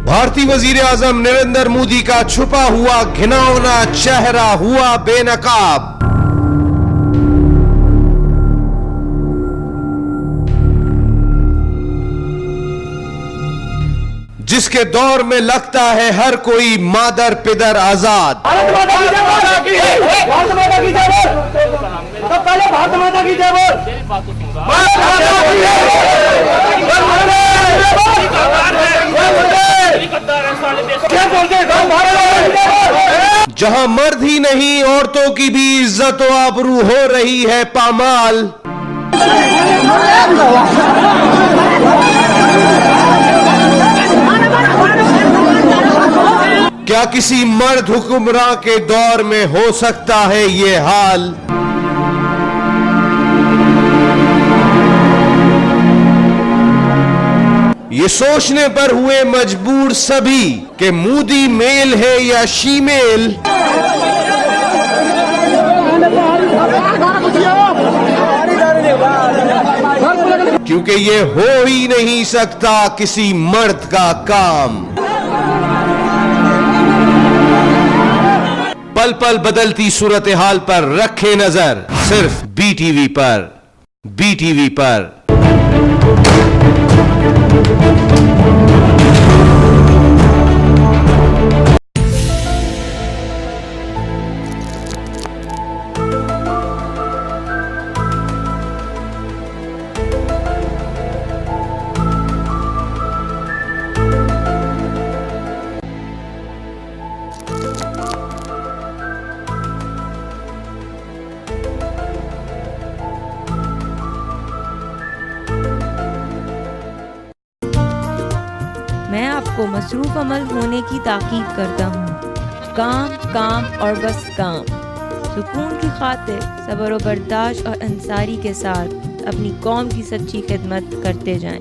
भारतीय वजीर आजम नरेंद्र मोदी का छुपा हुआ घिनौना चेहरा हुआ बेनकाब। जिसके दौर में लगता है हर कोई मादर पिदर आजाद। भारत माता की जय बोल। भारत माता की जय बोल। तो पहले भारत माता की जय बोल। भारत माता की जय बोल। जहां मर्द ही नहीं औरतों की भी इज्जत व आबरू हो रही है पामाल। क्या किसी मर्द हुक्मरां के दौर में हो सकता है ये हाल? ये सोचने पर हुए मजबूर सभी कि मोदी मेल है या शीमेल। क्योंकि ये हो ही नहीं सकता किसी मर्द का काम। पल पल बदलती सूरत हाल पर रखे नजर, सिर्फ BTV पर। BTV पर मैं आपको मसरूफ़ अमल होने की ताकीद करता हूँ। काम काम और बस काम। सुकून की खातिर सब्र व बर्दाश्त और अंसारी के साथ अपनी कौम की सच्ची खिदमत करते जाएं।